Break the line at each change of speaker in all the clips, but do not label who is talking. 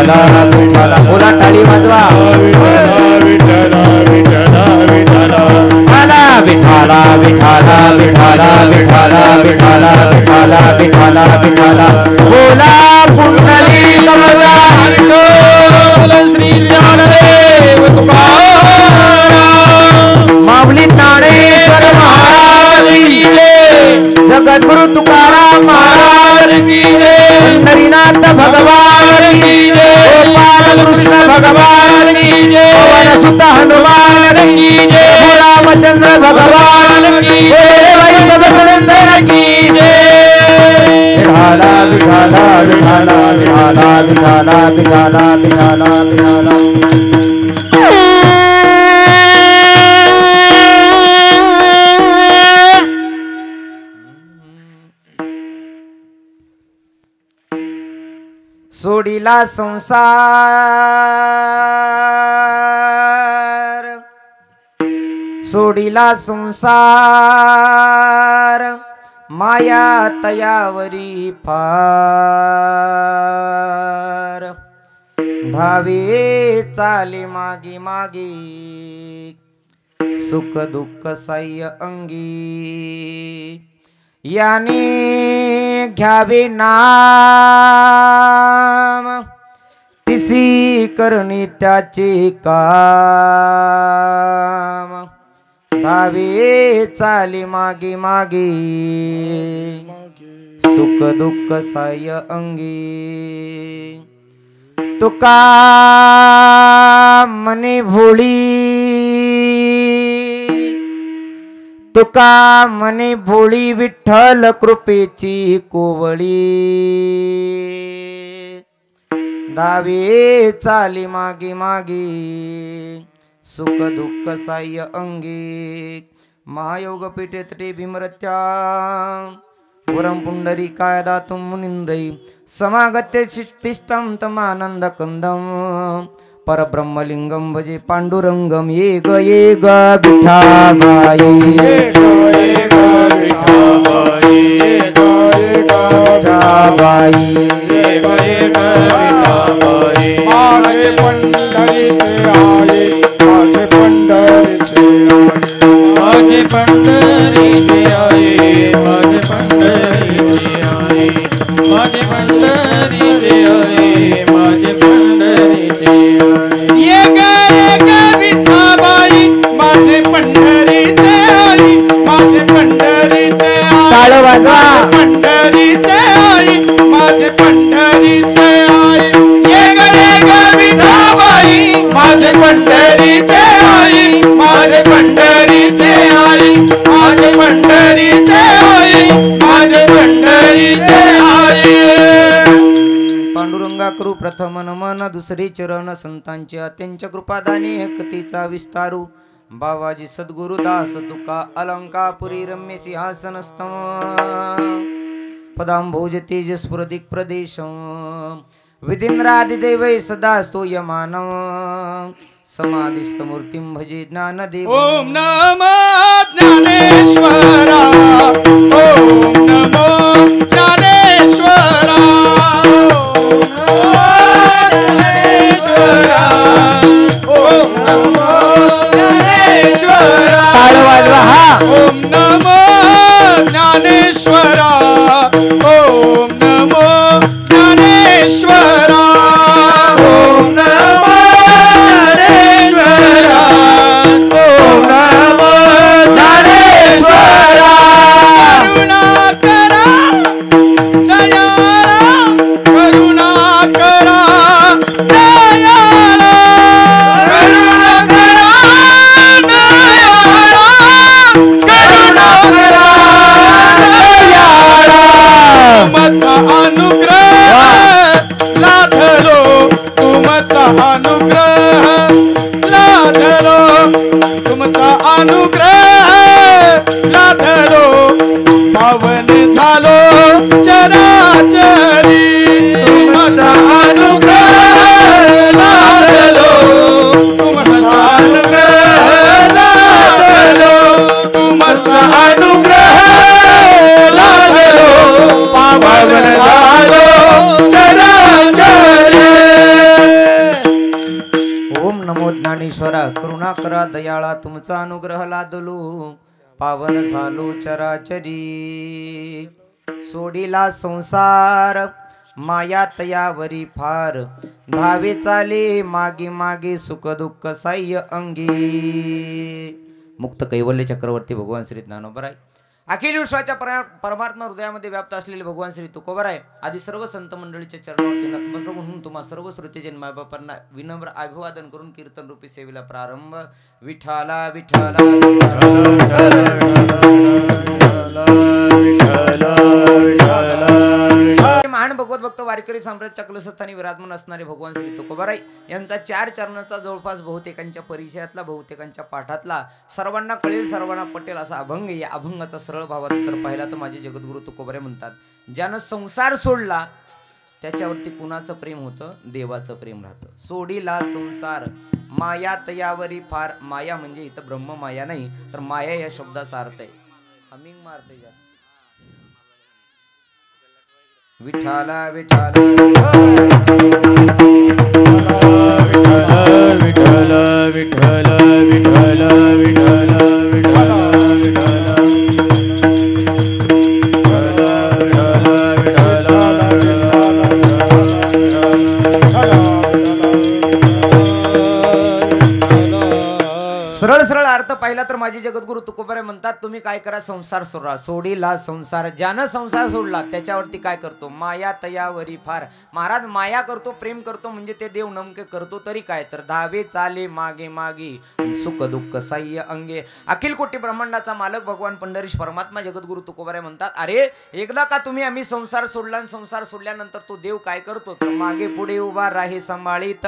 विठ्ठला बोला टाळी वाजवा विठ्ठला विठ्ठला विठ्ठला विठ्ठला विठ्ठला विठ्ठला विठ्ठला विठ्ठला विठ्ठला विठ्ठला विठ्ठला बोला पुंडलिक विठ्ठल श्री ज्ञानदेव तुकाराम माऊली ज्ञानेश्वर महाराज की जय जगद्गुरु तुकाराम महाराज की जय पंढरीनाथ भगवान की जय गोपाल कृष्ण भगवान की जय पवन सुत हनुमान की जय रामचंद्र भगवान की जय भाई सब की जय विठ्ठला विठ्ठला विठ्ठला विठ्ठला विठ्ठला विठ्ठला विठ्ठला विठ्ठला सोडिला संसार सोडिला संसार माया तयावरी फार धावे चाले मागे मागे सुख दुःख साह्य अंगी याने घ्यावे नाम तिसी करणी त्याचे काम धावे चाले मागे मागे सुख दुःख साह्य अंगी तुका मने भोळी तुका मने भोळी विठ्ठल कृपेची कोवळी धावे चाले मागे मागे सुख दुःख साह्य अंगी महायोग पेठे तटे भीमरत्या वरम पुंडरी काय दातुम मुनिंद्रै समागत्य शिष्टिष्टम तमानंद कंदम परब्रह्मलिंगम भजे पांडुरंगम ये ग विठ्ठाबाई ये ग विठ्ठाबाई ये ग विठ्ठाबाई ये ग विठ्ठाबाई माझे पंढरीचे आई माझे पंढरीचे आई माझे पंढरीचे आई माझे पंढरीचे आई माझे पंढरीचे आई माझे पंढरीचे ये ग विठ्ठाबाई माझे पंढरीचे आई माझे पंढरीचे टाळ वाजवा पंढरीचे आई माझे पंढरीचे आई ये ग विठ्ठाबाई माझे पंढरीचे आई माझे पंढरीचे आई माझे पंढरीचे आई माझे पंढरीचे आई पांडुरंगा करू प्रथम नमन दुसरे चरण संतांच्या त्यांच्या कृपादाने एकतेचा विस्तारू बाबाजी सद्गुरु दास तुका अलंकापुरी रम्य सिंहासनस्थम पदांभोज तेजस्पुर दिक्प्रदेशम विधिंद्रादिदेवै सदा स्तूयमानम समाधिस्थ मूर्तिं भजे ज्ञानदेव ओम नमो ज्ञानेश्वरा ओम नमो ज्ञानेश्वरा ओम नमो ज्ञानेश्वरा ओम नमो ज्ञानेश्वरा ओम नमो ज्ञानेश्वरा ओम नमो ज्ञानेश्वरा ओम नमो ज्ञानेश्वरा करुणा करा दयाळा करुणा करा दयाळा करुणा करा दयाळा करुणा करा दयाळा तुमचा अनुग्रह लाधलो तुमचा अनुग्रह लाधलो तुमचा अनुग्रह लाधलो पावन झालो चराचरी तुमचा अनुग्रह लाधलो तुमचा अनुग्रह लाधलो तुमचा अनुग्रह लाधलो पावन झालो चराचरी ज्ञानेश्वरा करुणा करा दयाळा तुमचा अनुग्रह लादलो पावन झालो चराचरी सोडीला संसार माया तयावरी फार धावे चाले मागे मागे सुख दुःख साह्य अंगी मुक्त कैवल्य चक्रवर्ती भगवान श्री ज्ञानोबराय अखिल विश्वाच्या परमात्मा हृदयामध्ये व्याप्त असलेले भगवान श्री तुकोबराय आदी सर्व संत मंडळीच्या चरणावरती नतमस्तक होऊन तुम्हा सर्व श्रोतेजन मायबापांना विनम्र अभिवादन करून कीर्तन रूपी सेवेला प्रारंभ विठाला विठाला महान भगवत भक्त वारकरी साम्राज्य चक्लस्थानी विराजमान असणारे भगवान श्री तुकोबराय यांचा 4 चरणाचा जवळपास बहुतेकांच्या परिचयातला बहुतेकांच्या पाठातला सर्वांना कळेल सर्वांना पटेल असा अभंग या अभंगाचा सरळ भावात तर पाहिला तर माझे जगद्गुरु तुकोबराय म्हणतात ज्यानं संसार सोडला त्याच्यावरती कुणाचं प्रेम होतं देवाचं प्रेम राहतं सोडीला संसार माया तयावरी फार माया म्हणजे इथं ब्रह्म माया नाही तर माया या शब्दाचा अर्थ आहे हमिंग मारते जास्त विठाला विठाला विठाला विठाला विठाला विठाला सरळ सरळ अर्थ पाहिला तर माझे जगद्गुरु तुकोबराय म्हणतात तुम्ही काय करा संसार सोडा सोडीला संसार ज्यानं संसार सोडला त्याच्यावरती काय करतो माया तयावरी फार महाराज माया करतो प्रेम करतो म्हणजे ते देव नमके करतो तरी काय तर धावे चाले मागे मागे सुख दुःख साह्य अंगे अखिल कोटी ब्रह्मांडाचा मालक भगवान पंढरीश परमात्मा जगद्गुरु तुकोबराय म्हणतात अरे एकदा का तुम्ही आम्ही संसार सोडला आणि संसार सोडल्यानंतर तो देव काय करतो तर मागे पुढे उभा राहे सांभाळीत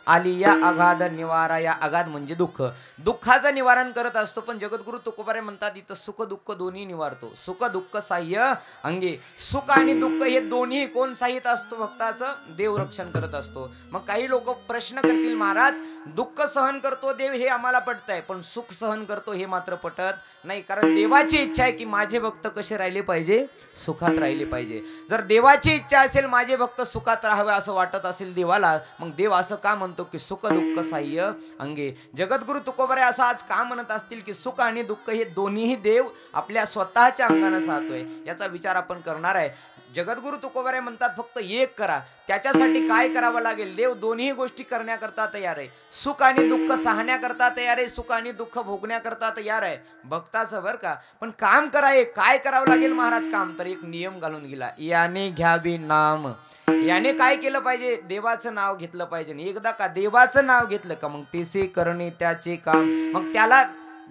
आली या अगाध निवारा या अगाध म्हणजे दुःख दुःखाचं निवारण करत असतो पण जगद्गुरु तुकोबराय म्हणतात इथं सुख दुःख दोन्ही निवारतो सुख दुःख साह्य अंगे सुख आणि दुःख हे दोन्ही कोण साहित असतो भक्ताचं देव रक्षण करत असतो मग काही लोक प्रश्न करतील महाराज दुःख सहन करतो देव हे आम्हाला पटतंय पण सुख सहन करतो हे मात्र पटत नाही कारण देवाची इच्छा आहे की माझे भक्त कसे राहिले पाहिजे सुखात राहिले पाहिजे जर देवाची इच्छा असेल माझे भक्त सुखात राहावे असं वाटत असेल देवाला मग देव असं का म्हणतो की सुख दुःख साह्य अंगे जगद्गुरु तुकोबराय असं आज का म्हणत असतील की सुख आणि दुःख हे दोन्हीही देव आपल्या स्वतःच्या अंगाने साहतोय याचा विचार आपण करणार आहे जगद्गुरु तुकोबराय म्हणतात फक्त एक करा त्याच्यासाठी काय करावं लागेल देव दोन्ही गोष्टी करण्याकरता तयार आहे सुख आणि दुःख सहण्याकरता तयार आहे सुख आणि दुःख भोगण्याकरता तयार आहे भक्ताचं बरं का पण काम कराय काय करावं लागेल महाराज काम तर एक नियम घालून गेला याने घ्यावी नाम याने काय केलं पाहिजे देवाचं नाव घेतलं पाहिजे एकदा का देवाचं नाव घेतलं का मग तेसे करणे त्याचे काम मग त्याला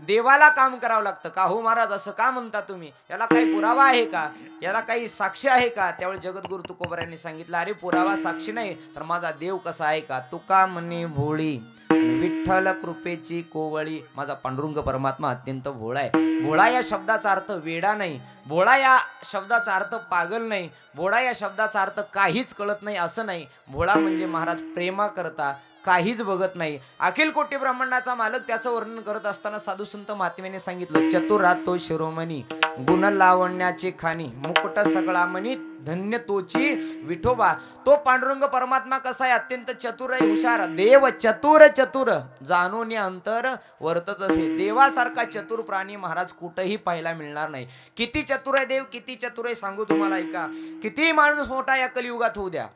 देवाला काम करावं लागतं का हो महाराज असं का म्हणता तुम्ही याला काही पुरावा आहे का याला काही साक्षी आहे का त्यावेळी जगद्गुरु तुकोबरायांनी सांगितलं अरे पुरावा साक्षी नाही तर माझा देव कसा आहे का तुका म्हणे भोळी विठ्ठल कृपेची कोवळी माझा पांडुरंग परमात्मा अत्यंत भोळा आहे भोळा या शब्दाचा अर्थ वेडा नाही भोळा या शब्दाचा अर्थ पागल नाही भोळा या शब्दाचा अर्थ काहीच कळत नाही असं नाही भोळा म्हणजे महाराज प्रेमा करता काहीच बघत नाही अखिल कोटी ब्रह्मांडाचा मालक त्याचं वर्णन करत असताना साधू संत महात्म्याने सांगितलं चतुरा तो शिरोमणी गुण लावण्याचे खाणी मुकुट सगळा मनी धन्य तोची विठोबा तो पांडुरंग परमात्मा कसा आहे अत्यंत चतुर आहे हुशार देव चतुर चतुर जाणून अंतर वर्तत असे देवासारखा चतुर प्राणी महाराज कुठेही पाहायला मिळणार नाही किती चतुर आहे देव किती चतुर आहे सांगू तुम्हाला ऐका किती माणूस मोठा या कलियुगात होऊ द्या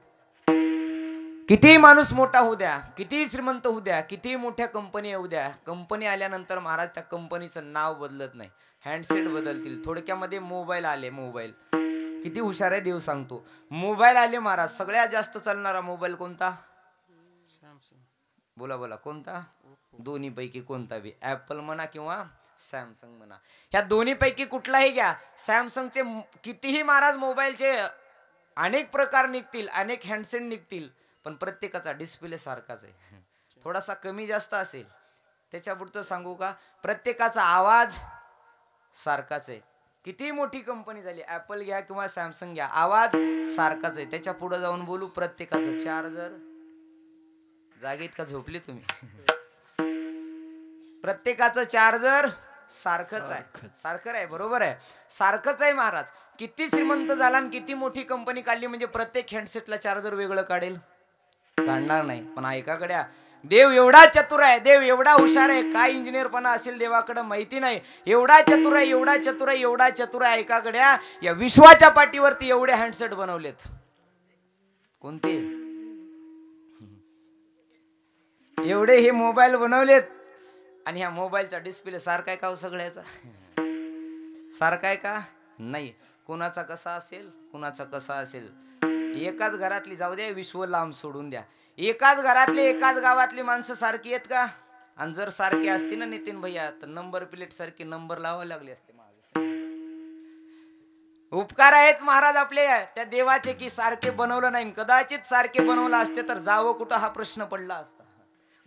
किती माणूस मोठा होऊ द्या किती श्रीमंत होऊ द्या किती मोठ्या कंपनी येऊ द्या कंपनी आल्यानंतर महाराज त्या कंपनीचं नाव बदलत नाही हँडसेट बदलतील थोडक्यामध्ये मोबाईल आले मोबाईल किती हुशार आहे देव सांगतो मोबाईल आले महाराज सगळ्यात जास्त चालणारा मोबाईल कोणता बोला बोला कोणता दोन्ही पैकी कोणता बी ऍपल म्हणा किंवा सॅमसंग म्हणा ह्या दोन्ही पैकी कुठलाही घ्या सॅमसंगचे कितीही महाराज मोबाईलचे अनेक प्रकार निघतील अनेक हँडसेट निघतील पण प्रत्येकाचा डिस्प्ले सारखाच आहे थोडासा कमी जास्त असेल त्याच्या पुढचं सांगू का प्रत्येकाचा आवाज सारखाच आहे किती मोठी कंपनी झाली ऍपल घ्या किंवा सॅमसंग घ्या आवाज सारखाच आहे त्याच्या पुढे जाऊन बोलू प्रत्येकाचं चार्जर जागेत का झोपले तुम्ही प्रत्येकाचं चार्जर सारखंच आहे बरोबर आहे सारखंच आहे महाराज किती श्रीमंत झाला आणि किती मोठी कंपनी काढली म्हणजे प्रत्येक हँडसेटला चार्जर वेगळं काढेल काढणार नाही पण ऐका गड्या देव एवढा चतुर आहे, देव एवढा हुशार आहे, काय इंजिनियरपणा असेल देवाकडे माहिती नाही. एवढा चतुर आहे, एवढा चतुर आहे, एवढा चतुर आहे. एकाकड्या या विश्वाच्या पाठीवरती एवढे हँडसेट बनवलेत. कोणते? एवढे हे मोबाईल बनवलेत. आणि ह्या मोबाईलचा डिस्प्ले सारखा आहे का हो सगळ्याचा? सारखा आहे का? नाही. कुणाचा कसा असेल, कुणाचा कसा असेल. एकाच घरातली, जाऊ द्या विश्व लांब सोडून द्या, एकाच घरातली एकाच गावातली माणसं सारखी आहेत का? आणि जर सारखी असती ना नितीन भैया, तर नंबर प्लेट सारखी नंबर लावावे लागले असते. उपकार आहेत महाराज आपले त्या देवाचे की सारखे बनवलं नाही. कदाचित सारखे बनवलं असते तर जावं कुठं हा प्रश्न पडला असता.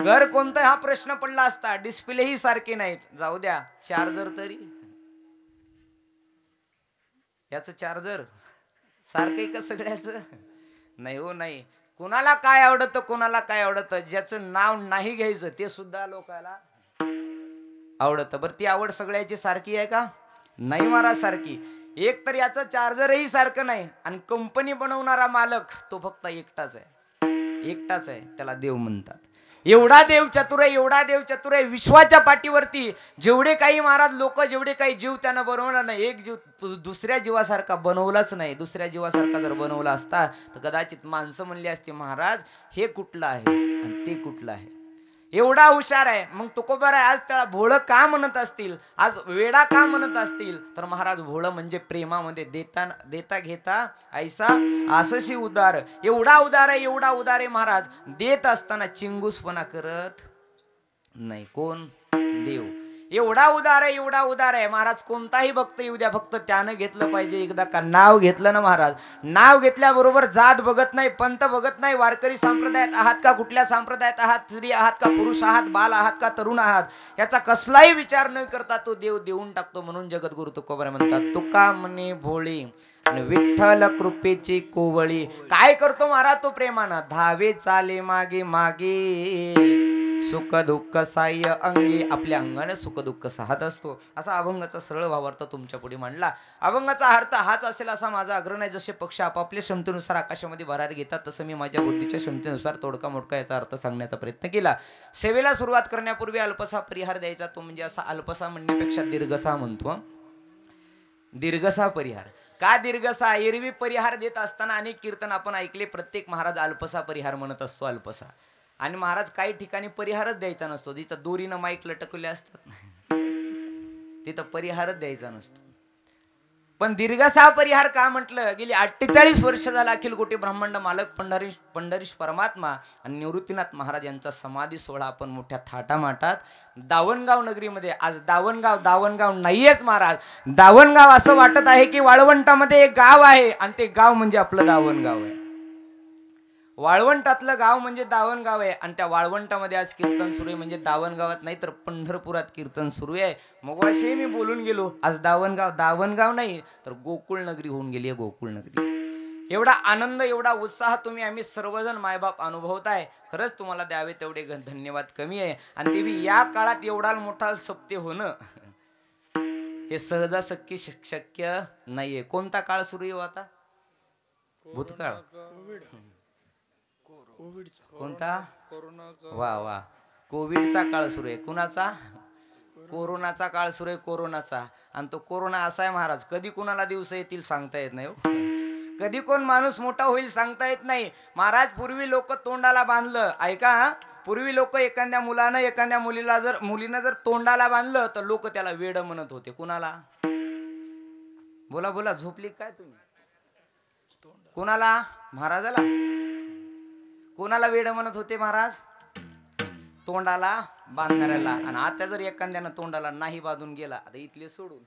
घर कोणतं हा प्रश्न पडला असता. डिस्प्लेही सारखे नाहीत. जाऊ द्या, चार्जर तरी, याचं चार्जर सारखं का सगळ्याचं? नाही हो नाही. कुणाला काय आवडतं, कुणाला काय आवडतं, ज्याचं नाव नाही घ्यायचं ते सुद्धा लोकाला आवडतं. बरं ती आवड सगळ्याची सारखी आहे का? नाही महाराज सारखी. एक तर याचं चार्जरही सारखं नाही. आणि कंपनी बनवणारा मालक तो फक्त एकटाच आहे, एकटाच आहे. त्याला देव म्हणतात. एवढा देव चतुर आहे, एवढा देव चतुर आहे. विश्वाच्या पाठीवरती जेवढे काही महाराज लोक, जेवढे काही जीव त्यानं बनवला नाही, एक जीव दुसऱ्या जीवासारखा बनवलाच नाही. दुसऱ्या जीवासारखा जर बनवला असता तर कदाचित माणसं म्हणली असती महाराज हे कुठलं आहे आणि ते कुठलं आहे. एवढा हुशार आहे. मग तुकोबार आज त्याला भोळं का म्हणत असतील, आज वेडा का म्हणत असतील, तर महाराज भोळं म्हणजे प्रेमामध्ये देता घेता ऐसा आसशी उदार. एवढा उदार आहे, एवढा उदार आहे महाराज. देत असताना चिंगूसपणा करत नाही. कोण? देव. एवढा उदार आहे, एवढा उदार आहे महाराज. कोणताही भक्त येऊ द्या, फक्त त्यानं घेतलं पाहिजे एकदा का नाव घेतलं ना महाराज, नाव घेतल्याबरोबर जात बघत नाही, पंत बघत नाही, वारकरी संप्रदायात आहात का, कुठल्या संप्रदायात आहात, स्त्री आहात का, पुरुष आहात, बाल आहात का, तरुण आहात, याचा कसलाही विचार न करता तो देव देऊन टाकतो. म्हणून जगद्गुरु तुकोबार म्हणतात, तुका म्हणे भोळी विठ्ठल कृपेची कोवळी. काय करतो महाराज तो प्रेमानं? धावे चाले मागे मागे, सुख दुःख साह्य अंगी. आपल्या अंगाने सुख दुःख साहत असतो. असा अभंगाचा सरळ भावार्थ तुमच्या पुढे मांडला. अभंगाचा अर्थ हाच असेल असा माझा आग्रह नाही. जसे पक्षी आपापल्या क्षमतेनुसार आकाशामध्ये भरारी घेतात, तसं मी माझ्या बुद्धीच्या क्षमतेनुसार तोडका मोडका याचा अर्थ सांगण्याचा प्रयत्न केला. सेवेला सुरुवात करण्यापूर्वी अल्पसा परिहार द्यायचा. तो म्हणजे असा अल्पसा म्हणण्यापेक्षा दीर्घसा म्हणतो. दीर्घसा परिहार. का दीर्घसा? एरवी परिहार देत असताना अनेक कीर्तन आपण ऐकले. प्रत्येक महाराज अल्पसा परिहार म्हणत असतो. अल्पसा. आणि महाराज काही ठिकाणी परिहारच द्यायचा नसतो. जिथं दोरीनं माईक लटकवले असतात तिथं परिहारच द्यायचा नसतो. पण दीर्घसा परिहार का म्हटलं? गेली 48 वर्ष झाला अखिल कोटी ब्रह्मांड मालक पंढरीश परमात्मा आणि निवृत्तीनाथ महाराज यांचा समाधी सोहळा आपण मोठ्या थाटामाटात दावणगाव नगरीमध्ये. आज दावणगाव नाहीयेच महाराज. दावणगाव असं वाटत आहे की वाळवंटामध्ये एक गाव आहे आणि ते गाव म्हणजे आपलं दावणगाव आहे. वाळवंटातलं गाव म्हणजे दावणगाव आहे. आणि त्या वाळवंटामध्ये आज कीर्तन सुरू आहे. म्हणजे दावणगावात नाही तर पंढरपुरात कीर्तन सुरू आहे. मग असे मी बोलून गेलो. आज दावणगाव नाही तर गोकुळ नगरी होऊन गेली आहे. गोकुळ नगरी. एवढा आनंद, एवढा उत्साह तुम्ही आम्ही सर्वजण मायबाप अनुभवत आहे. खरंच तुम्हाला द्यावे तेवढे धन्यवाद कमी आहे. आणि ते बी या काळात एवढा मोठा सप्ते होणं हे सहजासहजी शक्य नाहीये. कोणता काळ सुरू आहे आता? भूतकाळ. कोणता? वा वा. कोविडचा काळ सुरू आहे. कुणाचा? कोरोनाचा काळ सुरू आहे. कोरोनाचा. आणि तो कोरोना असा आहे महाराज, कधी कुणाला दिवस येतील सांगता येत नाही. कधी कोण माणूस मोठा होईल सांगता येत नाही महाराज. पूर्वी लोक तोंडाला बांधलं, ऐका, पूर्वी लोक एखाद्या मुलानं एखाद्या मुलीनं जर तोंडाला बांधलं तर लोक त्याला वेड म्हणत होते. कुणाला? बोला बोला. झोपली काय तुम्ही? कुणाला? महाराजाला. कोणाला वेड म्हणत होते महाराज? तोंडाला बांधणाऱ्याला. आणि आता जर एखाद्यानं तोंडाला नाही बांधून गेला, आता इथले सोडून,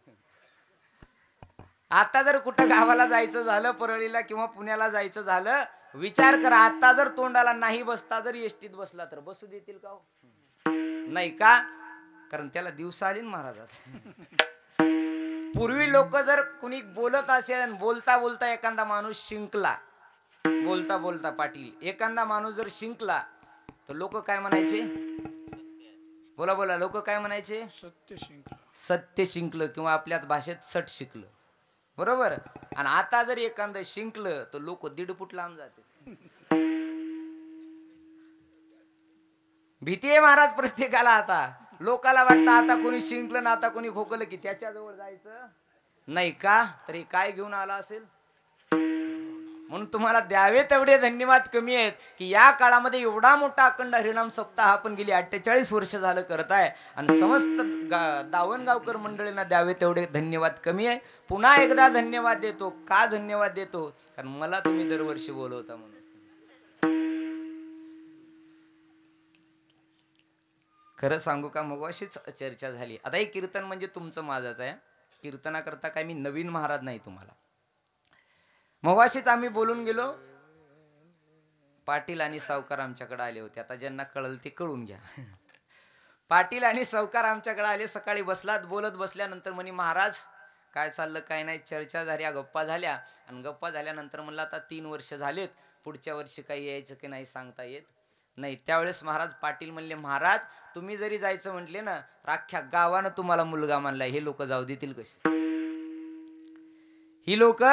आता जर कुठं गावाला जायचं झालं, परळीला किंवा पुण्याला जायचं झालं, विचार करा, आता जर तोंडाला नाही बसता जर एसटीत बसला तर बसू देतील का? नाही. का? कारण त्याला दिवसा आली ना महाराजात. पूर्वी लोक जर कुणी बोलत असेल, बोलता बोलता एखादा माणूस शिंकला, बोलता बोलता पाटील एखादा माणूस जर शिंकला तर लोक काय म्हणायचे? बोला बोला. लोक काय म्हणायचे? सत्य शिंकलं किंवा आपल्या भाषेत सट शिकलं. बरोबर. आणि आता जर एखादं शिंकलं तर लोक 1.5 फूट लांब जाते. भीती आहे महाराज प्रत्येकाला. आता लोकाला वाटतं आता कोणी शिंकलं ना आता कोणी खोकलं की त्याच्याजवळ जायचं नाही का, तरी काय घेऊन आला असेल. म्हणून तुम्हाला द्यावे तेवढे धन्यवाद कमी आहेत की या काळामध्ये एवढा मोठा अखंड हरिनाम सप्ताह आपण गेली 48 वर्ष झालं करताय आणि समस्त दावणगावकर मंडळींना द्यावे तेवढे धन्यवाद कमी आहे. पुन्हा एकदा धन्यवाद देतो. का धन्यवाद देतो? कारण मला तुम्ही दरवर्षी बोलवता म्हणून. खरं सांगू का, मग अशीच चर्चा झाली. आता हे कीर्तन म्हणजे तुमचं माझाच आहे. कीर्तनाकरता काय मी नवीन महाराज नाही तुम्हाला. मग अशीच आम्ही बोलून गेलो. पाटील आणि सावकार आमच्याकडे आले होते. आता ज्यांना कळलं ते कळून घ्या. पाटील आणि सावकार आमच्याकडे आले. सकाळी बसलात, बोलत बसल्यानंतर म्हणे महाराज काय चाललं काय नाही, चर्चा झाल्या, गप्पा झाल्या. आणि गप्पा झाल्यानंतर म्हणलं आता 3 वर्ष झालेत, पुढच्या वर्षी काही यायचं की नाही सांगता येत नाही. त्यावेळेस महाराज पाटील म्हणले महाराज तुम्ही जरी जायचं म्हटले ना तर अख्ख्या गावानं तुम्हाला मुलगा मानलाय. हे लोक जाऊ देतील कसे? ही लोक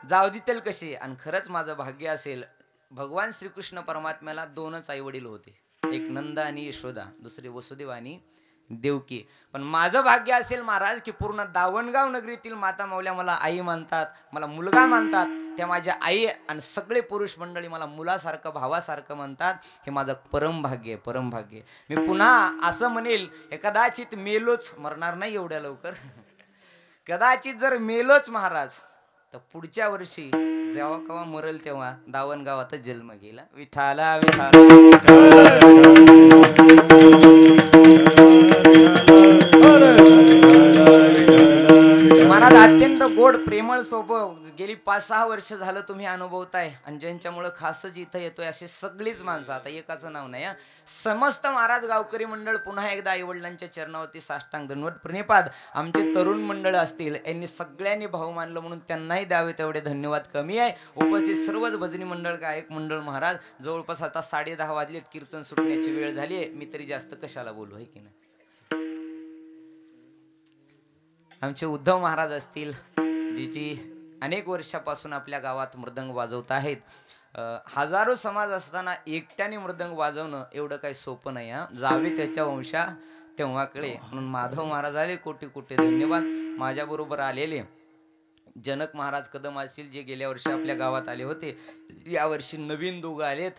जाऊ देतील कसे? आणि खरंच माझं भाग्य असेल, भगवान श्रीकृष्ण परमात्म्याला 2च आई वडील होते. एक नंद आणि यशोदा, दुसरे वसुदेव आणि देवकी. पण माझं भाग्य असेल महाराज की पूर्ण दावणगाव नगरीतील माता माऊल्या मला आई मानतात, मला मुलगा मानतात. त्या माझ्या आई आणि सगळे पुरुष मंडळी मला मुलासारखं भावासारखं म्हणतात. हे माझं परम भाग्य आहे, परम भाग्य. मी पुन्हा असं म्हणेल हे कदाचित मेलोच, मरणार नाही एवढ्या लवकर. कदाचित जर मेलोच महाराज तर पुढच्या वर्षी जेव्हा केव्हा मरल तेव्हा दावणगावातच जन्म गेला. विठाला विठाला महाराज अत्यंत गोड प्रेमळ सोबत गेली 5-6 वर्ष झालं तुम्ही अनुभवताय. आणि ज्यांच्यामुळे खासच इथं येतोय असे सगळीच माणसं, आता एकाचं नाव नाही, समस्त महाराज गावकरी मंडळ पुन्हा एकदा आई वडिलांच्या चरणावरती साष्टांग दंडवत प्रणिपात. आमचे तरुण मंडळ असतील यांनी सगळ्यांनी भाऊ मानलं म्हणून त्यांनाही द्यावे तेवढे धन्यवाद कमी आहे. उपस्थित सर्वच भजनी मंडळ गायक मंडळ महाराज जवळपास आता 10:30 वाजलेत, कीर्तन सुटण्याची वेळ झाली आहे. मी तरी जास्त कशाला बोलू आहे की नाही. आमचे उद्धव महाराज असतील जी अनेक वर्षापासून आपल्या गावात मृदंग वाजवत आहेत. हजारो समाज असताना एकट्याने मृदंग वाजवणं एवढं काही सोपं नाही. जावे त्याच्या वंशा तेव्हाकडे. म्हणून माधव महाराज आले, कोटी कोटी धन्यवाद. माझ्याबरोबर आलेले जनक महाराज कदम असतील जे गेल्या वर्षी आपल्या गावात आले होते, यावर्षी नवीन 2 आलेत.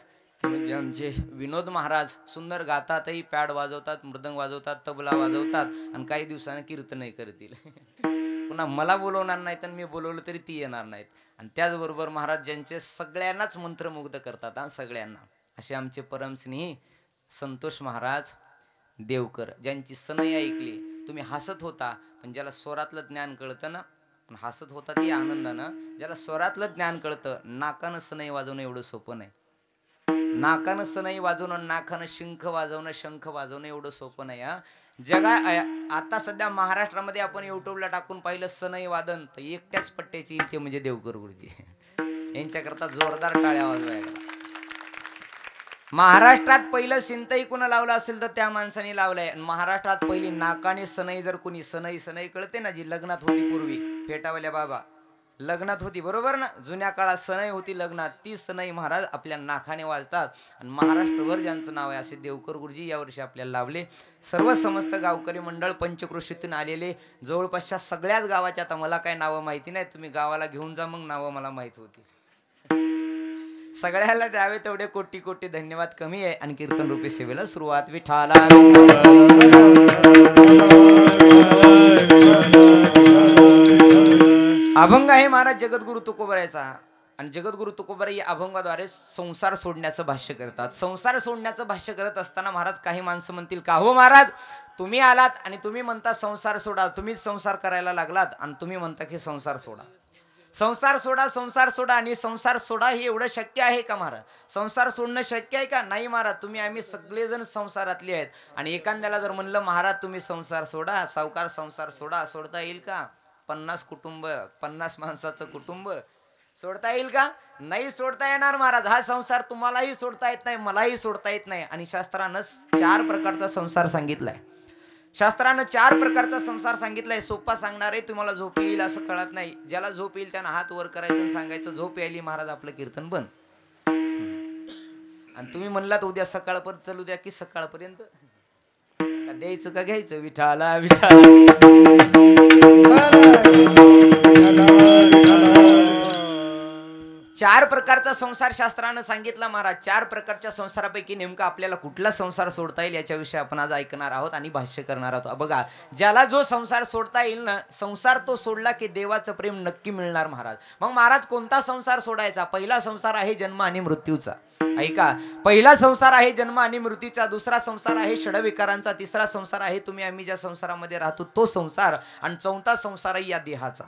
ते म्हणजे आमचे विनोद महाराज. सुंदर गातातही, पॅड वाजवतात, मृदंग वाजवतात, तबला वाजवतात आणि काही दिवसांनी कीर्तनही करतील. पुन्हा मला बोलवणार नाहीत आणि मी बोलवलं तरी ती येणार नाहीत. आणि त्याचबरोबर महाराज ज्यांचे सगळ्यांनाच मंत्रमुग्ध करतात, सगळ्यांना, असे आमचे परमस्नेही संतोष महाराज देवकर, ज्यांची सनई ऐकली तुम्ही हसत होता. पण ज्याला स्वरातलं ज्ञान कळतं ना, पण हसत होता ती आनंदानं. ज्याला स्वरातलं ज्ञान कळतं, नाकानं सनई वाजवणं एवढं सोपं नाही. नाकानं सनई वाजवणं, नाकानं शंख वाजवणं, शंख वाजवणं एवढं सोपं नाही. आता सध्या महाराष्ट्रामध्ये आपण युट्यूबला टाकून पाहिलं सनई वादन तर एकट्याच पट्ट्याची येईल, ते म्हणजे देवकर गुरुजी. यांच्याकरता जोरदार टाळ्या वाजवायला. महाराष्ट्रात पहिलं सिंतई कुणा लावलं असेल तर त्या माणसाने लावलंय. महाराष्ट्रात पहिली नाकाने सनई जर कुणी, सनई कळते ना, जी लग्नात होती पूर्वी, फेटावाल्या बाबा लग्नात होती, बरोबर ना, जुन्या काळात सनई होती लग्नात, ती सनई महाराज आपल्या नाकाने वाजतात. आणि महाराष्ट्रभर ज्यांचं नाव आहे असे देवकर गुरुजी यावर्षी आपल्याला लावले. सर्व समस्त गावकरी मंडळ पंचक्रोशीतून आलेले, जवळपासच्या सगळ्याच गावाच्या, आता मला काय नावं माहिती नाही, तुम्ही गावाला घेऊन जा मग नावं मला माहित होती. सगळ्याला द्यावे तेवढे कोटी कोटी धन्यवाद कमी आहे. आणि कीर्तन रूपी सेवेला सुरुवात. विठाला अभंग आहे महाराज जगद्गुरु तुकोबरायचा. आणि जगद्गुरु तुकोबराय या अभंगाद्वारे संसार सोडण्याचं भाष्य करतात. संसार सोडण्याचं भाष्य करत असताना महाराज काही माणसं म्हणतील का हो महाराज तुम्ही आलात आणि तुम्ही म्हणता संसार सोडा, तुम्हीच संसार करायला लागलात आणि तुम्ही म्हणता की संसार सोडा, संसार सोडा, संसार सोडा. आणि संसार सोडा हे एवढं शक्य आहे का महाराज? संसार सोडणं शक्य आहे का? नाही महाराज, तुम्ही आम्ही सगळेजण संसारातले आहेत. आणि एखाद्याला जर म्हणलं महाराज तुम्ही संसार सोडा, सावकार संसार सोडा, सोडता येईल का? 50 कुटुंब, 50 माणसाचं कुटुंब सोडता येईल का? नाही सोडता येणार महाराज. हा संसार तुम्हालाही सोडता येत नाही, मलाही सोडता येत नाही. आणि शास्त्रानं 4 प्रकारचा संसार सांगितलाय. शास्त्रानं 4 प्रकारचा संसार सांगितलाय. सोपा सांगणार आहे, तुम्हाला झोप येईल असं कळत नाही. ज्याला झोप येईल त्यानं हात वर करायचं आणि सांगायचं झोप यायली महाराज, आपलं कीर्तन बंद. आणि तुम्ही म्हणलात उद्या सकाळपर्यंत चालू द्या की सकाळपर्यंत द्यायचं का घ्यायचं विठाला विठाला. चार प्रकारचा संसार शास्त्रानं सांगितला महाराज. चार प्रकारच्या संसारापैकी नेमका आपल्याला कुठला संसार सोडता येईल याच्याविषयी आपण आज ऐकणार आहोत आणि भाष्य करणार आहोत. बघा, ज्याला जो संसार सोडता येईल ना, संसार तो सोडला की देवाचं प्रेम नक्की मिळणार महाराज. मग महाराज कोणता संसार सोडायचा? पहिला संसार आहे जन्म आणि मृत्यूचा. ऐका, पहिला संसार आहे जन्म आणि मृत्यूचा, दुसरा संसार आहे षडविकारांचा, तिसरा संसार आहे तुम्ही आम्ही ज्या संसारामध्ये राहतो तो संसार, आणि चौथा संसार आहे या देहाचा.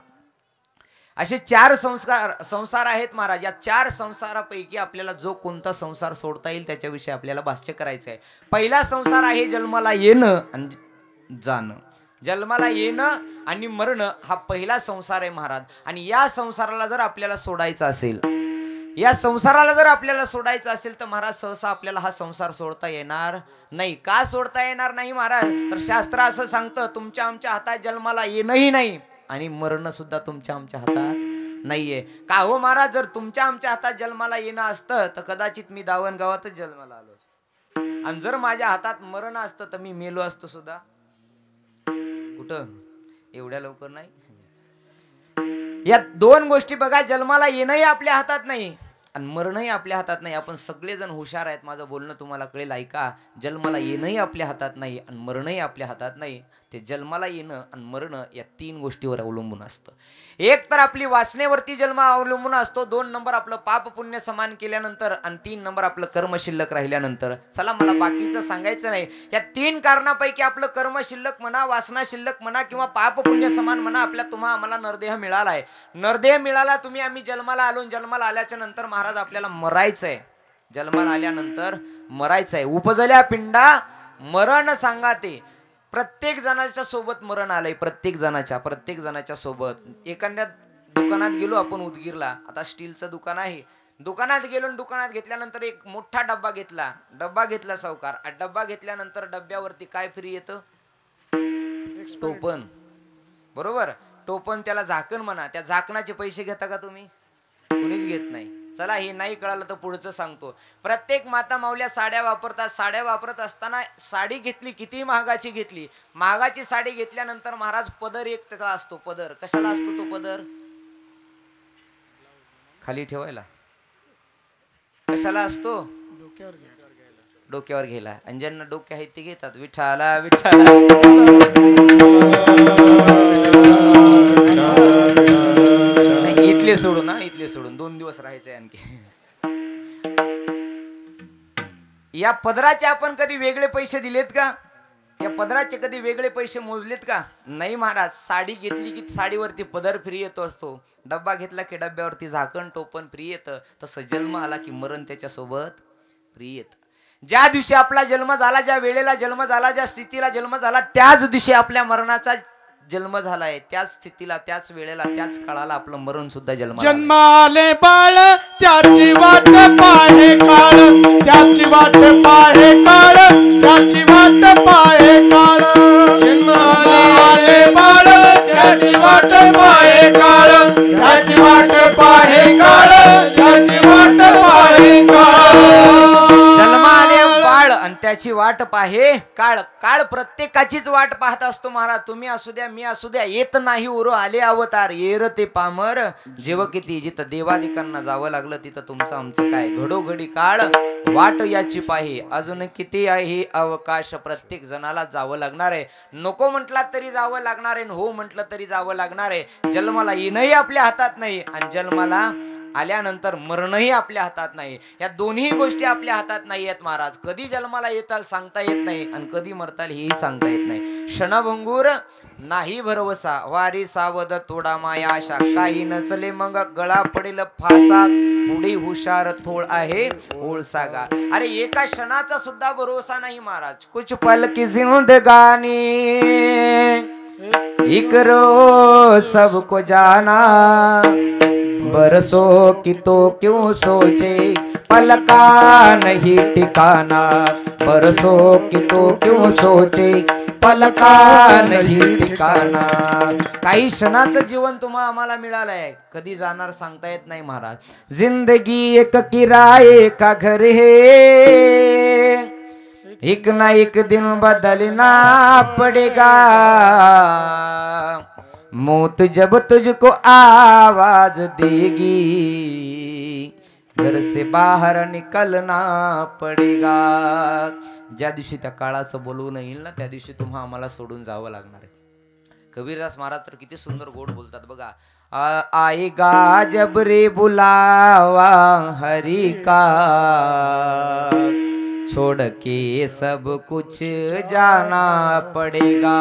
असे चार संसार आहेत महाराज. या चार संसारापैकी आपल्याला जो कोणता संसार सोडता येईल त्याच्याविषयी आपल्याला भाष्य करायचं आहे. पहिला संसार आहे जन्माला येणं आणि जाणं. जन्माला येणं आणि मरणं हा पहिला संसार आहे महाराज. आणि या संसाराला जर आपल्याला सोडायचं असेल, या संसाराला जर आपल्याला सोडायचं असेल तर महाराज सहसा आपल्याला हा संसार सोडता येणार नाही. का सोडता येणार नाही महाराज? तर शास्त्र असं सांगतं, तुमच्या आमच्या हातात जन्माला येणंही नाही आणि मरण सुद्धा तुमच्या आमच्या हातात नाहीये. का हो महाराज? जर तुमच्या आमच्या हातात जन्माला येणं असतं तर कदाचित मी दावणगावातच जन्माला आलो असतो, आणि जर माझ्या हातात मरण असतं तर मी मेलो असतो सुद्धा. कुठं? एवढ्या लवकर नाही. या दोन गोष्टी बघा, जन्माला येणंही आपल्या हातात नाही आणि मरणही आपल्या हातात नाही. आपण सगळेजण हुशार आहेत, माझं बोलणं तुम्हाला कळेल. ऐका, जन्माला येणंही आपल्या हातात नाही आणि मरणही आपल्या हातात नाही. ते जन्माला येणं आणि मरणं या तीन गोष्टीवर अवलंबून असतं. एक तर आपली वासनेवरती जन्म अवलंबून असतो, 2 नंबर आपलं पाप पुण्य समान केल्यानंतर, आणि 3 नंबर आपलं कर्म शिल्लक राहिल्यानंतर. चला, मला बाकीचं सांगायचं नाही. या 3 कारणापैकी आपलं कर्म शिल्लक म्हणा, वासना शिल्लक म्हणा किंवा पाप पुण्य समान म्हणा, आपल्या तुम्हा आम्हाला नरदेह मिळाला आहे. नरदेह मिळाला, तुम्ही आम्ही जन्माला आलो. जन्माला आल्याच्या नंतर महाराज आपल्याला मरायचंय. जन्माला आल्यानंतर मरायचंय. उपजल्या पिंडा मरण सांगा ते. प्रत्येक जणाच्या सोबत मरण आलंय. प्रत्येक जणाच्या सोबत. एखाद्या दुकानात गेलो आपण उदगीरला, आता स्टीलचं दुकान आहे. दुकानात गेलो, दुकानात घेतल्यानंतर एक मोठा डब्बा घेतला सावकार. डब्बा घेतल्यानंतर डब्यावरती काय फ्री येतं? टोपण. बरोबर, टोपण त्याला झाकण म्हणा. त्या झाकणाचे पैसे घेता का तुम्ही? कुणीच घेत नाही. चला, हे नाही कळालं तर पुढचं सांगतो. प्रत्येक माता माऊल्या साड्या वापरतात. साड्या वापरत असताना साडी घेतली, किती महागाची घेतली, महागाची साडी घेतल्यानंतर महाराज पदर एक त्याचा असतो. पदर कशाला असतो? तो पदर खाली ठेवायला. कशाला असतो? डोक्यावर घ्यायला. आणि ज्यांना डोके आहेत ते घेतात. विठाला विठाला. इथले सोडून 2 दिवस राहायचंय आणखी. या पदराचे आपण कधी वेगळे पैसे दिलेत का? या पदराचे कधी वेगळे पैसे मोजलेत का? नाही महाराज. साडी घेतली की साडीवरती पदर फ्री येतो असतो. डब्बा घेतला की डब्यावरती झाकण टोपण फ्री येतं. तसं जन्म आला की मरण त्याच्यासोबत फ्री येतं. ज्या दिवशी आपला जन्म झाला, ज्या वेळेला जन्म झाला, ज्या स्थितीला जन्म झाला, त्याच दिवशी आपल्या मरणाचा जन्म झालाय. त्याच स्थितीला, त्याच वेळेला, त्याच काळाला आपलं मरण सुद्धा
जन्माले बाळ त्याची वाट पाहे काळ, त्याची वाट पाहे काळ, त्याची वाट पाहे काळ. जन्माले बाळ त्याची वाट पाहे काळ, त्याची वाट पाहे काळ, त्याची वाट पाहे काळ.
जन्माले बाळ आणि त्याची वाट पाहे काळ. काळ प्रत्येकाचीच वाट पाहत असतो महाराज. तुम्ही असू द्या, मी असू द्या. येत नाही उरो आले अवतार, येर ते पामर जेव किती. जिथं देवादिकांना जावं लागलं तिथं तुमचं आमचं काय. घडोघडी काळ वाट याची पाहे. अजून किती आहे अवकाश. प्रत्येक जणाला जावं लागणार आहे. नको म्हटला तरी जावं लागणार आहे, हो म्हटलं तरी जावं लागणार आहे. जन्माला येणंही आपल्या हातात नाही आणि जन्माला आल्यानंतर मरणही आपल्या हातात नाही. या दोन्ही गोष्टी आपल्या हातात नाही आहेत महाराज. कधी जन्माला येताल सांगता येत नाही आणि कधी मरताल हेही सांगता येत नाही. क्षणभंगूर नाही भरवसा, वारी सावध तोडा माया आशा. काही नचले मग गळा पडेल फासा, पुढे हुशार थोड आहे ओळ सागा. अरे एका क्षणाचा सुद्धा भरोसा नाही महाराज. कुछ पल की जिंदगानी इकरो सबको जाना, बरसों की तो क्यों सोचे पल का नहीं ठिकाना. बरसों की तो क्यों सोचे पलका नाही ठिकाणा. काही क्षणाचं जीवन तुम्हा आम्हाला मिळालंय, कधी जाणार सांगता येत नाही महाराज. जिंदगी एक किराए का घर है, एक ना एक दिन बदलना पड़ेगा. मौत जब तुझको आवाज देगी, घर से बाहर निकलना पडेगा. ज्या दिवशी त्या काळाचं बोलवून येईल ना, त्या दिवशी तुम्हा आम्हाला सोडून जावं लागणार आहे. कबीरदास महाराज तर किती सुंदर गोड बोलतात बघा. आएगा जब रे बुलावा हरि का, छोड़ के सब कुछ जाना पड़ेगा.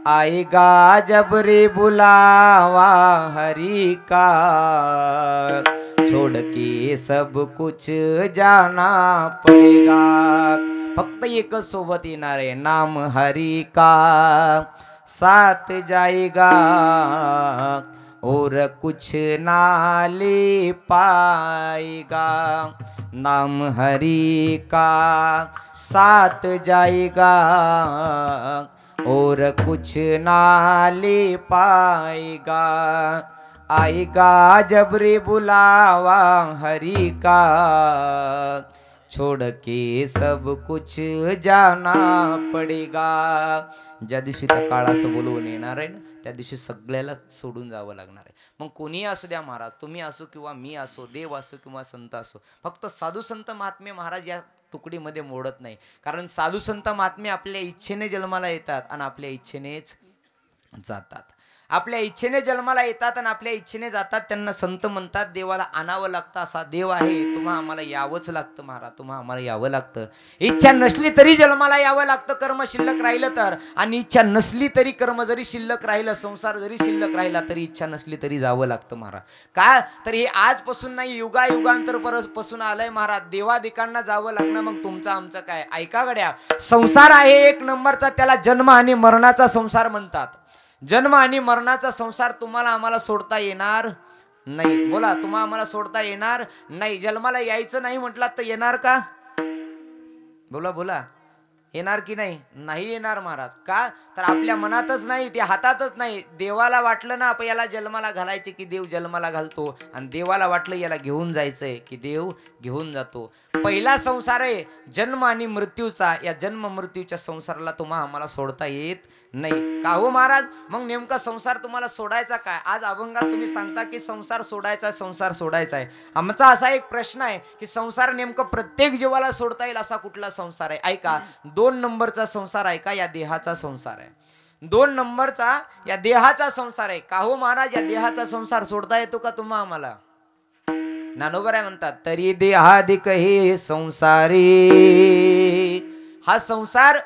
आएगा जब रे बुलावा हरि का, छोड़ के सब कुछ जाना पड़ेगा. फक्त एकच सोबत येणार आहे, नाम हरि का साथ जाएगा, और कुछ ना ले पाएगा. नाम हरि का साथ जाएगा, और कुछ ना ले पाएगा. आएगा जब रे बुलावा हरि का, छोड़ के सब कुछ जाना पडेगा. ज्या दिवशी त्या काळाचं बोलवून येणार आहे ना, त्या दिवशी सगळ्याला सोडून जावं लागणार आहे. मग कोणी असू द्या महाराज, तुम्ही असो किंवा मी असो, देव असो किंवा संत असो, फक्त साधू संत महात्मे महाराज या तुकडीमध्ये मोडत नाही. कारण साधू संत महात्मे आपल्या इच्छेने जन्माला येतात आणि आपल्या इच्छेनेच जातात. आपल्या इच्छेने जन्माला येतात आणि आपल्या इच्छेने जातात. त्यांना संत म्हणतात. देवाला आणावं लागतं, असा देव आहे. तुम्हा आम्हाला यावंच लागतं महाराज, तुम्हा आम्हाला यावं लागतं. इच्छा नसली तरी जन्माला यावं लागतं, कर्म शिल्लक राहिलं तर. आणि इच्छा नसली तरी, कर्म जरी शिल्लक राहिलं, संसार जरी शिल्लक राहिला तरी, इच्छा नसली तरी जावं लागतं महाराज. काय तर हे आजपासून नाही, युगायुगांतर पासून आलंय महाराज. देवादिकांना जावं लागणं. मग तुमचं आमचं काय? ऐका गड्या, संसार आहे एक नंबरचा, त्याला जन्म आणि मरणाचा संसार म्हणतात. जन्म आणि मरणाचा संसार तुम्हाला आम्हाला सोडता येणार नाही. बोला, तुम्हाला आम्हाला सोडता येणार नाही. जन्माला यायचं नाही म्हटलं तर येणार का? बोला बोला, येणार की नाही? नाही येणार महाराज. का तर आपल्या मनातच नाही, ते हातातच नाही. देवाला वाटलं ना आपण याला जन्माला घालायचे की देव जन्माला घालतो, आणि देवाला वाटलं याला घेऊन जायचंय की देव घेऊन जातो. पहिला संसार आहे जन्म आणि मृत्यूचा. या जन्म मृत्यूच्या संसाराला तुम्हाला आम्हाला सोडता येत नाही. का हो महाराज? मग नेमका संसार तुम्हाला सोडायचा काय? आज अभंगात तुम्ही सांगता की संसार सोडायचा, संसार सोडायचा आहे. आमचा असा एक प्रश्न आहे की संसार नेमकं प्रत्येक जीवाला सोडता येईल असा कुठला संसार आहे? ऐका, 2 नंबरचा संसार आहे का? या देहाचा संसार आहे. 2 नंबरचा या देहाचा संसार आहे. का हो महाराज? या देहाचा संसार सोडता येतो का तुम्हा आम्हाला? ज्ञानोबा म्हणतात, तरी देहादिक हे संसारी. हा संसार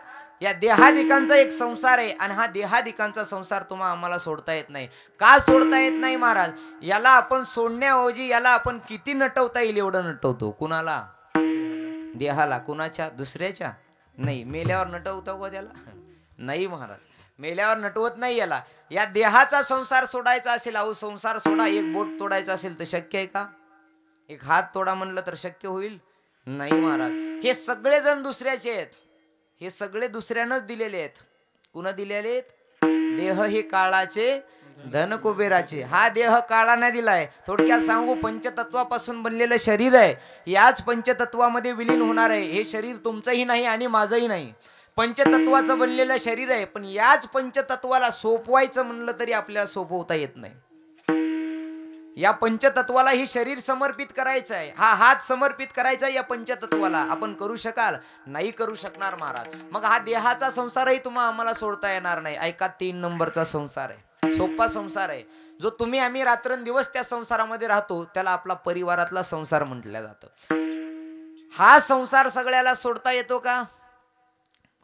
या देहादिकांचा एक संसार आहे, आणि हा देहादिकांचा संसार तुम्हा आम्हाला सोडता येत नाही. का सोडता येत नाही महाराज? याला आपण सोडण्याऐवजी याला आपण किती नटवता येईल एवढं नटवतो. कुणाला? देहाला. कुणाच्या? दुसऱ्याच्या? नाही. मेल्यावर नटवतो का त्याला? नाही महाराज, मेल्यावर नटवत नाही याला. या देहाचा संसार सोडायचा असेल, अहो संसार सोडा, एक बोट तोडायचा असेल तर शक्य आहे का? एक हात तोडा म्हणलं तर शक्य होईल? नाही महाराज. हे सगळे जण दुसऱ्याचे आहेत, हे सगळे दुसऱ्यानंच दिलेले आहेत. कुणा दिलेले आहेत? देह हे काळाचे, धन कुबेराचे. हा देह काळाने दिलाय. थोडक्यात सांगू, पंचतत्वापासून बनलेलं शरीर आहे. याच पंचतत्वामध्ये विलीन होणार आहे. हे शरीर तुमचंही नाही आणि माझंही नाही, पंचतत्वाचं बनलेलं शरीर आहे. पण याच पंचतत्वाला सोपवायचं म्हणलं तरी आपल्याला सोपवता येत नाही. या पंचतत्वाला ही शरीर समर्पित करायचं आहे, हा हात समर्पित करायचा आहे या पंचतत्वाला. आपण करू शकाल? नाही करू शकणार महाराज. मग हा देहाचा संसारही तुम्हाला आम्हाला सोडता येणार नाही. ऐका, 3 नंबरचा संसार आहे, सोपा संसार आहे. जो तुम्ही आम्ही रात्रंदिवस त्या संसारामध्ये राहतो, त्याला आपला परिवारातला संसार म्हटलं जातं. हा संसार सगळ्याला सोडता येतो का?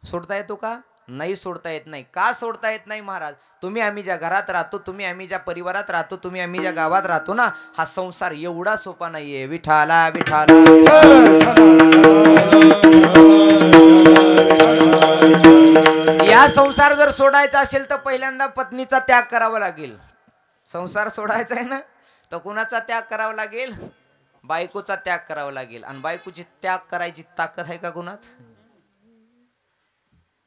सोडता येतो का? नाही, सोडता येत नाही. का सोडता येत नाही महाराज? तुम्ही आम्ही ज्या घरात राहतो, तुम्ही आम्ही ज्या परिवारात राहतो, तुम्ही आम्ही ज्या गावात राहतो ना, हा संसार एवढा सोपा नाहीये. विठाला विठाला. या संसार जर सोडायचा असेल तर पहिल्यांदा पत्नीचा त्याग करावा लागेल. संसार सोडायचा आहे ना, तर कुणाचा त्याग करावा लागेल? बायकोचा त्याग करावा लागेल. आणि बायकोची त्याग करायची ताकद आहे का कुणात?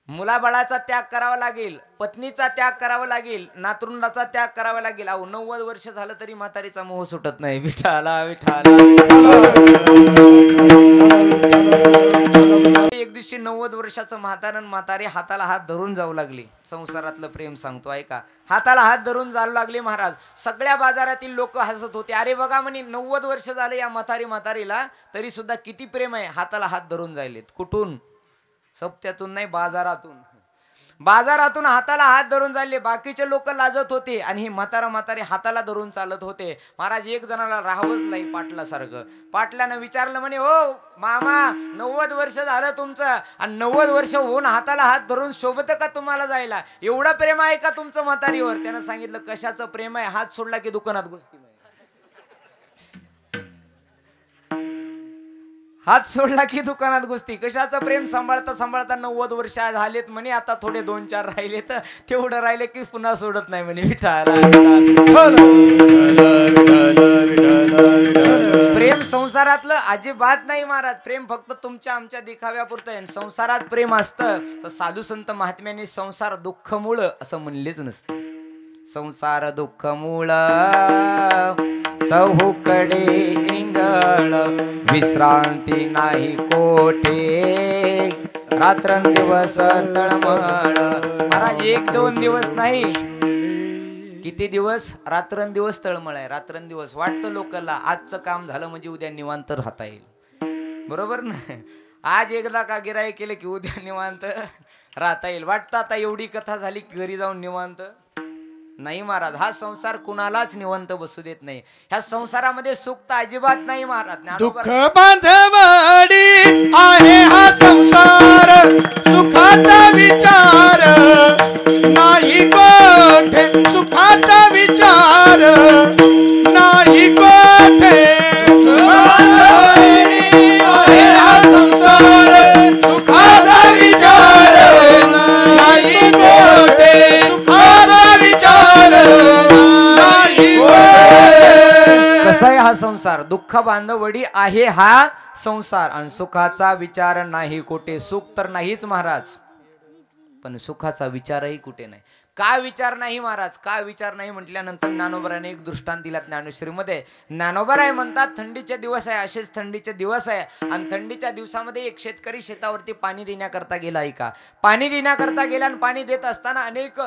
मुलाबाळाचा त्याग करावा लागेल, पत्नीचा त्याग करावा लागेल, नातरुंडाचा त्याग करावा लागेल. अहो 90 वर्ष झालं तरी म्हातारीचा मोह सुटत नाही. विठाला विठाला. एक दिवशी 90 वर्षाचं म्हातारन म्हातारी हाताला हात धरून जाऊ लागली. संसारातलं प्रेम सांगतो ऐका. हाताला हात धरून जाऊ लागले महाराज. सगळ्या बाजारातील लोक हसत होते. अरे बघा म्हणे 90 वर्ष झाले या म्हातारीला तरी सुद्धा किती प्रेम आहे. हाताला हात धरून जायलेत. कुठून? सप्त्यातून नाही, बाजारातून हाताला हात धरून चालले. बाकीचे लोक लाजत होते आणि हे म्हातारी हाताला धरून चालत होते. महाराज एक जणाला राहावंच नाही पाटलासारखं. पाटल्यानं विचारलं म्हणे, हो मामा 90 वर्ष झालं तुमचं आणि 90 वर्ष होऊन हाताला हात धरून शोभत का तुम्हाला जायला? एवढं प्रेम आहे का तुमचं म्हातारीवर? त्यानं सांगितलं कशाचं प्रेम आहे, हात सोडला की दुकानात गोष्टी. हात सोडला की दुकानात गोष्टी. कशाचं प्रेम? सांभाळता 90 वर्ष झालेत म्हणे. आता थोडे 2-4 राहिले तर तेवढं राहिले की पुन्हा सोडत नाही म्हणे. विठाला. प्रेम संसारातलं अजिबात नाही महाराज. प्रेम फक्त तुमच्या आमच्या दिखाव्यापुरतं आहे. संसारात प्रेम असतं तर साधू संत महात्म्यांनी संसार दुःख मूळ असं म्हणलेच नसतं. संसार दुःख मूळ चहूकडे इंगळ, विश्रांती नाही कोठे, रात्रंदिवस तळमळ. महाराज 1-2 दिवस नाही, किती दिवस? रात्रंदिवस तळमळ आहे. रात्रंदिवस वाटतं लोकांना आजचं काम झालं म्हणजे उद्या निवांत राहता येईल. बरोबर ना? आज एकदा का गिराईक केलं की उद्या निवांत राहता येईल. वाटतं आता एवढी कथा झाली की घरी जाऊन निवांत. नाही महाराज, हा संसार कुणालाच निवंत बसू देत नाही. ह्या संसारामध्ये सुख तर अजिबात नाही महाराज.
दुःख बांधवडी आहे हा संसार, सुखाचा विचार नाही कोठे, सुखाचा विचार नाही कोठे. आहे हा संसार, सुखाचा विचार नाही कोठे, सुखाचा विचार नाही कोठे.
कसा आहे हा संसार? दुःख बांधवडी आहे हा संसार आणि सुखाचा विचार नाही कुठे. सुख तर नाहीच महाराज, पण सुखाचा विचारही कुठे नाही. का विचार नाही महाराज? का विचार नाही म्हटल्यानंतर ज्ञानोबराने एक दृष्टांत दिला ज्ञानेश्वरीमध्ये. ज्ञानोबराय म्हणतात थंडीचे दिवस आहे, असेच थंडीचे दिवस आहे आणि थंडीच्या दिवसामध्ये एक शेतकरी शेतावरती पाणी देण्याकरता गेला. ऐका, पाणी देण्याकरता गेला आणि पाणी देत असताना अनेक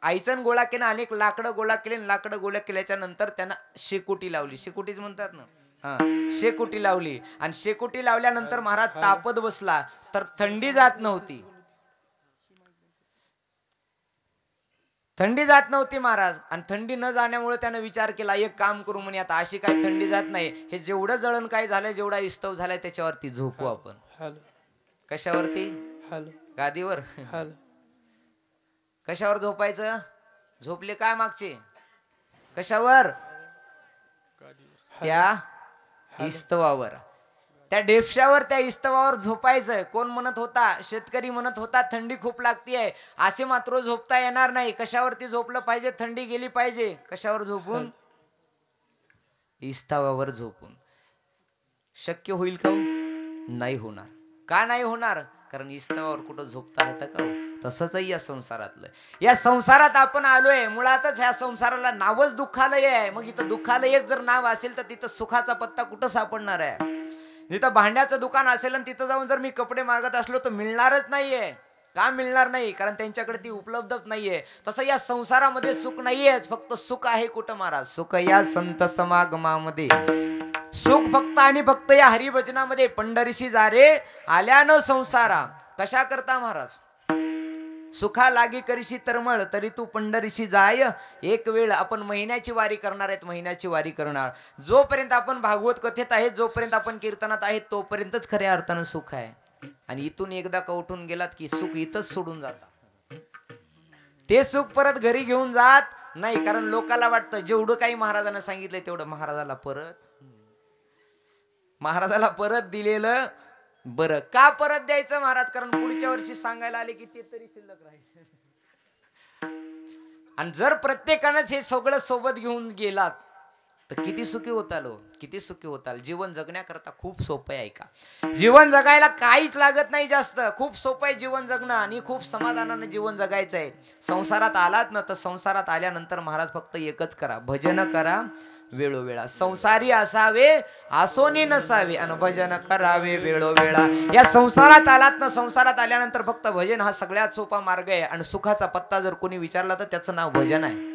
आयचण गोळा केला, अनेक लाकडं गोळा केले. लाकडं गोळा केल्याच्या नंतर त्यांना शेकोटी लावली. शेकोटीच म्हणतात ना, हा, शेकोटी लावली आणि शेकोटी लावल्यानंतर महाराज तापत बसला तर थंडी जात नव्हती. थंडी जात नव्हती महाराज. आणि थंडी न जाण्यामुळे त्यानं विचार केला एक काम करू म्हणे, आता अशी काही थंडी जात नाही, हे जेवढं जळण काय झालंय, जेवढा इस्तव झालाय त्याच्यावरती झोपू आपण. कशावरती? गादीवर. कशावर झोपायचं? झोपले काय मागचे? कशावर? त्या इस्तवावर, त्या डेफशावर, त्या इस्तवावर झोपायचं. कोण म्हणत होता? शेतकरी म्हणत होता थंडी खूप लागतीये, असे मात्र झोपता येणार नाही. कशावरती झोपलं पाहिजे? थंडी गेली पाहिजे. कशावर झोपून? इस्तवावर झोपून. शक्य होईल का? नाही होणार. का नाही होणार? कारण इस्तवावर कुठं झोपता येतं का? तसंच या संसारातलं. या संसारात आपण आलोय, मुळातच ह्या संसाराला नावच दुःखालय आहे. मग इथं दुःखालयच जर नाव असेल तर तिथं सुखाचा पत्ता कुठं सापडणार आहे? जिथं भांड्याचं दुकान असेल आणि तिथं जाऊन जर मी कपडे मागत असलो तर मिळणारच नाहीये. का मिळणार नाही? कारण त्यांच्याकडे ती उपलब्धच नाहीये. तसं या संसारामध्ये सुख नाहीयेच. फक्त सुख आहे कुठं महाराज? सुख या संत समागमामध्ये. सुख फक्त आणि फक्त या हरिभजनामध्ये. पंढरीशी जा रे आल्यानं संसारा. कशा करता महाराज? सुखा लागी करशी तरमळ, तरी तू पंढरीशी जाय एक वेळ. आपण महिन्याची वारी करणार आहेत, महिन्याची वारी करणार. जोपर्यंत आपण भागवत कथेत आहेत, जोपर्यंत आपण कीर्तनात आहेत, तोपर्यंतच खऱ्या अर्थानं सुख आहे. आणि इथून एकदा का उठून गेलात की सुख इथंच सोडून जाता. ते सुख परत घरी घेऊन जात नाही. कारण लोकाला वाटतं जेवढं काही महाराजांना सांगितलंय तेवढं महाराजाला परत दिलेलं बरं. का परत द्यायचं महाराज? कारण पुढच्या वर्षी सांगायला आले की ते तरी शिल्लक राहील. आणि जर प्रत्येकानंच हे सगळं सोबत घेऊन गेलात तर किती सुखी होताल, किती सुखी होताल. जीवन जगण्याकरता खूप सोपं आहे का. जीवन जगायला काहीच लागत नाही जास्त, खूप सोपं आहे जीवन जगणं आणि खूप समाधानाने जीवन जगायचं आहे. संसारात आलात ना तर संसारात आल्यानंतर महाराज फक्त एकच करा, भजन करा वेळोवेळा. संसारी असावे आसोनी नसावे आणि भजन करावे वेळोवेळा. या संसारात आलात ना, संसारात आल्यानंतर फक्त भजन हा सगळ्यात सोपा मार्ग आहे. आणि सुखाचा पत्ता जर कोणी विचारला तर त्याचं नाव भजन आहे.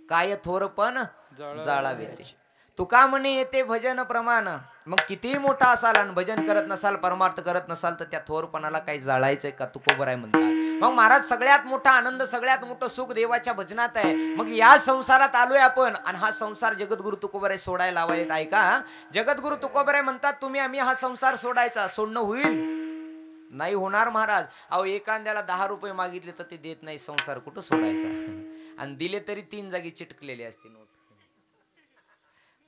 काय थोर पण जाळावे ते, तुका म्हणे येते भजन प्रमाण. मग कितीही मोठा असाल आणि भजन करत नसाल, परमार्थ करत नसाल तर त्या थोरपणाला काही जाळायचंय का, तुकोबर आहे म्हणतात. मग महाराज सगळ्यात मोठा आनंद, सगळ्यात मोठं सुख देवाच्या भजनात आहे. मग या संसारात आलोय आपण आणि हा संसार जगद्गुरु तुकोबर आहे सोडायला लावायला. ऐका, जगद्गुरु तुकोबर आहे म्हणतात तुम्ही आम्ही हा संसार सोडायचा. सोडणं होईल नाही होणार महाराज. अहो एखाद्याला 10 रुपये मागितले तर ते देत नाही, संसार कुठं सोडायचा. आणि दिले तरी 3 जागी चिटकलेले असते नोट.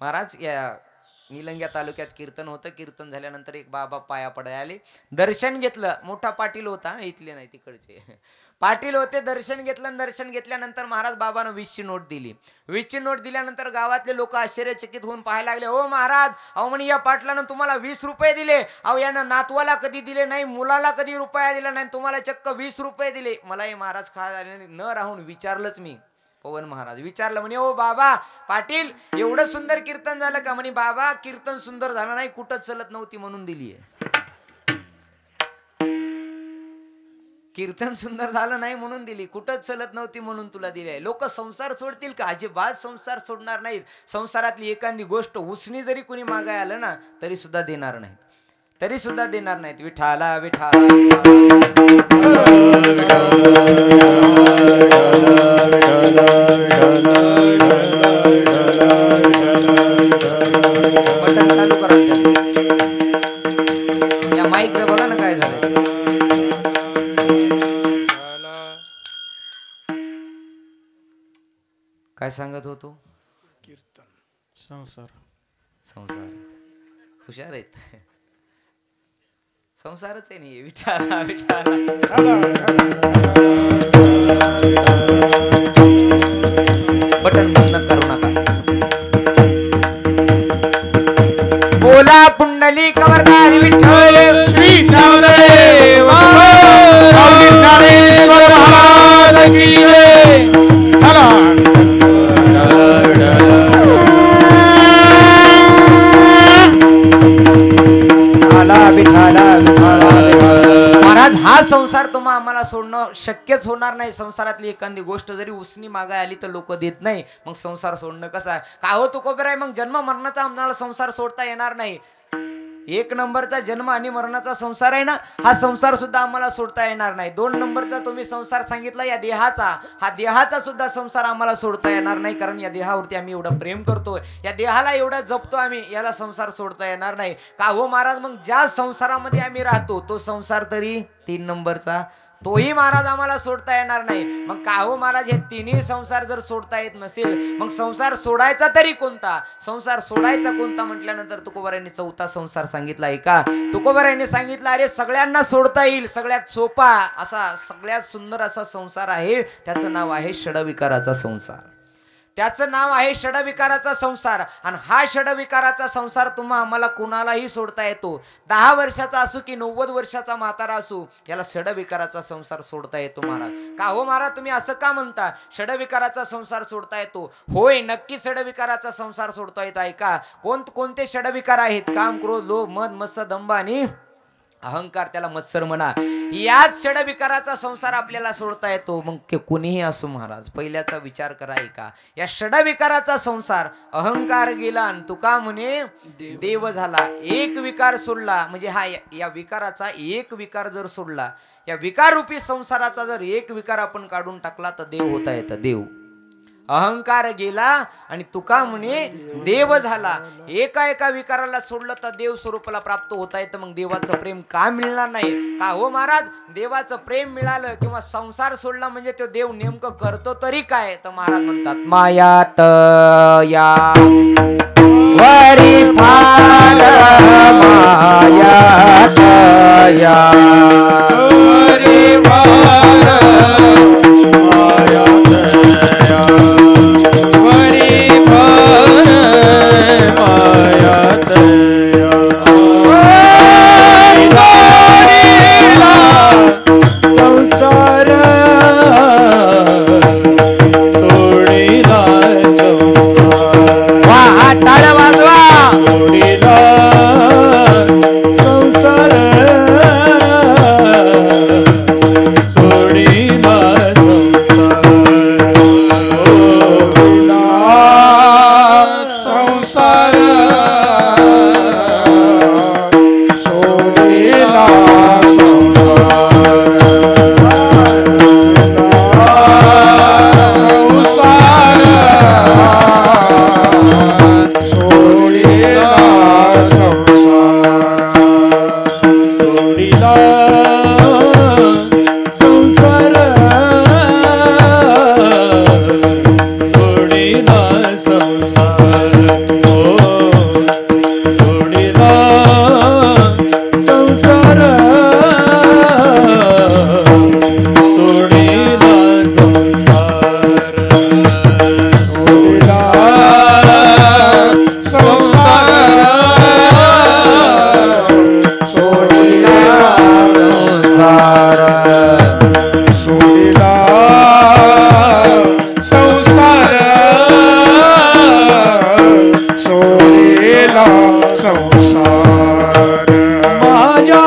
महाराज या निलंग्या तालुक्यात कीर्तन होतं. कीर्तन झाल्यानंतर एक बाबा पाया पडायला आले, दर्शन घेतलं. मोठा पाटील होता, इथले नाही तिकडचे पाटील होते. दर्शन घेतलं. दर्शन घेतल्यानंतर महाराज बाबांना 20ची नोट दिली. 20ची नोट दिल्यानंतर गावातले लोक आश्चर्यचकित होऊन पाहायला लागले. हो महाराज, अहो म्हणे या पाटलानं तुम्हाला 20 रुपये दिले. अहो यानं नातवाला कधी दिले नाही, मुलाला कधी रुपया दिला नाही, तुम्हाला चक्क 20 रुपये दिले. मला हे महाराज न राहून विचारलंच मी. पवन महाराज विचारलं म्हणे, ओ बाबा पाटील एवढं सुंदर कीर्तन झालं का. म्हणे बाबा कीर्तन सुंदर झालं नाही, कुठं चलत नव्हती म्हणून दिलीये. कीर्तन सुंदर झालं नाही म्हणून दिली, कुठंच चलत नव्हती म्हणून तुला दिली. लोक संसार सोडतील का, अजिबात संसार सोडणार नाहीत. संसारातली एखादी गोष्ट उसनी जरी कुणी मागाय आलं ना तरी सुद्धा देणार नाहीत, तरी सुद्धा देणार नाहीत. विठाला विठाला बटन चालू करा. या माईकचं बघा ना काय झालं. काय सांगत होतो.
कीर्तन संसार
संसार हुशार आहेत. संसारच आहे नाही. विठाला विठाला बटन बंद करू नका. बोला पुंडली कवरदारी विठ्ठल
श्री ज्ञानदेव ज्ञानेश्वर महाराज की जय.
महाराज हा संसार तुम्हा आम्हाला सोडणं शक्यच होणार नाही. संसारातली एखादी गोष्ट जरी उसनी मागाय आली तर लोक देत नाही. मग संसार सोडणं कसा का हो तुकोबर आहे. मग जन्म मरणाचा आम्हाला संसार सोडता येणार नाही. 1 नंबरचा जन्म आणि मरणाचा संसार आहे ना, हा संसार सुद्धा आम्हाला सोडता येणार नाही. 2 नंबरचा तुम्ही संसार सांगितला या देहाचा, हा देहाचा सुद्धा संसार आम्हाला सोडता येणार नाही. कारण या देहावरती आम्ही एवढं प्रेम करतो, या देहाला एवढं जपतो आम्ही, याला संसार सोडता येणार नाही. का हो महाराज. मग ज्या संसारामध्ये आम्ही राहतो तो संसार तरी 3 नंबरचा, तोही महाराज आम्हाला सोडता येणार नाही. मग का हो महाराज, हे तिन्ही संसार जर सोडता येत नसेल मग संसार सोडायचा तरी कोणता. संसार सोडायचा कोणता म्हटल्यानंतर तुकोबारायांनी 4था संसार सांगितला आहे का. तुकोबारायांनी सांगितलं अरे सगळ्यांना सोडता येईल, सगळ्यात सोपा असा सगळ्यात सुंदर असा संसार आहे, त्याचं नाव आहे षडविकाराचा संसार. त्याचं नाव आहे षडविकाराचा संसार. आणि हा षडविकाराचा संसार तुम्हा आम्हाला कुणालाही सोडता येतो. 10 वर्षाचा असो की 90 वर्षाचा म्हातारा असो, याला षडविकाराचा संसार सोडता येतो महाराज. का हो महाराज तुम्ही असं का म्हणता षडविकाराचा संसार सोडता येतो. होय नक्की षडविकाराचा संसार सोडता येतो. ऐका कोणते षडविकार आहेत. काम, क्रोध, लोभ, मद, मत्सर, दंभ आणि अहंकार, त्याला मत्सर म्हणा. याच षडविकाराचा संसार आपल्याला सोडता येतो. मग कुणीही असो महाराज, पहिल्याचा विचार करा. का या षडविकाराचा संसार, अहंकार गेला आणि तुका म्हणे देव झाला. एक विकार सोडला म्हणजे हा या विकाराचा एक विकार जर सोडला, या विकार रूपी संसाराचा जर एक विकार आपण काढून टाकला तर देव होता येतं. देव अहंकार गेला आणि तुका म्हणे देव झाला. एका विकाराला सोडलं तर देव स्वरूपाला प्राप्त होता येतं. मग देवाचं प्रेम का मिळणार नाही. का हो महाराज देवाचं प्रेम मिळालं किंवा संसार सोडला म्हणजे तो देव नेमकं करतो तरी काय. तर महाराज म्हणतात मायात या वरी फार मायात या वरी फार मायात या वरी फार सोडिला संसार सोडिला संसार हो सोडिला संसार सोडिला संसार सोडिला संसार सोडिला संसार सोडिला संसार सोडिला संसार माझ्या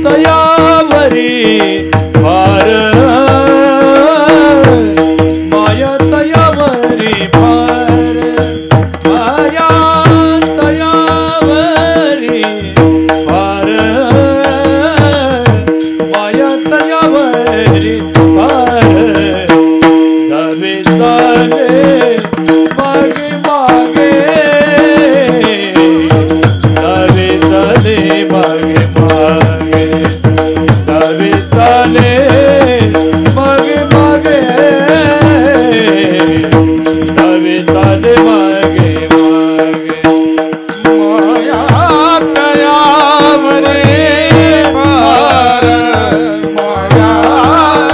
तयावरी भार माया तयावरी भार माया तयावरी भार माया तयावरी भार धावे चाले मागे मागे धावे चाले मागे मागे धावे चाले मागे मागे धावे चाले मागे मागे माया तयावरी भार माया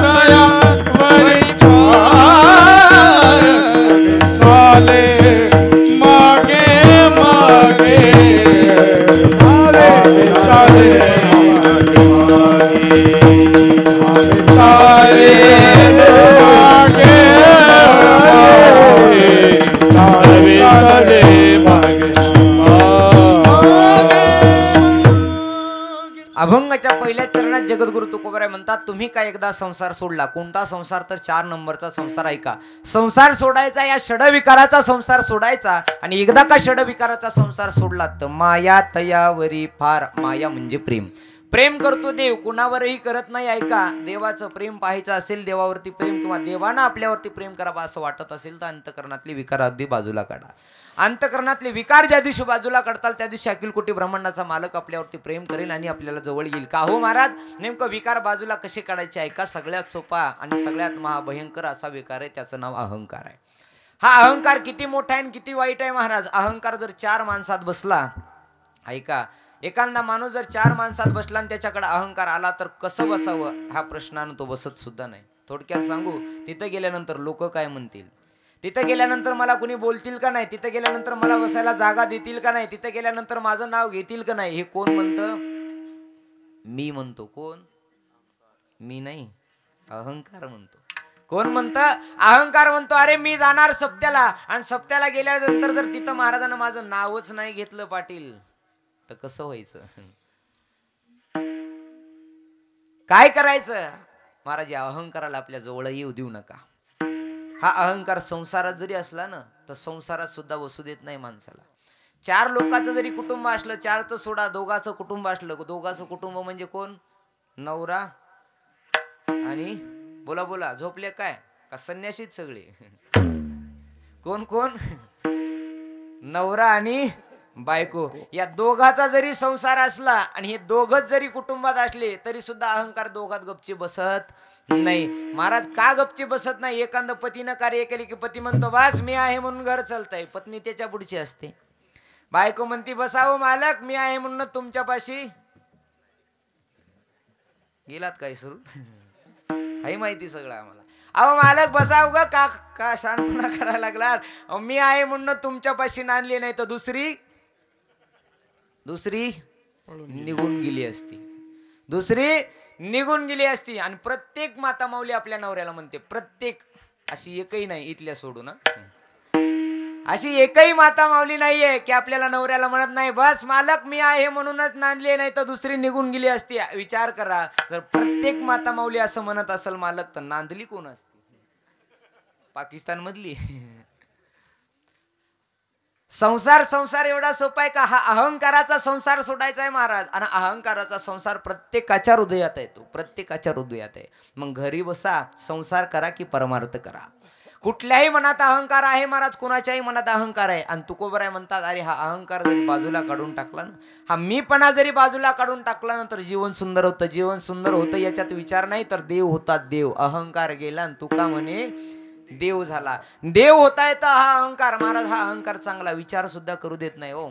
तयावरी भार चाले मागे मागे धावे चाले मागे मागे धावे चाले मागे
अभंगाच्या पहिल्या चरणात जगद्गुरु तुकोबाराय म्हणतात, तुम्ही काय एकदा संसार सोडला. कोणता संसार? तर 4 नंबरचा संसार. ऐका, संसार सोडायचा, या षडविकाराचा संसार सोडायचा. आणि एकदा का षडविकाराचा संसार सोडला तर माया तयावरी फार. माया म्हणजे प्रेम. प्रेम करतो देव, कुणावरही करत नाही. ऐका, देवाचं प्रेम पाहायचं असेल, देवावरती प्रेम किंवा देवानं आपल्यावरती प्रेम करावं असं वाटत असेल तर अंतकरणातले विकार अगदी बाजूला काढा. अंतकरणातले विकार ज्या दिवशी बाजूला काढताल त्या दिवशी अखिल कोटी ब्रह्मांडाचा मालक आपल्यावरती प्रेम करेल आणि आपल्याला जवळ येईल. का हो महाराज, नेमकं विकार बाजूला कसे काढायचे? ऐका, सगळ्यात सोपा आणि सगळ्यात महाभयंकर असा विकार आहे, त्याचं नाव अहंकार आहे. हा अहंकार किती मोठा आहे आणि किती वाईट आहे महाराज. अहंकार जर 4 माणसात बसला, ऐका, एखादा माणूस जर 4 माणसात बसला आणि त्याच्याकडे अहंकार आला तर कसं बसावं हा प्रश्नानं तो बसत सुद्धा नाही. थोडक्यात सांगू, तिथं गेल्यानंतर लोक काय म्हणतील, तिथं गेल्यानंतर मला कुणी बोलतील का नाही, तिथं गेल्यानंतर मला बसायला जागा देतील का नाही, तिथं गेल्यानंतर माझं नाव घेतील का नाही, हे कोण म्हणतं? मी म्हणतो. कोण? मी नाही, अहंकार म्हणतो. कोण म्हणतं? अहंकार म्हणतो. अरे मी जाणार सप्त्याला, आणि सप्त्याला गेल्यानंतर जर तिथं महाराजांना माझं नावच नाही घेतलं पाटील तर कसं व्हायचं? काय करायचं? महाराज, या अहंकाराला आपल्या जवळ येऊ देऊ नका. हा अहंकार संसारात जरी असला ना तर संसारात सुद्धा बसू देत नाही माणसाला. 4 लोकांचं जरी कुटुंब असलं, 4 तर सोडा, 2घाचं कुटुंब असलं, 2घाचं कुटुंब म्हणजे कोण? नवरा आणि बोला बोला झोपले काय का संन्याशीच सगळे? कोण कोण? नवरा आणि बायको. या 2घाचा जरी संसार असला आणि हे 2घच जरी कुटुंबात असले तरी सुद्धा अहंकार 2घात गपची बसत नाही. महाराज, का गपची बसत नाही? एखादं पतीनं कार्य केले की पती म्हणतो बस मी आहे म्हणून घर चालतंय, पत्नी त्याच्या पुढची असते. बायको म्हणती बसावं मालक मी आहे म्हणून तुमच्यापाशी. गेलात काय सुरू? हाही माहिती सगळं आम्हाला. अहो मालक बसाव ग, का का शांतपणा करायला लागलात? मी आहे म्हणून तुमच्यापाशी नांदली, नाही तर दुसरी निघून गेली असती, दुसरी निघून गेली असती. आणि प्रत्येक माता माऊली आपल्या नवऱ्याला म्हणते, प्रत्येक, अशी एकही नाही इथल्या सोडून, अशी एकही माता माऊली नाहीये की आपल्याला नवऱ्याला म्हणत नाही बस मालक मी आहे म्हणूनच नांदली, नाही तर दुसरी निघून गेली असती. विचार करा, जर प्रत्येक माता माऊली असं म्हणत असेल मालक, तर नांदली कोण असती? पाकिस्तान मधली? संसार एवढा सोपा आहे का? हा अहंकाराचा संसार सोडायचा आहे महाराज. आणि अहंकाराचा संसार प्रत्येकाच्या हृदयात आहे, तो प्रत्येकाच्या हृदयात आहे. मग घरी बसा, संसार करा की परमार्थ करा. कुठल्याही मनात अहंकार आहे महाराज, कुणाच्याही मनात अहंकार आहे. आणि तुकोबराय म्हणतात अरे हा अहंकार जरी बाजूला काढून टाकला ना, हा मीपणा जरी बाजूला काढून टाकला ना, तर जीवन सुंदर होतं. जीवन सुंदर होतं याच्यात विचार नाही, तर देव होतात देव. अहंकार गेला आणि तुका म्हणे देव झाला. देव होता येतं हा अहंकार. महाराज हा अहंकार चांगला विचार सुद्धा करू देत नाही हो.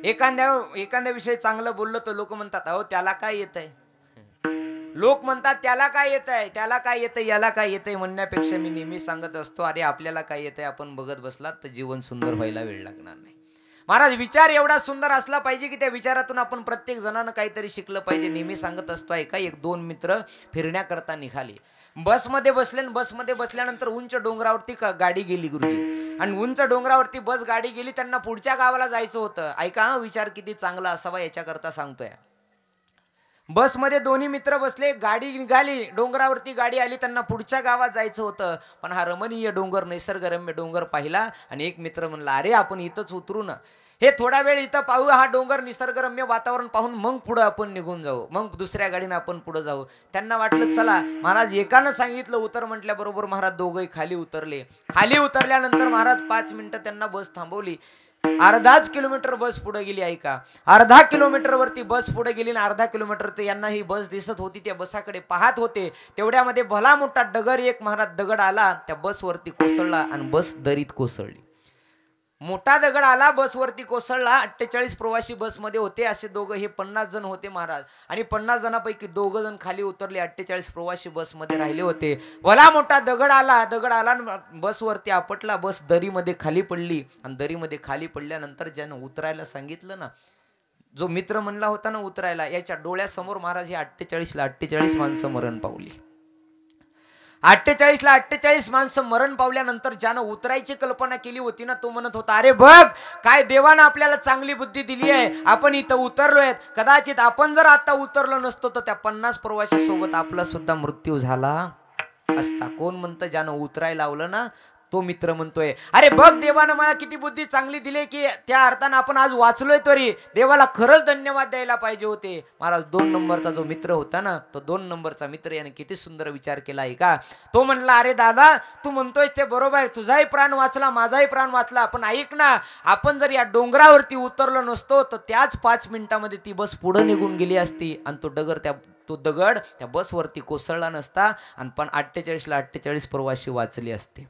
एखाद्या विषयी चांगलं बोललं तर लोक म्हणतात अहो त्याला काय येतंय. लोक म्हणतात त्याला काय येतंय, त्याला काय येतंय, याला काय येतंय म्हणण्यापेक्षा मी नेहमी सांगत असतो अरे आपल्याला काय येतंय आपण बघत बसलात तर जीवन सुंदर व्हायला वेळ लागणार नाही. महाराज विचार एवढा सुंदर असला पाहिजे की त्या विचारातून आपण प्रत्येक जणांना काहीतरी शिकलं पाहिजे. नेहमी सांगत असतो ऐका, एक दोन मित्र फिरण्याकरता निघाले. बसमध्ये बसले आणि बसमध्ये बसल्यानंतर उंच डोंगरावरती गाडी गेली गुरुजी. आणि उंच डोंगरावरती बस गाडी गेली, त्यांना पुढच्या गावाला जायचं होतं. ऐका हा विचार किती चांगला असावा याच्याकरता सांगतोय. बसमध्ये दोन्ही मित्र बसले, गाडी निघाली, डोंगरावरती गाडी आली, त्यांना पुढच्या गावात जायचं होतं. पण हा रमणीय डोंगर, निसर्गरम्य डोंगर पाहिला आणि एक मित्र म्हणला अरे आपण इथंच उतरू ना, हे थोडा वेळ इथं पाहू, हा डोंगर निसर्गरम्य वातावरण पाहून मग पुढं आपण निघून जाऊ, मग दुसऱ्या गाडीनं आपण पुढे जाऊ. त्यांना वाटलं चला. महाराज एकानं सांगितलं उतर म्हटल्याबरोबर महाराज दोघंही खाली उतरले. खाली उतरल्यानंतर महाराज 5 मिनिटं त्यांना बस थांबवली. अर्धाच किलोमीटर बस पुढे गेली. ऐका, अर्धा किलोमीटर वरती बस पुढे गेली आणि अर्धा किलोमीटर ते यांना ही बस दिसत होती. त्या बसाकडे पाहत होते. तेवढ्यामध्ये भला मोठा डगर एक महाराज दगड आला, त्या बसवरती कोसळला आणि बस दरीत कोसळली. मोठा दगड आला, बसवरती कोसळला. 48 प्रवासी बसमध्ये होते. असे दोघं, हे 50 जण होते महाराज. आणि 50 जणांपैकी 2 जण खाली उतरले. 48 प्रवासी बसमध्ये राहिले होते. भला मोठा दगड आला बसवरती आपटला. बस दरीमध्ये खाली पडली. आणि दरीमध्ये खाली पडल्यानंतर ज्यानं उतरायला सांगितलं ना, जो मित्र म्हणला होता ना उतरायला, याच्या डोळ्यासमोर महाराज हे 48 माणसं मरण पावली. 48 माणसं मरण पावल्यानंतर ज्यानं उतरायची कल्पना केली होती ना, तो म्हणत होता अरे बघ काय देवानं आपल्याला चांगली बुद्धी दिली आहे, आपण इथं उतरलोय. कदाचित आपण जर आता उतरलो नसतो तर त्या 50 प्रवाशासोबत आपला सुद्धा मृत्यू झाला असता. कोण म्हणतं ज्यानं उतरायला लावलं ना, तो मित्र म्हणतोय अरे बघ देवानं मला किती बुद्धी चांगली दिली की त्या अर्थानं आपण आज वाचलोय, तरी देवाला खरंच धन्यवाद द्यायला पाहिजे होते. महाराज 2 नंबरचा जो मित्र होता ना, तो 2 नंबरचा मित्र याने किती सुंदर विचार केला आहे का. तो म्हणला अरे दादा तू म्हणतोय ते बरोबर आहे, तुझाही प्राण वाचला, माझाही प्राण वाचला, पण ऐक ना, आपण जर या डोंगरावरती उतरलो नसतो तर त्याच 5 मिनिटांमध्ये ती बस पुढे निघून गेली असती आणि तो दगड त्या बसवरती कोसळला नसता आणि पण 48 प्रवासी वाचले असते.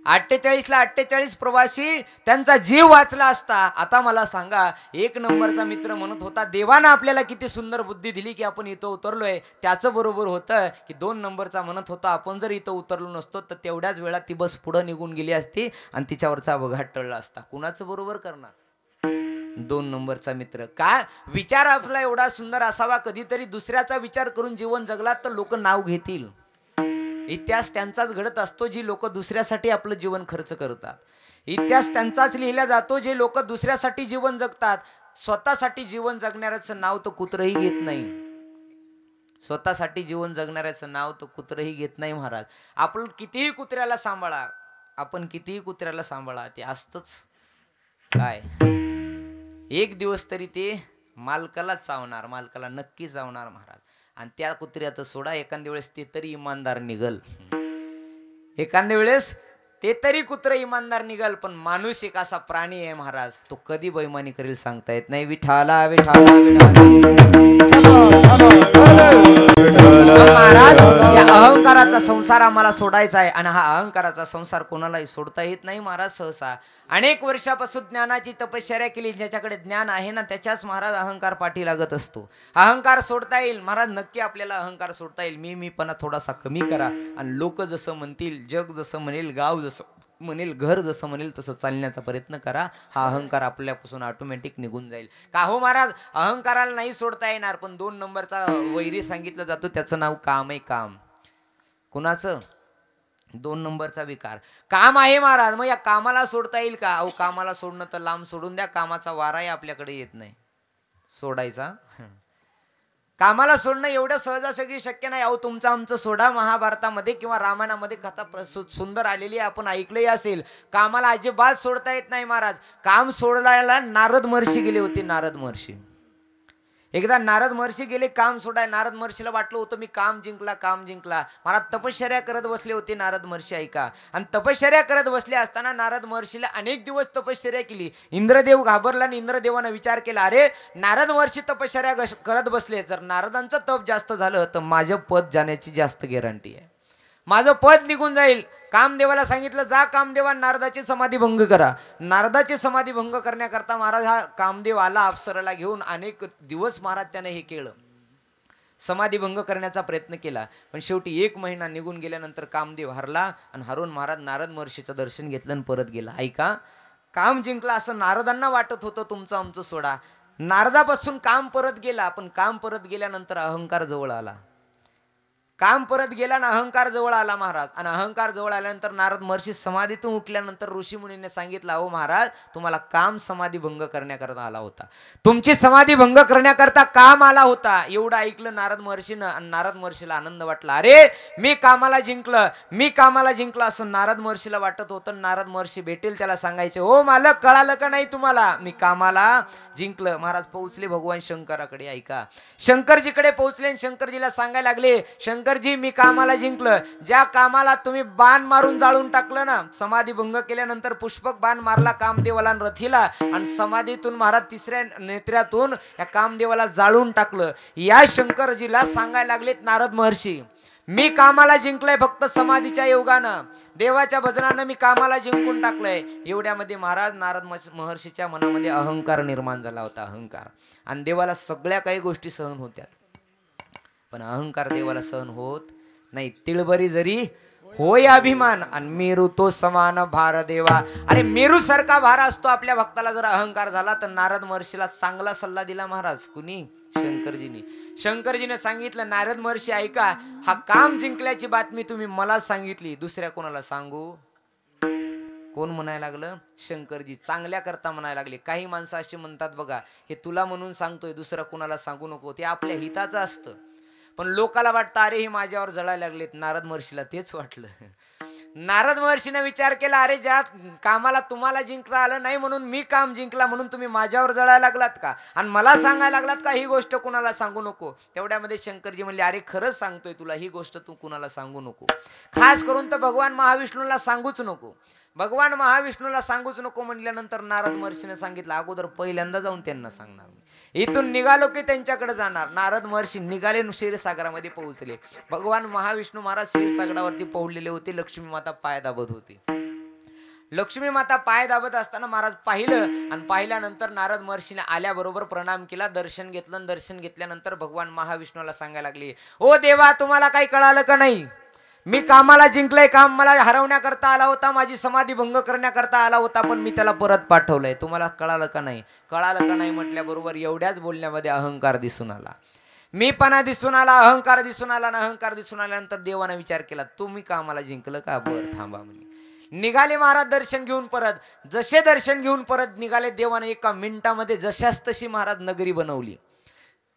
48 प्रवासी त्यांचा जीव वाचला असता. आता मला सांगा, 1 नंबरचा मित्र म्हणत होता देवानं आपल्याला किती सुंदर बुद्धी दिली की आपण इथं उतरलोय. त्याचं बरोबर होतं की 2 नंबरचा म्हणत होता आपण जर इथं उतरलो नसतो तर तेवढ्याच वेळात ती बस पुढे निघून गेली असती आणि तिच्यावरचा अपघात टळला असता. कुणाचं बरोबर करणार? 2 नंबरचा मित्र. काय विचार आपला एवढा सुंदर असावा, कधीतरी दुसऱ्याचा विचार करून जीवन जगलात तर लोक नाव घेतील. इतिहास त्यांचाच घडत असतो जी लोक दुसऱ्यासाठी आपलं जीवन खर्च करतात. इतिहास त्यांचाच लिहिला जातो जे लोक दुसऱ्यासाठी जीवन जगतात. स्वतःसाठी जीवन जगणाऱ्याचं नाव तर कुत्रही घेत नाही. स्वतःसाठी जीवन जगणाऱ्याचं नाव तर कुत्रही घेत नाही महाराज. आपण कितीही कुत्र्याला सांभाळा, ते असतंच काय, एक दिवस तरी ते मालकाला चावणार, मालकाला नक्की चावणार महाराज. आणि त्या कुत्र्याचं सोडा, एखाद्या वेळेस ते तरी इमानदार निघल, एखाद्या वेळेस ते तरी कुत्र इमानदार निघल. पण माणूस एक असा प्राणी आहे महाराज, तो कधी बैमानी करेल सांगता येत नाही. विठाला विठाला महाराज, या अहंकाराचा संसार आम्हाला सोडायचा आहे. आणि हा अहंकाराचा संसार कोणालाही सोडता येत नाही महाराज. सहसा अनेक वर्षापासून ज्ञानाची तपश्चर्या केली, ज्याच्याकडे ज्ञान आहे ना त्याच्याच महाराज अहंकार पाठी लागत असतो. अहंकार सोडता येईल महाराज, नक्की आपल्याला अहंकार सोडता येईल. मीपणा थोडासा कमी करा आणि लोक जसं म्हणतील, जग जसं म्हणेल, गाव जसं म्हणेल, घर जसं म्हणेल तसं चालण्याचा प्रयत्न करा. हा अहंकार आपल्यापासून ऑटोमॅटिक निघून जाईल. का हो महाराज, अहंकाराला नाही सोडता येणार, पण 2 नंबरचा वैरी सांगितलं जातो, त्याचं नाव काम आहे. काम कुणाचं? 2 नंबरचा विकार काम आहे महाराज. मग या कामाला सोडता येईल का? अहो कामाला सोडणं तर लांब सोडून द्या, कामाचा वाराही आपल्याकडे येत नाही सोडायचा. कामाला सोडणं एवढं सहजासहजी शक्य नाही. अहो तुमचं आमचं सोडा, महाभारतामध्ये किंवा रामायणामध्ये कथा सुंदर आलेली आहे, आपण ऐकलंही असेल. कामाला अजिबात सोडता येत नाही महाराज. काम सोडायला नारद महर्षी गेले होते. नारद महर्षी एकदा नारद महर्षी गेले काम सोडाय. नारद महर्षीला वाटलं होतं मी काम जिंकला. महाराज तपश्चर्या करत बसले होते नारद महर्षी ऐका. आणि तपश्चर्या करत बसले असताना नारद महर्षीला अनेक दिवस तपश्चर्या केली. इंद्रदेव घाबरला आणि इंद्रदेवानं विचार केला, अरे नारद महर्षी तपश्चर्या करत बसले, जर नारदांचं तप जास्त झालं तर माझं पद जाण्याची जास्त गॅरंटी आहे, माझं पद निघून जाईल. कामदेवाला सांगितलं, जा कामदेवा नारदाची समाधी भंग करा. नारदाची समाधी भंग करण्याकरता महाराज हा कामदेव आला अप्सरेला घेऊन. अनेक दिवस महाराज त्याने हे केलं, समाधी भंग करण्याचा प्रयत्न केला. पण शेवटी 1 महिना निघून गेल्यानंतर कामदेव हरला आणि हरून महाराज नारद महर्षीचं दर्शन घेतलं आणि परत गेला. ऐका, काम जिंकला असं नारदांना वाटत होतं, तुमचं आमचं सोडा. नारदापासून काम परत गेला, पण काम परत गेल्यानंतर अहंकार जवळ आला. काम परत गेला ना अहंकार जवळ आला महाराज. आणि अहंकार जवळ आल्यानंतर नारद महर्षी समाधीतून उठल्यानंतर ऋषीमुनींनी सांगितलं, अहो महाराज तुम्हाला काम समाधी भंग करण्याकरता आला होता, तुमची समाधी भंग करण्याकरता काम आला होता. एवढं ऐकलं नारद महर्षीनं आणि नारद महर्षीला आनंद वाटला. अरे मी कामाला जिंकलं असं नारद महर्षीला वाटत होतं. नारद महर्षी भेटेल त्याला सांगायचे, ओ मालक कळालं का नाही तुम्हाला, मी कामाला जिंकलं. महाराज पोहोचले भगवान शंकराकडे. ऐका, शंकरजीकडे पोहोचले आणि शंकरजीला सांगायला लागले, शंकरजी मी कामाला जिंकलं. ज्या कामाला तुम्ही बाण मारून जाळून टाकलं ना, समाधी भंग केल्यानंतर पुष्पक बाण मारला कामदेवाला रथीला आणि समाधीतून महाराज 3ऱ्या नेत्र्यातून या कामदेवाला जाळून टाकलं. या शंकरजीला सांगायला लागलेत नारद महर्षी, मी कामाला जिंकलंय फक्त समाधीच्या योगानं, देवाच्या भजनानं मी कामाला जिंकून टाकलंय. एवढ्यामध्ये महाराज नारद महर्षीच्या मनामध्ये अहंकार निर्माण झाला होता. अहंकार. आणि देवाला सगळ्या काही गोष्टी सहन होत्या, पण अहंकार देवाला सहन होत नाही. तिळबरी जरी होय अभिमान आणि मेरू तो समान भार देवा. अरे मेरू सारखा भार असतो आपल्या भक्ताला जर अहंकार झाला तर. नारद महर्षीला चांगला सल्ला दिला महाराज. कुणी? शंकरजीने सांगितलं, नारद महर्षी ऐका, हा काम जिंकल्याची बातमी तुम्ही मला सांगितली, दुसऱ्या कोणाला सांगू? कोण म्हणायला लागलं? शंकरजी. चांगल्या करता म्हणायला लागले. काही माणसं अशी म्हणतात बघा, हे तुला म्हणून सांगतोय, दुसरं कोणाला सांगू नको, ते आपल्या हिताचं असतं. पण लोकाला वाटतं अरे हे माझ्यावर जळायला लागलेत. नारद महर्षीला तेच वाटलं. नारद महर्षीने विचार केला, अरे ज्या कामाला तुम्हाला जिंकता आलं नाही म्हणून मी काम जिंकला, म्हणून तुम्ही माझ्यावर जळायला लागलात का आणि मला सांगायला लागलात का ही गोष्ट कुणाला सांगू नको? तेवढ्यामध्ये शंकरजी म्हणले, अरे खरंच सांगतोय तुला, ही गोष्ट तू कुणाला सांगू नको, खास करून तर भगवान महाविष्णूला सांगूच नको. भगवान महाविष्णूला सांगूच नको म्हटल्यानंतर नारद महर्षीने सांगितलं, अगोदर पहिल्यांदा जाऊन त्यांना सांगणार, इथून निघालो की त्यांच्याकडे जाणार. नारद महर्षी निघाले, क्षीरसागरामध्ये पोहोचले. भगवान महाविष्णू महाराज क्षीरसागरावरती पोहोचलेले होते. लक्ष्मी माता पाय दाबत होती. लक्ष्मी माता पाय दाबत असताना महाराज पाहिलं आणि पाहिल्यानंतर नारद महर्षीने आल्याबरोबर प्रणाम केला, दर्शन घेतलं. दर्शन घेतल्यानंतर भगवान महाविष्णूला सांगायला लागले, ओ देवा तुम्हाला काही कळालं का नाही? मी कामाला जिंकलंय, काम मला हरवण्याकरता आला होता, माझी समाधी भंग करण्याकरता आला होता, पण मी त्याला परत पाठवलंय. तुम्हाला कळालं का नाही? कळालं का नाही म्हटल्याबरोबर एवढ्याच बोलण्यामध्ये अहंकार दिसून आला, मीपणा दिसून आला, अहंकार दिसून आला. अहंकार दिसून आल्यानंतर देवाने विचार केला, तुम्ही कामाला जिंकलं का? बरं थांबा म्हणे. निघाले महाराज दर्शन घेऊन परत. जसे दर्शन घेऊन परत निघाले, देवाने 1 मिनिटामध्ये जशाच तशी महाराज नगरी बनवली.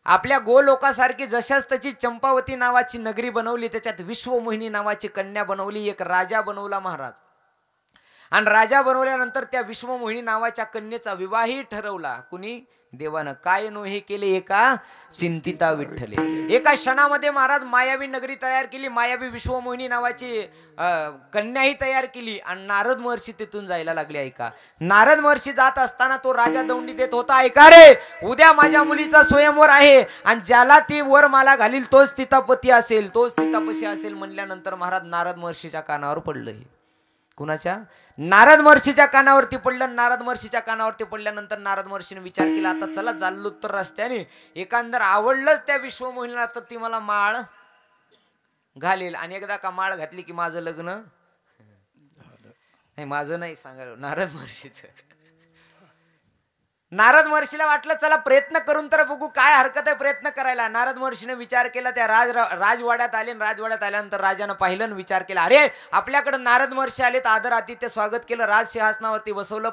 आपल्या गोलोकासारखी जशाच त्याची चंपावती नावाची नगरी बनवली, त्याच्यात विश्वमोहिनी नावाची कन्या बनवली, एक राजा बनवला महाराज. आणि राजा बनवल्यानंतर त्या विश्वमोहिनी नावाच्या कन्येचा विवाहही ठरवला. कुणी? देवानं. काय नो हे केले? एका चिंतिता विठ्ठले. एका क्षणामध्ये महाराज मायावी नगरी तयार केली, मायावी विश्वमोहिनी नावाची कन्याही तयार केली आणि नारद महर्षी तिथून जायला लागले. ऐका, नारद महर्षी जात असताना तो राजा दौंडी देत होता, ऐका रे, उद्या माझ्या मुलीचा स्वयंवर आहे आणि ज्याला ती वर माला घालील तोच तिचा पती असेल, तोच तिचा पशी असेल म्हणल्यानंतर महाराज नारद महर्षीच्या कानावर पडलं. कुणाच्या? नारद महर्षीच्या कानावरती पडलं. नारद महर्षीच्या कानावरती पडल्यानंतर नारद महर्षीने विचार केला, आता चला चाललो तर रस्त्याने, एखादर आवडलंच त्या विश्वमोहिनीला तर ती मला माळ घालेल. आणि एकदा का माळ घातली की माझं लग्न नाही, माझं नाही सांगायला, नारद महर्षीचं. नारद महर्षीला वाटलं चला प्रयत्न करून तर बघू, काय हरकत आहे प्रयत्न करायला. नारद महर्षीने विचार केला, त्या राजवाड्यात आले. राजवाड्यात आल्यानंतर राजानं पाहिलं आणि विचार केला, अरे आपल्याकडे नारद महर्षी आलेत, आदर आतिथ्य स्वागत केलं, राजसिंहासनावरती बसवलं,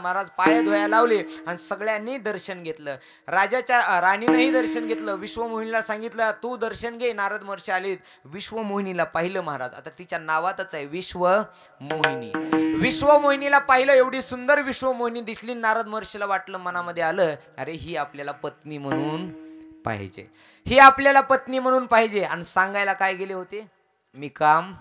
महाराज पाय धुवायला लावले आणि सगळ्यांनी दर्शन घेतलं. राजाच्या राणीनेही दर्शन घेतलं. विश्वमोहिनीला सांगितलं तू दर्शन घे, नारद महर्षी आलेत. विश्वमोहिनीला पाहिलं महाराज, आता तिच्या नावातच आहे विश्वमोहिनी. विश्वमोहिनीला पाहिलं, एवढी सुंदर विश्वमोहिनी दिसली. नारद महर्षीला वाटलं, मनामध्ये आलं, अरे ही आपल्याला पत्नी म्हणून पाहिजे, ही आपल्याला पत्नी म्हणून पाहिजे. आणि सांगायला काय गेले होते, मी काम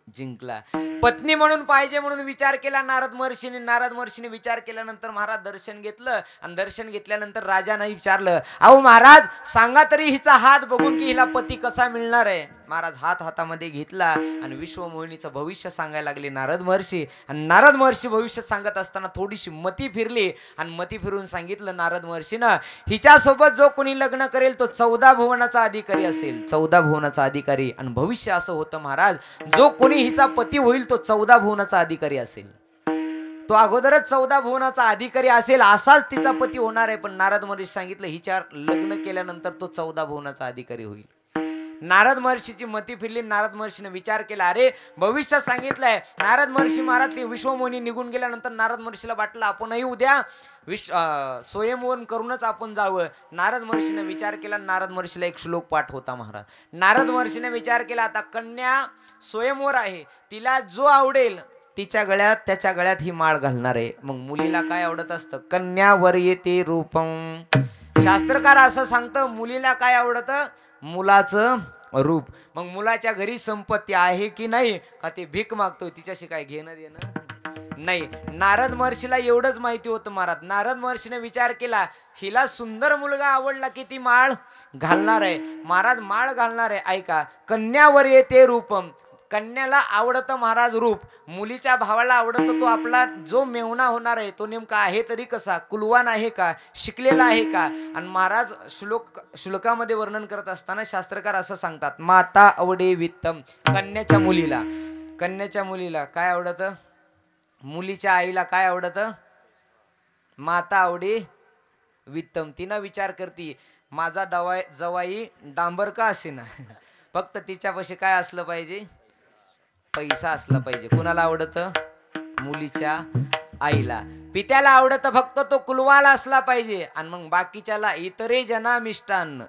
जिंकला. पत्नी म्हणून पाहिजे म्हणून विचार केला नारद महर्षीने. नारद महर्षीने विचार केल्यानंतर महाराज दर्शन घेतलं आणि दर्शन घेतल्यानंतर राजाने विचारलं, अहो महाराज सांगा तरी हिचा हात बघून की हिला पती कसा मिळणार आहे. महाराज हातामध्ये घेतला आणि विश्वमोहिनीचं भविष्य सांगायला लागले नारद महर्षी. आणि नारद महर्षी भविष्य सांगत असताना थोडीशी मती फिरली आणि मती फिरून सांगितलं नारद महर्षीनं, हिच्यासोबत जो कोणी लग्न करेल तो 14 भुवनाचा अधिकारी असेल, 14 भुवनाचा अधिकारी. आणि भविष्य असं होतं महाराज, जो कोणी हिचा पती होईल तो 14 भुवनाचा अधिकारी असेल, तो अगोदरच 14 भुवनाचा अधिकारी असेल, असाच तिचा पती होणार आहे. पण नारद महर्षी सांगितलं हिच्या लग्न केल्यानंतर तो 14 भुवनाचा अधिकारी होईल. नारद महर्षीची मती फिरली. नारद महर्षीने विचार केला, अरे भविष्य सांगितलंय. नारद महर्षी महाराज विश्वमोहिनी निघून गेल्यानंतर नारद महर्षीला वाटलं आपणही उद्या स्वयंवर करूनच आपण जावं. नारद महर्षीने विचार केला. नारद महर्षीला एक श्लोक पाठ होता महाराज. नारद महर्षीने विचार केला, आता कन्या स्वयंवर आहे, तिला जो आवडेल तिच्या गळ्यात त्याच्या गळ्यात ही माळ घालणार आहे. मग मुलीला काय आवडत असतं, कन्यावर येते रूपम. शास्त्रकार असं सांगतं, मुलीला काय आवडतं, मुलाचं रूप. मग मुलाच्या घरी संपत्ती आहे की नाही, का ते भीक मागतोय, तिच्याशी काय घेणं देणं नाही. नारद महर्षीला एवढंच माहिती होतं महाराज. नारद महर्षीने विचार केला, हिला सुंदर मुलगा आवडला की ती माळ घालणार आहे. महाराज माळ घालणार आहे. ऐका, कन्यावर येते रूपम. कन्याला आवडतं महाराज रूप, मुलीच्या भावाला आवडतं तो आपला जो मेवणा होणार आहे तो नेमका आहे तरी कसा, कुलवान आहे का, शिकलेला आहे का. आणि महाराज श्लोकामध्ये वर्णन करत असताना शास्त्रकार असं सांगतात, माता आवडे वित्तम. कन्याच्या मुलीला काय आवडतं, मुलीच्या आईला काय आवडतं, माता आवडे वित्तम. तिनं विचार करती, माझा जवाई डांबर का असेना, फक्त तिच्यापाशी काय असलं पाहिजे, पैसा असला पाहिजे. कुणाला आवडतं, मुलीच्या आईला. पित्याला आवडतं फक्त तो कुलवाला असला पाहिजे. आणि मग बाकीच्याला इतरे जना मिष्टान्न,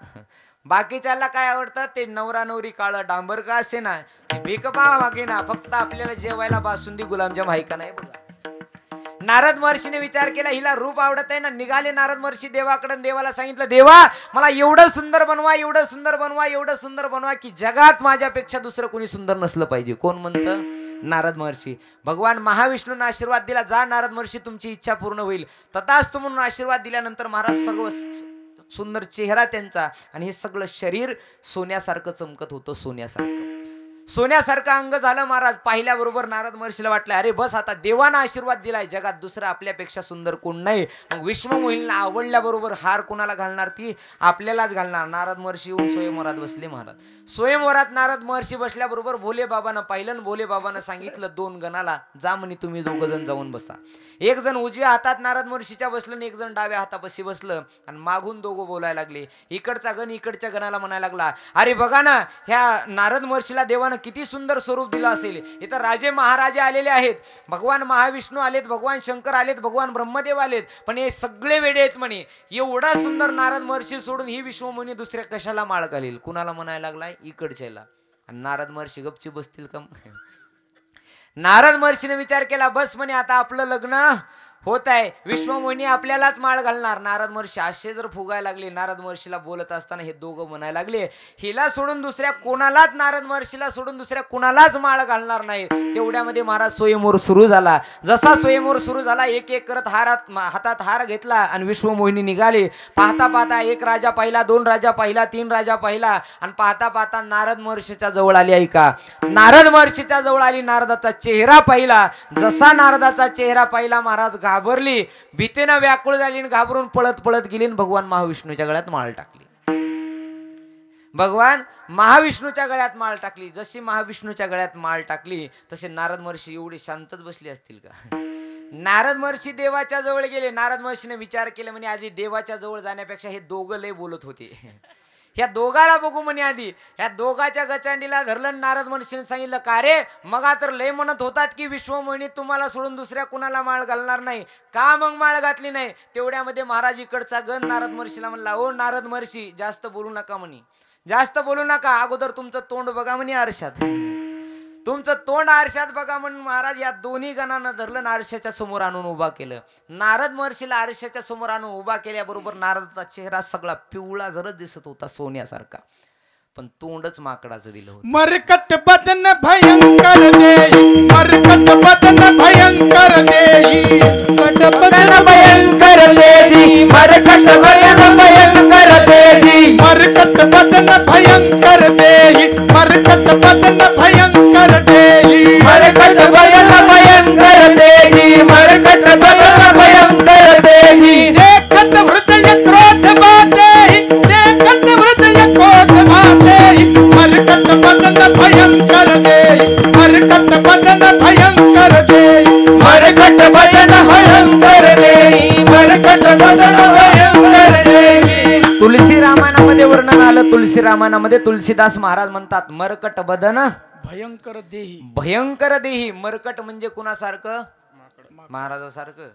बाकीच्याला काय आवडतं, ते नवरा नवरी काळं डांबर का असे ना, भीक मागे ना, फक्त आपल्याला जेवायला बासुंदी गुलाबजाम आहे का नाही बघा. नारद महर्षीने विचार केला, हिला रूप आवडत आहे ना. निघाले नारद महर्षी देवाकडे. देवाला सांगितलं, देवा मला एवढं सुंदर बनवा, एवढं सुंदर बनवा, एवढं सुंदर बनवा की जगात माझ्यापेक्षा दुसरं कोणी सुंदर नसलं पाहिजे. कोण म्हणतं, नारद महर्षी. भगवान महाविष्णूंना आशीर्वाद दिला, जा नारद महर्षी तुमची इच्छा पूर्ण होईल. तथास्तु म्हणून आशीर्वाद दिल्यानंतर महाराज सर्व सुंदर चेहरा त्यांचा आणि हे सगळं शरीर सोन्यासारखं चमकत होतं, सोन्यासारखं अंग झालं महाराज. पाहिल्याबरोबर नारद महर्षीला वाटलं, अरे बस आता देवाना आशीर्वाद दिलाय, जगात दुसरं आपल्यापेक्षा सुंदर कोण नाही. मग विश्वमोहिनीला आवडल्याबरोबर हार कोणाला घालणार, ती आपल्यालाच घालणार. नारद महर्षी येऊन स्वयंवरात बसले महाराज. स्वयंवरात नारद महर्षी बसल्याबरोबर भोले बाबांना पाहिलं. भोले बाबांना सांगितलं, 2 गणाला जा म्हणे, तुम्ही 2 जण जाऊन बसा. एक जण उजव्या हातात नारद महर्षीच्या बसलं आणि एक जण डाव्या हातापाशी बसलं. आणि मागून 2 बोलायला लागले. इकडचा गण इकडच्या गणाला म्हणायला लागला, अरे बघा ना, ह्या नारद महर्षीला देवानं किती सुंदर स्वरूप दिलं असेल. इथं राजे महाराजे आलेले आहेत, भगवान महाविष्णू आलेत, भगवान शंकर आलेत, भगवान ब्रह्मदेव आलेत, पण हे सगळे वेडे आहेत म्हणे. एवढा सुंदर नारद महर्षी सोडून ही विश्वमुनी दुसऱ्या कशाला माळ घालील. कुणाला म्हणायला लागलाय, इकडच्याला. आणि नारद महर्षी गपची बसतील का. नारद महर्षीने विचार केला, बस म्हणे आता आपलं लग्न होत आहे, विश्वमोहिनी आपल्यालाच माळ घालणार. नारद महर्षी असे जर फुगायला लागले. नारद महर्षीला बोलत असताना हे 2 म्हणायला लागले, हिला सोडून दुसऱ्या कोणालाच, नारद महर्षीला सोडून दुसऱ्या कोणालाच माळ घालणार नाही. तेवढ्यामध्ये महाराज स्वयंवर सुरू झाला. जसा स्वयंवर सुरू झाला, एक एक करत हातात हार घेतला आणि विश्वमोहिनी निघाली. पाहता पाहता 1 राजा पाहिला, 2 राजा पाहिला, 3 राजा पाहिला आणि पाहता पाहता नारद महर्षीच्या जवळ आली. ऐका, नारद महर्षीच्या जवळ आली, नारदाचा चेहरा पाहिला. जसा नारदाचा चेहरा पाहिला, महाराज घाबरली, भीतीनं व्याकुळ झाली आणि घाबरून पळत पळत गेली. भगवान महाविष्णूच्या गळ्यात माळ टाकली. भगवान महाविष्णूच्या गळ्यात माळ टाकली. जशी महाविष्णूच्या गळ्यात माळ टाकली तसे नारद महर्षी एवढे शांतच बसले असतील का. नारद महर्षी देवाच्या जवळ गेले. नारद महर्षीने विचार केला, म्हणे आधी देवाच्या जवळ जाण्यापेक्षा हे 2 लय बोलत होते, ह्या 2घाला बघू म्हणे. आधी ह्या 2घाच्या गचांडीला धरलं. नारद महर्षीने सांगितलं, का रे मग तर लय म्हणत होतात की विश्वमोहिनी तुम्हाला सोडून दुसऱ्या कुणाला माळ घालणार नाही, का मग माळ घातली नाही. तेवढ्यामध्ये महाराज इकडचा गण नारद महर्षीला म्हणला, ओ नारद महर्षी जास्त बोलू नका म्हणे, जास्त बोलू नका, अगोदर तुमचं तोंड बघा म्हणे आरशात. तुमचं तोंड आरशात बघा म्हणून महाराज या दोन्ही गणांना धरलं आणि आरशाच्या समोर आणून उभा केलं. नारद महर्षीला आरशाच्या समोर आणून उभा केल्याबरोबर नारदाचा चेहरा सगळा पिवळा जरच दिसत होता सोन्यासारखा, पण तोंडच माकडाचं दिलं होतं.
मरकट बदन भयंकर देई, मरकट बदन भयंकर देई, मरकट बदन भयंकर देई,
मरकट बदन भयंकर देई,
मरकट बदन भयंकर देई, मरकट बदन भयंकर देई,
मरकट बदन भयंकर देई, मरकट बदन भयंकर देई.
देखत हृदय क्रोध बाते, देखत हृदय क्रोध बाते, मरकट बदन भयंकर देई, मरकट बदन भयंकर देई,
मरकट बदन भयंकर देई, मरकट बदन भयंकर देई.
तुलसी रामायणामध्ये वर्णन आलं. तुलसी रामायणामध्ये तुलसीदास महाराज म्हणतात मरकट बदन
भयंकर देही.
भयंकर देही. मरकट म्हणजे कुणासारखं? महाराजासारखं,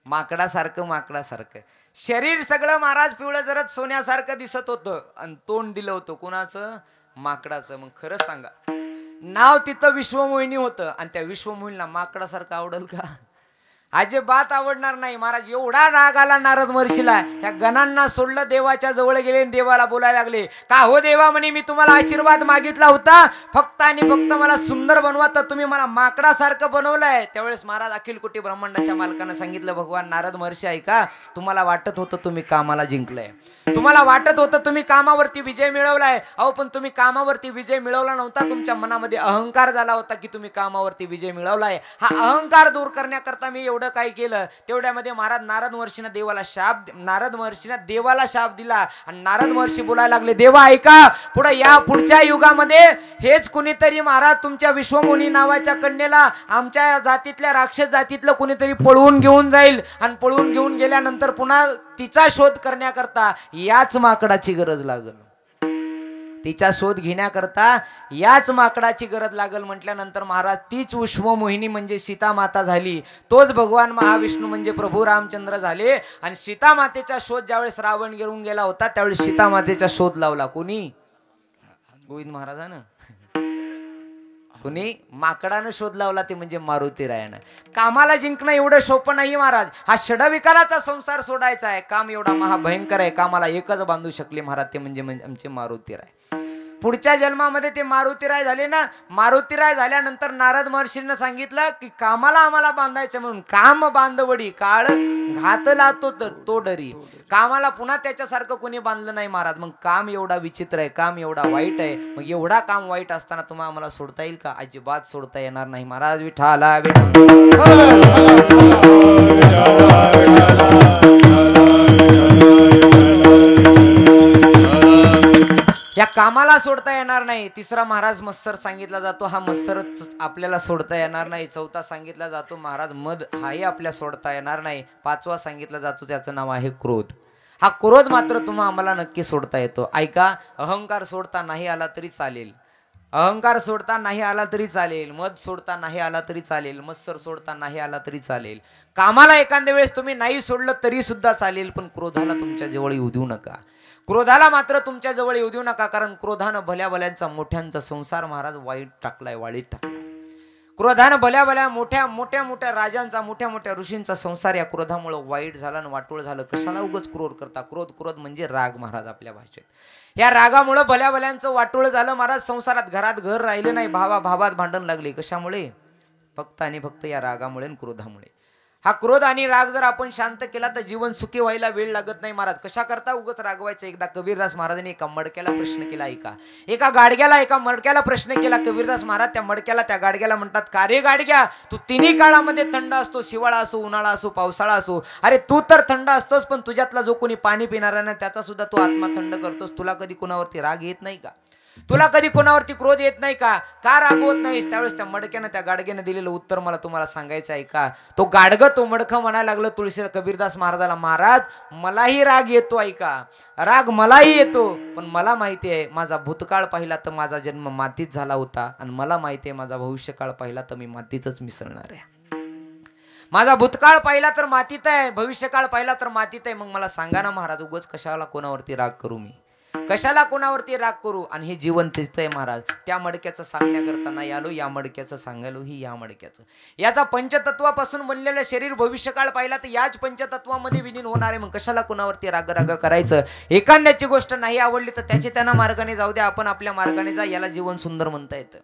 माकडासारखं. माकडासारखं शरीर सगळं महाराज पिवळं जरत सोन्यासारखं दिसत होतं आणि तोंड दिलं होतं कुणाचं? माकडाचं. मग खरंच सांगा, नाव तिथं विश्वमोहिनी होतं आणि त्या विश्वमोहिनीला माकडासारखं आवडल का? अजिबात आवडणार नाही. महाराज एवढा राग आला नारद महर्षीला, या गणांना सोडलं, देवाच्या जवळ गेले आणि देवाला बोलायला लागले, का हो देवा म्हणे, मी तुम्हाला आशीर्वाद मागितला होता फक्त आणि फक्त मला सुंदर बनवा, तर तुम्ही मला माकडासारखं बनवलंय. त्यावेळेस महाराज अखिल कोटी ब्रह्मांडाच्या मालकानं सांगितलं, भगवान नारद महर्षी ऐका, तुम्हाला वाटत होतं तुम्ही कामाला जिंकलंय, तुम्हाला वाटत होतं तुम्ही कामावरती विजय मिळवलाय. अहो पण तुम्ही कामावरती विजय मिळवला नव्हता, तुमच्या मनामध्ये अहंकार झाला होता की तुम्ही कामावरती विजय मिळवलाय. हा अहंकार दूर करण्याकरता मी एवढं काय केलं. तेवढ्यामध्ये महाराज नारद महर्षीनं देवाला शाप दिला आणि नारद महर्षी बोलायला लागले, देवा ऐका, पुढच्या युगामध्ये हेच कुणीतरी महाराज तुमच्या विश्वमुनी नावाच्या कन्येला आमच्या जातीतल्या राक्षस जातीतलं कुणीतरी पळवून घेऊन जाईल आणि पळवून घेऊन गेल्यानंतर पुन्हा तिचा शोध करण्याकरता याच माकडाची गरज लागल. तिचा शोध घेण्याकरता याच माकडाची गरज लागल म्हटल्यानंतर महाराज तीच विश्वमोहिनी म्हणजे सीता माता झाली. तोच भगवान महाविष्णू म्हणजे प्रभू रामचंद्र झाले. आणि सीता मातेचा शोध ज्यावेळेस रावण घेऊन गेला होता त्यावेळेस सीता मातेचा शोध लावला कोणी? गोविंद महाराजानं. कुणी? माकडानं शोध लावला, ते म्हणजे मारुतीरायानं. कामाला जिंकणं एवढं सोपं नाही महाराज. हा षडविकाराचा संसार सोडायचा आहे. काम एवढा महाभयंकर आहे, कामाला एकच बांधू शकले महाराज, ते म्हणजे आमचे मारुतीराय. पुढच्या जन्मामध्ये ते मारुतीराय झाले ना. मारुतीराय झाल्यानंतर नारद महर्षींना सांगितलं की कामाला आम्हाला बांधायचं म्हणून. काम बांधवडी काळ घातला तो डरी. कामाला पुन्हा त्याच्यासारखं कोणी बांधलं नाही महाराज. मग काम एवढा विचित्र आहे, काम एवढा वाईट आहे. मग एवढा काम वाईट असताना तुम्हाला आम्हाला सोडता येईल का? अजिबात सोडता येणार नाही महाराज. विठाला या कामाला सोडता येणार नाही. तिसरा महाराज मत्सर सांगितला जातो, हा मत्सर आपल्याला सोडता येणार नाही. चौथा सांगितला जातो महाराज मद, हाही आपल्या सोडता येणार नाही. पाचवा सांगितला जातो त्याचं नाव आहे क्रोध. हा क्रोध मात्र तुम्हा आम्हाला नक्की सोडता येतो. ऐका, अहंकार सोडता नाही आला तरी चालेल, अहंकार सोडता नाही आला तरी चालेल, मद सोडता नाही आला तरी चालेल, मत्सर सोडता नाही आला तरी चालेल. कामाला एखाद्या वेळेस तुम्ही नाही सोडलं तरी सुद्धा चालेल, पण क्रोधाला तुमच्या जवळ येऊ देऊ नका. क्रोधाला मात्र तुमच्या जवळ येऊ देऊ नका, कारण क्रोधानं भल्या भल्यांचा मोठ्यांचा संसार महाराज वाईट टाकलाय, वाळीत टाकलाय. क्रोधानं भल्या भल्या मोठ्या राजांचा, मोठ्या ऋषींचा संसार या क्रोधामुळे वाईट झाला आणि वाटोळ झालं. कशाला उगाच क्रोध करता? क्रोध म्हणजे राग महाराज आपल्या भाषेत. या रागामुळे भल्या भल्यांचं वाटोळ झालं महाराज. संसारात घरात घर राहिलं नाही, भावात भांडण लागले. कशामुळे? फक्त आणि फक्त या रागामुळे आणि क्रोधामुळे. हा क्रोध आणि राग जर आपण शांत केला तर जीवन सुखी व्हायला वेळ लागत नाही महाराज. कशा करता उगाच रागवायचं? एकदा कबीरदास महाराजांनी एका मडक्याला प्रश्न केला. एका गाडग्याला, एका मडक्याला प्रश्न केला. कबीरदास महाराज त्या गाडग्याला म्हणतात, का रे गाडग्या, तू तिन्ही काळामध्ये थंड असतो, शिवाळा असो, उन्हाळा असो, पावसाळा असो. अरे तू तर थंड असतोस, पण तुझ्यातला जो कोणी पाणी पिणारा नाही त्याचा सुद्धा तू आत्मा थंड करतोस. तुला कधी कोणावरती राग येत नाही का? तुला कधी कोणावरती क्रोध येत नाही का? का रागवत नाहीस? त्यावेळेस त्या मडक्यानं, त्या गाडग्यानं दिलेलं उत्तर मला तुम्हाला सांगायचं आहे का? तो गाडगं, तो मडकं म्हणायला लागलं तुळशी कबीरदास महाराजाला, महाराज मलाही राग येतो, ऐका, राग मलाही येतो, पण मला माहिती आहे माझा भूतकाळ पाहिला तर माझा जन्म मातीत झाला होता, आणि मला माहिती आहे माझा भविष्यकाळ पाहिला तर मी मातीतच मिसळणार आहे. माझा भूतकाळ पाहिला तर मातीत आहे, भविष्यकाळ पाहिला तर मातीत आहे. मग मला सांगा ना महाराज, उगाच कशाला कोणावरती राग करू मी? कशाला कोणावरती राग करू? आणि हे जीवन तेच आहे महाराज. त्या मडक्याचं सांगण्याकरता नाही आलो, या मडक्याचं सांगायलो ही या मडक्याचं. याचा पंचतत्वापासून बनलेलं शरीर भविष्यकाळ पाहिला तर याच पंचतत्वामध्ये विलीन होणार आहे. मग कशाला कोणावरती राग करायचं? एखाद्याची गोष्ट नाही आवडली तर त्याची त्यांना मार्गाने जाऊ द्या, आपण आपल्या मार्गाने जा. याला जीवन सुंदर म्हणता येतं.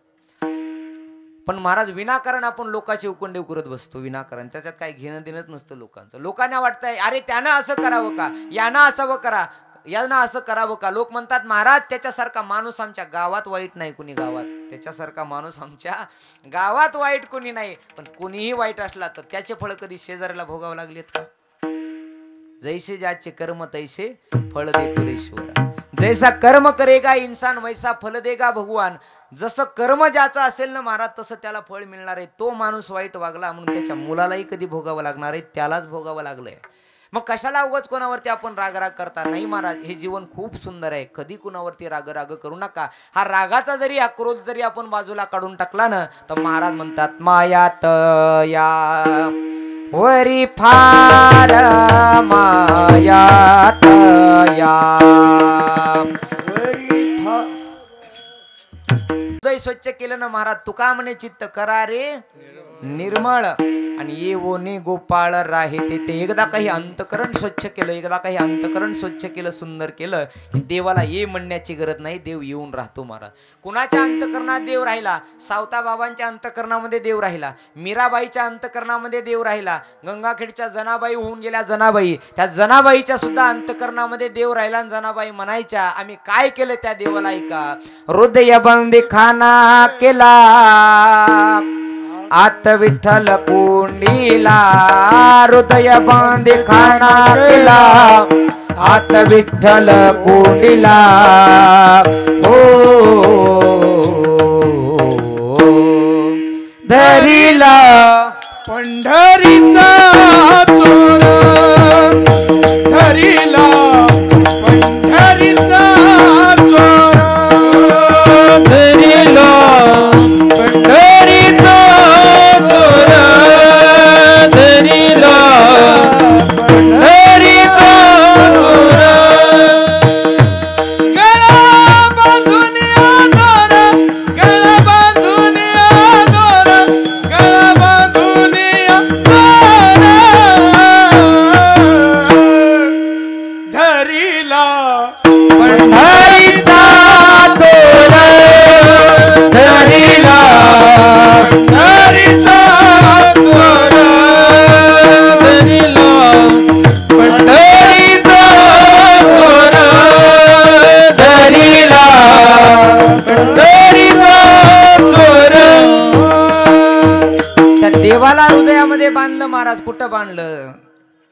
पण महाराज विनाकारण आपण लोकांचे उकंडे करत बसतो. विनाकारण त्याच्यात काही घेणं देणंच नसतं लोकांचं. लोकांना वाटतंय अरे त्यानं असं करावं का, यानं असं करा, यानं असं करावं का. लोक म्हणतात महाराज त्याच्यासारखा माणूस आमच्या गावात वाईट नाही कुणी, गावात त्याच्यासारखा माणूस आमच्या गावात वाईट कुणी नाही. पण कुणीही वाईट असला तर त्याचे फळ कधी शेजाऱ्याला भोगावं लागलेत का? जैसे ज्याचे कर्म तैसे फळ देतो ईश्वर. जैसा कर्म करेगा इंसान वैसा फल देगा भगवान. जसं कर्म ज्याचं असेल ना महाराज तसं त्याला फळ मिळणार आहे. तो माणूस वाईट वागला म्हणून त्याच्या मुलालाही कधी भोगावं लागणार आहे, त्यालाच भोगावं लागलंय. मग कशाला उगाच कोणावरती आपण राग करता? नाही महाराज, हे जीवन खूप सुंदर आहे. कधी कोणावरती राग करू नका. हा रागाचा जरी हा क्रोध जरी आपण बाजूला काढून टाकला ना तर महाराज म्हणतात मायात या वरी फार मायात या हृदय स्वच्छ केलं ना महाराज. तुका म्हणे चित्त करा रे निर्मळ आणि ये ओने गोपाळ राहे ते. एकदा काही अंतकरण स्वच्छ केलं, एकदा काही अंतकरण स्वच्छ केलं, सुंदर केलं की देवाला ये म्हणण्याची गरज नाही, देव येऊन राहतो महाराज. कुणाच्या अंतकरणात देव राहिला? सावता बाबांच्या अंतकरणामध्ये देव राहिला, मीराबाईच्या अंतकरणामध्ये देव राहिला, गंगाखेडच्या जनाबाई होऊन गेल्या जनाबाई, त्या जनाबाईच्या सुद्धा अंतकरणामध्ये देव राहिला. आणि जनाबाई म्हणायच्या आम्ही काय केलं त्या देवाला ऐका. हृदय बंदी खाना केला आत विठ्ठल कोंडीला. हृदय बांधे खाना केला आत विठ्ठल कोंडीला. हो धरीला
पंढरीचा चोर, धरीला पंढरीचा चोर,
धरीला पंढरीचा चोर, धरीला पंढरीचा चोर.
गळा बांधून आदर, गळा बांधून आदर, गळा बांधून आदर, धरीला
पंढरीचा चोर, धरीला
पंढरीचा चोर,
धरीला पंढरीचा चोर, धरीला पंढरीचा चोर.
त्या देवाला हृदयामध्ये बांधलं महाराज. कुठं बांधलं?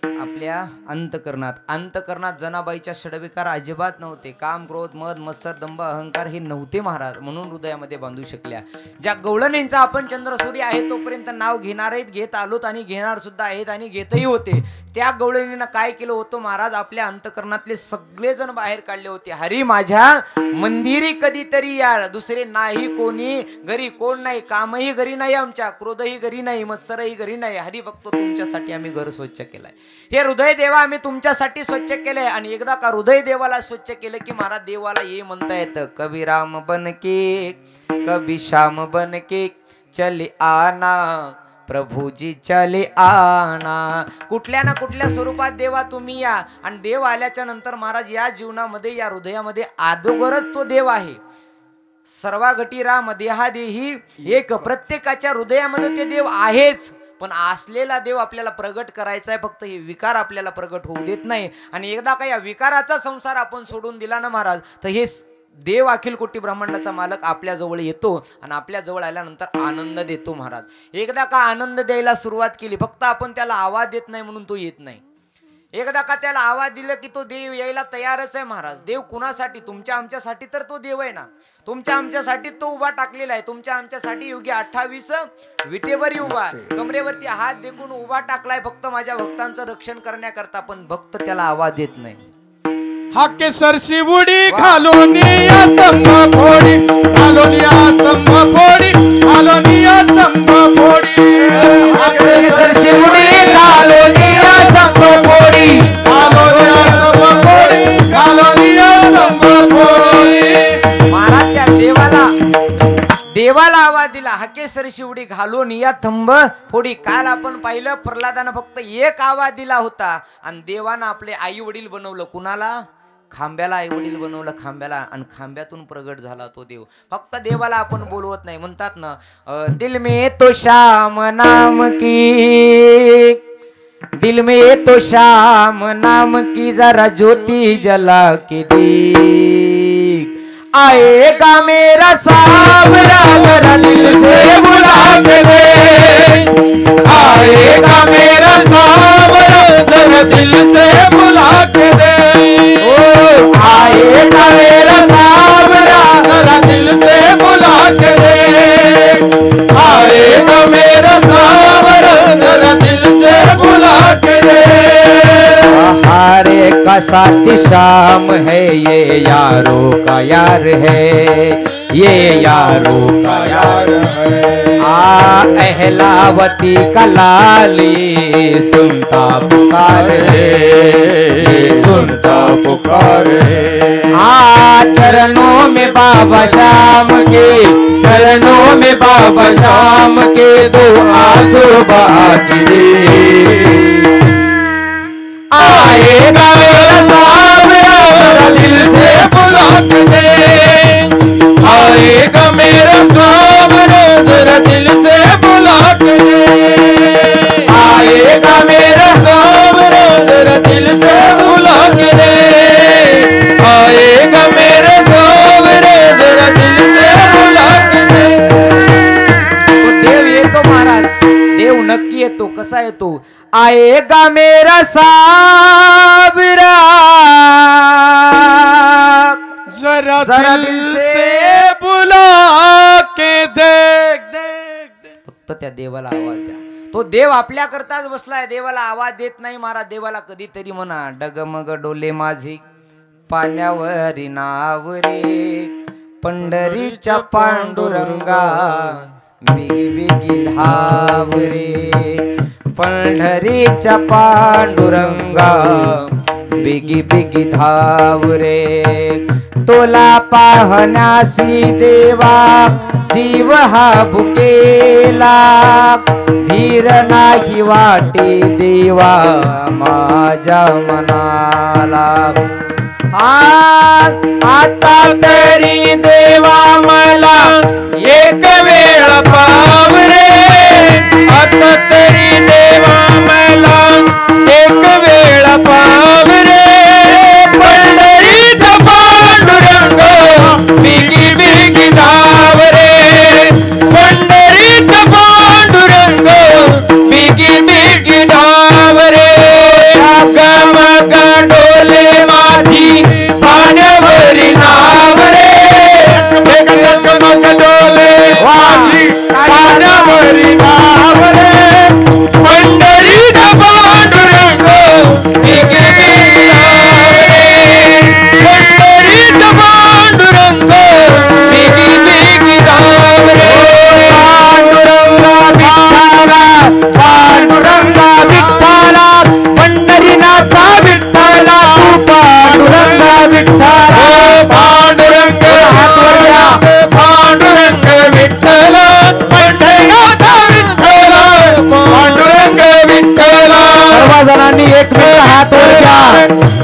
आपल्या अंतकरणात. अंतकरणात जनाबाईच्या षडविकार अजिबात नव्हते. काम, क्रोध, मद, मत्सर, दंभ, अहंकार हे नव्हते महाराज, म्हणून हृदयामध्ये बांधू शकल्या. ज्या गवळणींचा आपण चंद्रसूर्य आहे तोपर्यंत नाव घेणार आहेत, घेत आलोत आणि घेणार सुद्धा आहेत आणि घेतही होते. त्या गवळणीनं काय केलं होतं महाराज? आपल्या अंतकरणातले सगळेजण बाहेर काढले होते. हरी माझ्या मंदिरी कधीतरी या, दुसरे नाही कोणी घरी, कोण नाही, कामही घरी नाही आमच्या, क्रोधही घरी नाही, मत्सरही घरी नाही. हरी बघतो तुमच्यासाठी आम्ही घर स्वच्छ केलंय. हे हृदय देवा आम्ही तुमच्यासाठी स्वच्छ केलंय. आणि एकदा का हृदय देवाला स्वच्छ केलं की महाराज देवाला ये म्हणता येतं. कभी राम बन के कभी श्याम बन के चले आना प्रभूजी चले आना. कुठल्या ना कुठल्या स्वरूपात देवा तुम्ही या. आणि देव आल्याच्या नंतर महाराज या जीवनामध्ये या हृदयामध्ये अगोदरच तो देव आहे. सर्वा घटी राम देहा देही एक. प्रत्येकाच्या हृदयामध्ये ते देव आहेच. पण असलेला देव आपल्याला प्रगट करायचा आहे. फक्त हे विकार आपल्याला प्रगट होऊ देत नाही. आणि एकदा का या विकाराचा संसार आपण सोडून दिला ना महाराज तर हे देव अखिल कोटी ब्रह्मांडाचा मालक आपल्या जवळ येतो आणि आपल्या जवळ आल्यानंतर आनंद देतो महाराज. एकदा का आनंद द्यायला सुरुवात केली, फक्त आपण त्याला आवाज देत नाही म्हणून तो येत नाही. एकदा का त्याला आवाज दिला की तो देव यायला तयारच आहे महाराज. देव कुणासाठी? तुमच्या आमच्यासाठी तर तो देव आहे ना. तुमच्या आमच्यासाठी तो उभा टाकलेला आहे. तुमच्या आमच्यासाठी योगी 28 विटेवरी उभा, कमरेवरती हात देखून उभा टाकलाय फक्त माझ्या भक्तांचं रक्षण करण्याकरता. पण भक्त त्याला आवाज देत नाही.
हाके सरसी उडी घालोनिया स्तंभ फोडी, घालोनिया स्तंभ फोडी, घालोनिया स्तंभ फोडी,
हाके सरसी उडी घालोनिया स्तंभ फोडी,
घालोनिया स्तंभ फोडी, घालोनिया स्तंभ
आवाज दिला, हाकेसर शिवडी घालून या थंब फोडी. काल आपण पाहिलं प्रल्हादानं फक्त एक आवाज दिला होता आणि देवानं आपले आई वडील बनवलं. कुणाला? खांब्याला आई वडील बनवलं, खांब्याला. आणि खांब्यातून प्रगट झाला तो देव. फक्त देवाला आपण बोलवत नाही. म्हणतात ना, दिल में तो श्याम नाम की, दिल में तो श्याम नाम की जरा ज्योति जला के देख. आएगा मेरा सावरा जरा दिल से बुला के देख.
आएगा मेरा सावरा जरा दिल से बुला के दे.
आएगा मेरा सावरा
जरा दिल से बुला के दे. आएगा मेरा सावरा जरा दिल से बुला के दे.
हारे का साथी शाम है, ये यारों का यार है, ये यारों का यार है. अहलावती का लाल ये सुनता पुकार है,
सुनता पुकार है.
चरणों में बाबा श्याम के, चरणों में बाबा श्याम के दो आंसू बहा के दे. आएगा मेरा सावरा जरा दिल से बुला के दे.
आएगा मेरा सावरा जरा दिल से बुला के दे.
आएगा मेरा
सावरा जरा दिल से बुला के दे. आएगा मेरा सावरा जरा दिल से बुला के दे.
तो देव येतो महाराज, देव नक्की येतो. कसा येतो? आएगा मेरा सावरा
जरा
जरा
दिल से बुला के देख देख देख.
फक्त त्या देवाला आवाज द्या. तो देव आपल्या करताच बसलाय. देवाला आवाज देत नाही महाराज. देवाला कधीतरी म्हणा, डगमग डोले माझी पाण्यावरी नाव रे, पंढरीच्या पांडुरंगा बिगी बिगी धाव रे. पंढरीच्या पांडुरंगा बिगी बिगी धाव रे. तोला पाहण्यासी देवा जीव हा भुकेला, धीर नाही वाटे देवा माझ्या मनाला. आता तरी देवा मला एक वेळ पाव रे.
आता तरी देवा मला एक वेळ पाव रे. पंढरीचा पांडुरंग बिगी बिगी धाव रे. पंढरीचा पांडुरंग बिगी बिगी धाव रे. गमग डोले माझी पाण्यावरी नाव रे. गमग डोले माझी पाण्यावरी नाव रे. पंढरीचा पांडुरंग बिगी बिगी धाव रे. पंढरीचा पांडुरंग बिगी बिगी धाव रे.
पांडुरंगा विठ्ठला, पंढरीनाथा विठ्ठला, पांडुरंगा विठ्ठला.
पांडुरंग पांडुरंग विठ्ठला, पंढरीनाथ विठ्ठला, पांडुरंग विठ्ठला.
सर्व जणांनी एक मिनिट हात वर घ्या.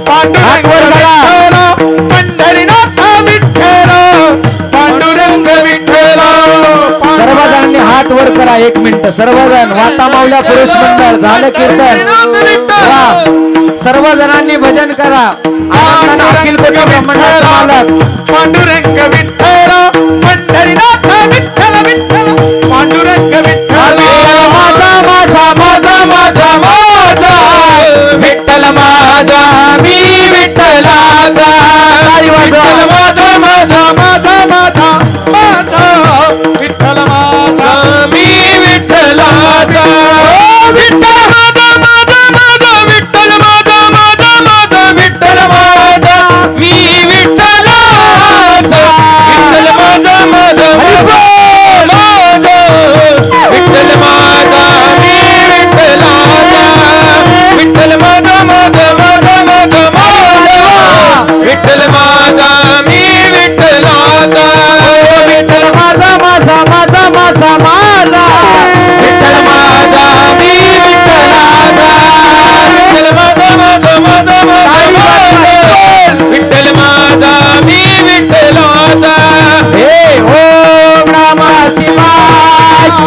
हात वर करा.
पंढरीनाथ विठ्ठला, पांडुरंग विठ्ठला.
सर्व जणांनी हात वर करा. एक मिनिट सर्वजण. वाता माऊल्या पुरुष मंडळ झालं कीर्तन. वा. सर्व जणांनी भजन करा. आनंदानं अखिल कोटी ब्रह्मांडाचा मालक
पांडुरंग विठ्ठला, पंढरीनाथ विठ्ठल विठ्ठल, पांडुरंग विठ्ठला.
माझा माझा माझा माझा माझा
विठ्ठल माझा मी विठ्ठलाचा. विठ्ठल माझा माझा माझा माझा माझा. विठ्ठल माझा मी विठ्ठलाचा. विठ्ठल माझा माझा माझा. विठ्ठल माझा माझा माझा. विठ्ठल माझा मी विठ्ठलाचा. विठ्ठल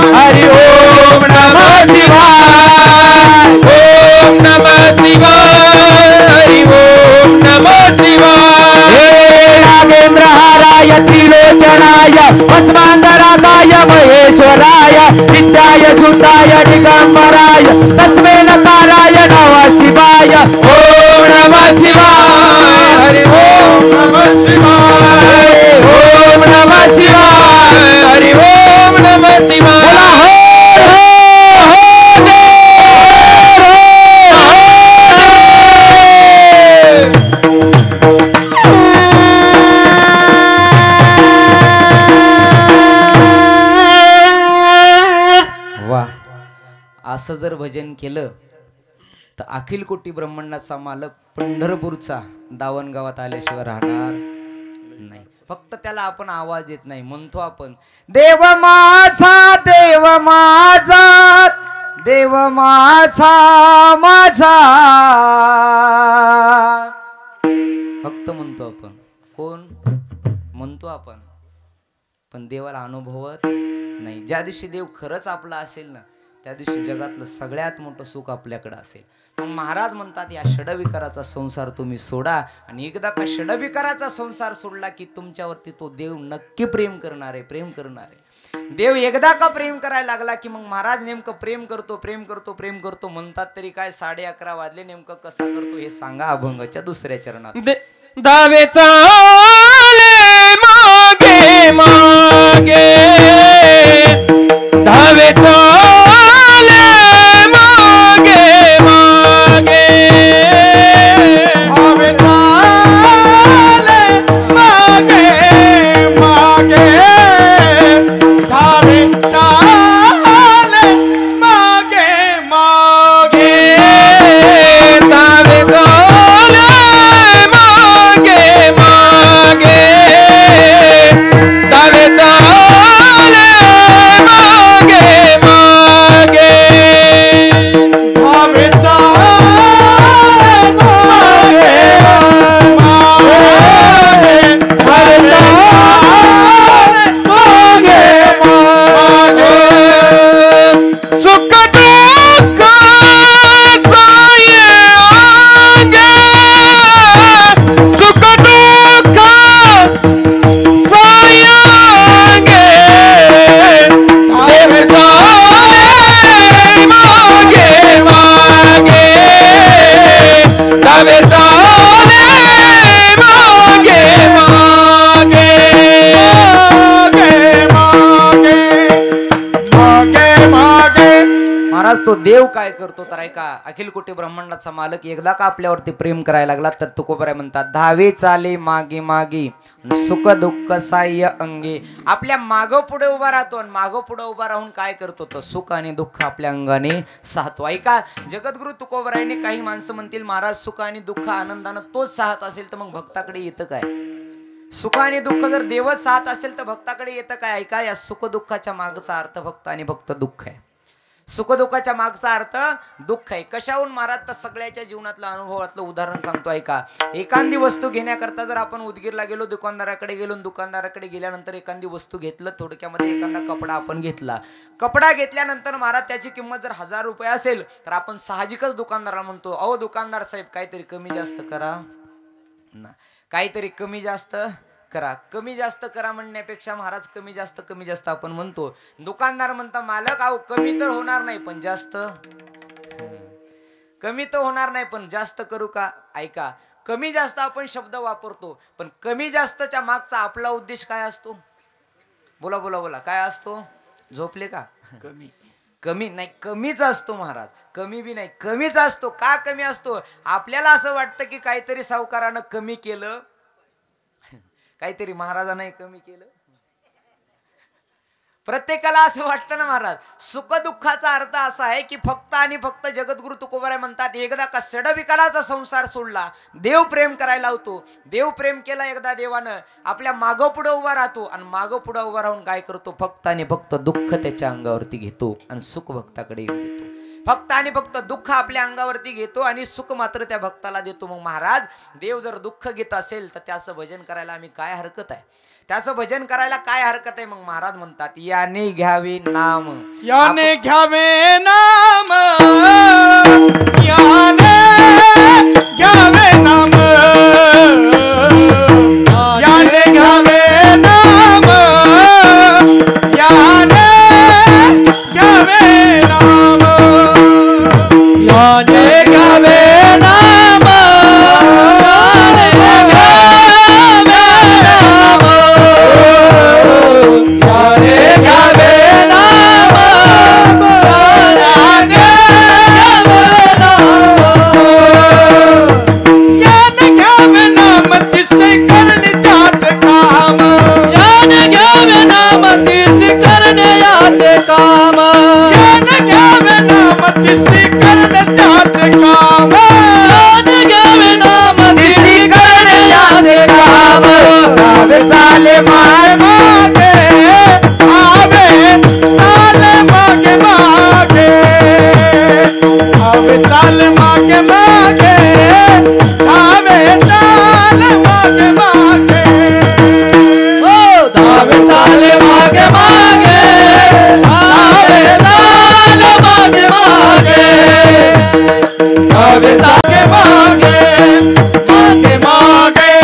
हरि ओम नमः शिवाय
ओम नमः शिवाय हरि ओम नमः शिवाय
हे नागेंद्र हाराय त्रिलोचनाय भस्मांगरागाय महेश्वराय नित्याय सुताय दिगंबराय तस्मै नकाराय नमः शिवाय
ओम नमः शिवाय हरि ओम नमः शिवाय
ओम नमः शिवाय
हरि ओम नमः शिवाय
बोला हो
वाह, असं जर भजन केलं तर अखिल कोटी ब्रह्मांडाचा मालक पंढरपूरचा दावणगावात आल्याशिवाय राहणार नाही. फक्त त्याला आपण आवाज देत नाही, म्हणतो आपण देव माझा देव माझा देव माझा माझा, फक्त म्हणतो आपण. कोण म्हणतो आपण, पण देवाला अनुभवत नाही. ज्या दिवशी देव खरंच आपला असेल ना, त्या दिवशी जगातलं सगळ्यात मोठं सुख आपल्याकडे असेल. मग महाराज म्हणतात या षडविकाराचा संसार तुम्ही सोडा, आणि एकदा का षडविकाराचा संसार सोडला की तुमच्यावरती तो देव नक्की प्रेम करणार आहे, प्रेम करणार आहे. देव एकदा का प्रेम करायला लागला की मग महाराज नेमकं प्रेम करतो प्रेम करतो प्रेम करतो म्हणतात तरी काय 11:30 वाजले, नेमकं कसा करतो हे सांगा अभंगाच्या दुसऱ्या चरणात.
दावे चाले मागे मागे धावे चाले मागे मागे धावे चाले मागे मागे धावे चाले मागे मागे धावे चाले मागे मागे धावे चाले मागे मागे धावे चाले मागे मागे मागे सुख दुःख साये आगे सुख दुःख सायांगे देव चाले मागे मागे देव चाले मागे मागे मागे मागे मागे.
महाराज तो देव काय करतो तर ऐका, अखिल कोटी ब्रह्मांडाचा मालक एकदा का आपल्यावरती प्रेम करायला लागला तर तुकोबराय म्हणतात धावे चाले मागे मागे सुख दुःख साह्य अंगे. आपल्या मागं पुढे उभा राहतो आणि मागं पुढे उभा राहून काय करतो तर सुख आणि दुःख आपल्या अंगाने साहतो. ऐका, जगद्गुरु तुकोबरायने काही माणसं म्हणतील महाराज सुख आणि दुःख आनंदानं तोच साहत असेल तर मग भक्ताकडे येतं काय? सुख आणि दुःख जर देवच साहत असेल तर भक्ताकडे येतं काय? ऐका, या सुख दुःखाच्या मागचा अर्थ भक्त आणि भक्त दुःख आहे. सुखदुःखाच्या मागचा अर्थ दुःख आहे. कशाहून महाराज तर सगळ्याच्या जीवनातलं अनुभवातलं उदाहरण सांगतो ऐका. एखादी वस्तू घेण्याकरता जर आपण उदगीरला गेलो, दुकानदाराकडे गेलो, दुकानदाराकडे गेल्यानंतर एखादी वस्तू घेतलं, थोडक्यामध्ये एखादा कपडा आपण घेतला. कपडा घेतल्यानंतर महाराज त्याची किंमत जर 1000 रुपये असेल तर आपण साहजिकच दुकानदाराला म्हणतो अहो दुकानदार साहेब काहीतरी कमी जास्त करा ना, काहीतरी कमी जास्त करा. कमी जास्त करा म्हणण्यापेक्षा महाराज कमी जास्त आपण म्हणतो. दुकानदार म्हणता मालक अहो कमी तर होणार नाही पण जास्त, कमी तर होणार नाही पण जास्त करू का? ऐका, कमी जास्त आपण शब्द वापरतो पण कमी जास्तच्या मागचा आपला उद्देश काय असतो? बोला बोला बोला, काय असतो? झोपले का? कमी कमी नाही, कमीच असतो महाराज. कमी बी नाही, कमीच असतो. का कमी असतो? आपल्याला असं वाटतं की काहीतरी सावकारानं कमी केलं, काहीतरी महाराजांनी कमी केलं. प्रत्येकाला असं वाटतं ना महाराज. सुख दुःखाचा अर्थ असा आहे की फक्त आणि फक्त जगद्गुरु तुकोबराय म्हणतात एकदा का षडविकाराचा संसार सोडला, देव प्रेम करायला लावतो. देव प्रेम केला एकदा देवानं, आपल्या मागं पुढे उभा राहतो आणि मागं पुढे उभा राहून काय करतो? फक्त आणि फक्त दुःख त्याच्या अंगावरती घेतो आणि सुख भक्ताकडे येऊन देतो. फक्त आणि फक्त दुःख आपल्या अंगावरती घेतो आणि सुख मात्र त्या भक्ताला देतो. मग महाराज देव जर दुःख घेत असेल तर त्याचं भजन करायला आम्ही काय हरकत आहे, त्याचं भजन करायला काय हरकत आहे. मग महाराज म्हणतात याने घ्यावे नाम,
याने घ्यावे नाम, याने घ्यावे नाम, याने घ्यावे नाम, याने घ्यावे नाम, याने घ्यावे नाम, याने घ्यावे नाम, याने घ्यावे नाम, तिसे करणे त्याचे काम, याने घ्यावे नाम, तिसे करणे याचे काम, याने घ्यावे नाम, तिसे करणे त्याचे काम, याने घ्यावे नाम, तिसे करणे याचे काम, आवे चाले माय मागे, आवे चाले मागे मागे, आवे चाले मागे मागे, आवे चाले मागे मागे, ओ धावे चाले मागे मागे, आवे चाले मागे मागे, आवे चाले मागे मागे मागे.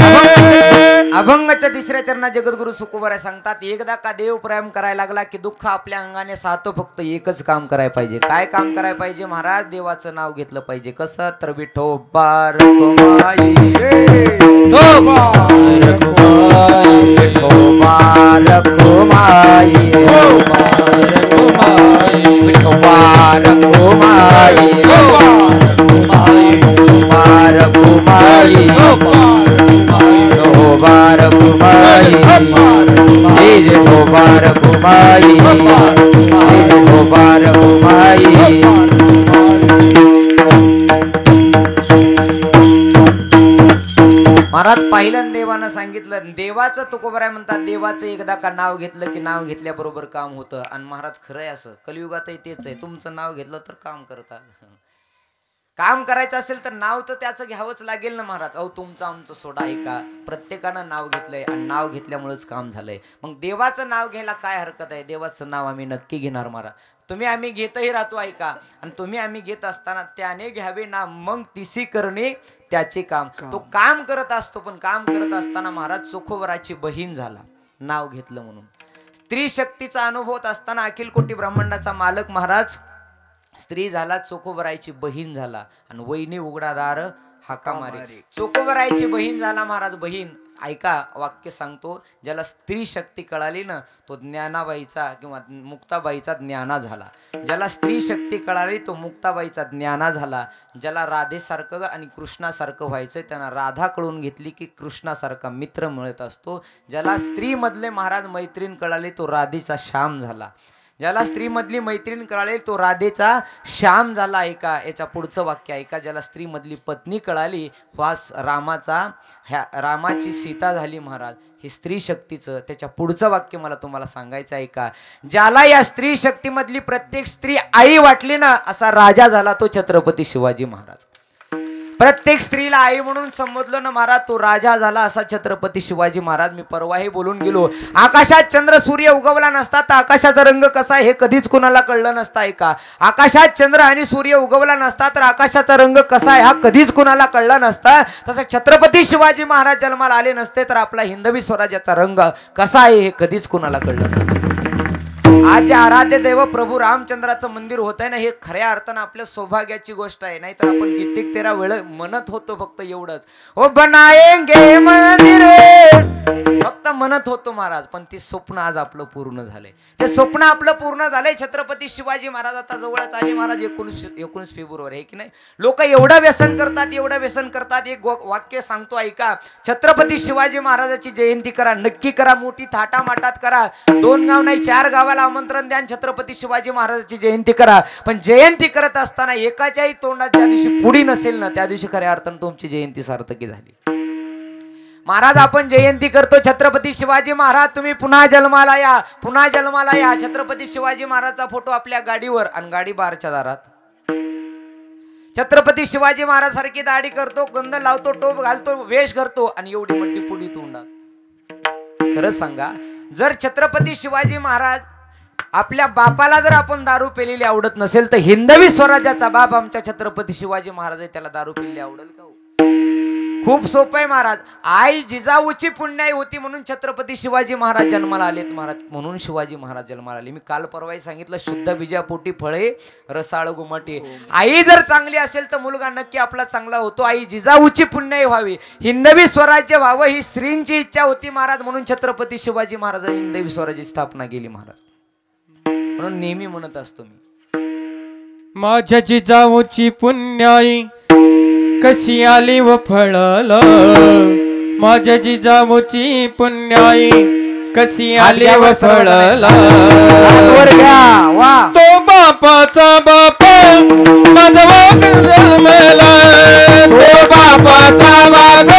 अभंगाच्या तिसऱ्या चरणात जगद्गुरु तुकोबराय सांगतात एकदा का देव प्रेम करायला लागला की दुःख आपल्या अंगाने साहतो. फक्त एकच काम करायला पाहिजे. काय काम करायला पाहिजे महाराज? देवाचं नाव घेतलं पाहिजे. कसं तर विठोबा रखुमाई, विठोबा रखुमाई, विठोबा रखुमाई, विठोबा रखुमाई, महाराज पहिल्यांदा देवानं सांगितलं. देवाचं तुकोबराय म्हणतात देवाचं एकदा का नाव घेतलं की नाव घेतल्याबरोबर काम होतं. आणि महाराज खरंय असं कलियुगातही तेच आहे. तुमचं नाव घेतलं तर काम करता. काम करायचं असेल तर नाव तर त्याचं घ्यावंच लागेल ना महाराज. अहो तुमचं आमचं सोडा आहे का? प्रत्येकानं नाव घेतलंय आणि नाव घेतल्यामुळेच काम झालंय. मग देवाचं नाव घ्यायला काय हरकत आहे? देवाचं नाव आम्ही नक्की घेणार महाराज. तुम्ही आम्ही घेतही राहतो ऐका. आणि तुम्ही आम्ही घेत असताना त्याने घ्यावे नाम, मग तिसी करणे त्याचे काम. तो काम करत असतो पण काम करत असताना महाराज चोखोबराची बहीण झाला नाव घेतलं म्हणून. स्त्री शक्तीचा अनुभवत असताना अखिल कोटी ब्रह्मांडाचा मालक महाराज स्त्री झाला, चोखोबरायची बहीण झाला आणि वैनी उघडादार हाका मारे. चोखोबरायची बहीण झाला महाराज. बहीण ऐका वाक्य सांगतो. ज्याला स्त्री शक्ती कळाली ना तो ज्ञानाबाईचा किंवा मुक्ताबाईचा ज्ञाना झाला. ज्याला स्त्री शक्ती कळाली तो मुक्ताबाईचा ज्ञाना झाला. ज्याला राधेसारखं आणि कृष्णासारखं व्हायचं त्यांना राधा कळून घेतली की कृष्णासारखा मित्र मिळत असतो. ज्याला स्त्री मधले महाराज मैत्रीण कळाली तो राधेचा श्याम झाला. ज्याला स्त्री मधली मैत्रीण कळाली तो राधेचा श्याम झाला. ऐका याच्या पुढचं वाक्य ऐका. ज्याला स्त्री मधली पत्नी कळाली वास रामाचा, ह्या रामाची सीता झाली महाराज. हे स्त्री शक्तीचं त्याच्या पुढचं वाक्य मला तुम्हाला सांगायचं आहे का. ज्याला या स्त्री शक्ती मधली प्रत्येक स्त्री आई वाटली ना असा राजा झाला तो छत्रपती शिवाजी महाराज. प्रत्येक स्त्रीला आई म्हणून संबोधलं ना महाराज तो राजा झाला असा छत्रपती शिवाजी महाराज. मी परवाही बोलून गेलो. आकाशात चंद्र सूर्य उगवला नसता तर आकाशाचा रंग कसा आहे हे कधीच कुणाला कळलं नसतं. ऐका आकाशात चंद्र आणि सूर्य उगवला नसता तर आकाशाचा रंग कसा आहे हा कधीच कुणाला कळला नसता. तसं छत्रपती शिवाजी महाराज जन्माला आले नसते तर आपला हिंदवी स्वराज्याचा रंग कसा आहे हे कधीच कुणाला कळलं नसतं. आज जे आराध्य देव प्रभू रामचंद्राचं मंदिर होत आहे ना हे खऱ्या अर्थानं आपल्या सौभाग्याची गोष्ट आहे. नाहीतर आपण कित्येक तेरा वेळ म्हणत होतो फक्त एवढंच ओ बनाएंगे मंदिर फक्त म्हणत होतो महाराज. पण ते स्वप्न आज आपलं पूर्ण झालंय. ते स्वप्न आपलं पूर्ण झालंय. छत्रपती शिवाजी महाराज आता जवळच आले महाराज. 19 फेब्रुवारी आहे की नाही. लोक एवढं व्यसन करतात एवढं व्यसन करतात. एक वाक्य सांगतो ऐका. छत्रपती शिवाजी महाराजाची जयंती करा नक्की करा. मोठी थाटामाटात करा. 2 गाव नाही 4 गावाला आमंत्रण द्या. छत्रपती शिवाजी महाराजाची जयंती करा. पण जयंती करत असताना एकाच्याही तोंडात ज्या दिवशी पुडी नसेल ना त्या दिवशी खऱ्या अर्थानं तुमची जयंती सार्थकी झाली. महाराज आपण जयंती करतो छत्रपती शिवाजी महाराज तुम्ही पुन्हा जन्माला या पुन्हा जन्माला या. छत्रपती शिवाजी महाराजचा फोटो आपल्या गाडीवर आणि गाडी बारच्या दारात छत्रपती शिवाजी महाराज सारखी दाढी करतो, गंध लावतो, टोप घालतो, वेश करतो आणि एवढी मोठी पुडी तोंडात. खरंच सांगा, जर छत्रपती शिवाजी महाराज आपल्या बापाला जर आपण दारू पेलेली आवडत नसेल तर हिंदवी स्वराज्याचा बाप आमच्या छत्रपती शिवाजी महाराज आहे, त्याला दारू पेलेली आवडेल का? खूप सोपं आहे महाराज. आई जिजाऊची पुण्याई होती म्हणून छत्रपती शिवाजी महाराज जन्माला आलेत महाराज, म्हणून शिवाजी महाराज जन्माला आले. मी काल परवाही सांगितलं, शुद्ध बीजापोटी फळे रसाळ गुमाटे. आई जर चांगली असेल तर मुलगा नक्की आपला चांगला होतो. आई जिजाऊची पुण्याई व्हावी, हिंदवी स्वराज्य व्हावं ही श्रींची इच्छा होती महाराज, म्हणून छत्रपती शिवाजी महाराज हिंदवी स्वराज्याची स्थापना केली महाराज. म्हणून नेहमी म्हणत असतो मी,
माझ्या जिजाऊची पुण्याई कशी आली व फळल, माझ्या जिजाऊची पुण्याई कशी आली व फळल. तो बापाचा बाप माझा वाघ जन्मला, तो बापाचा बाप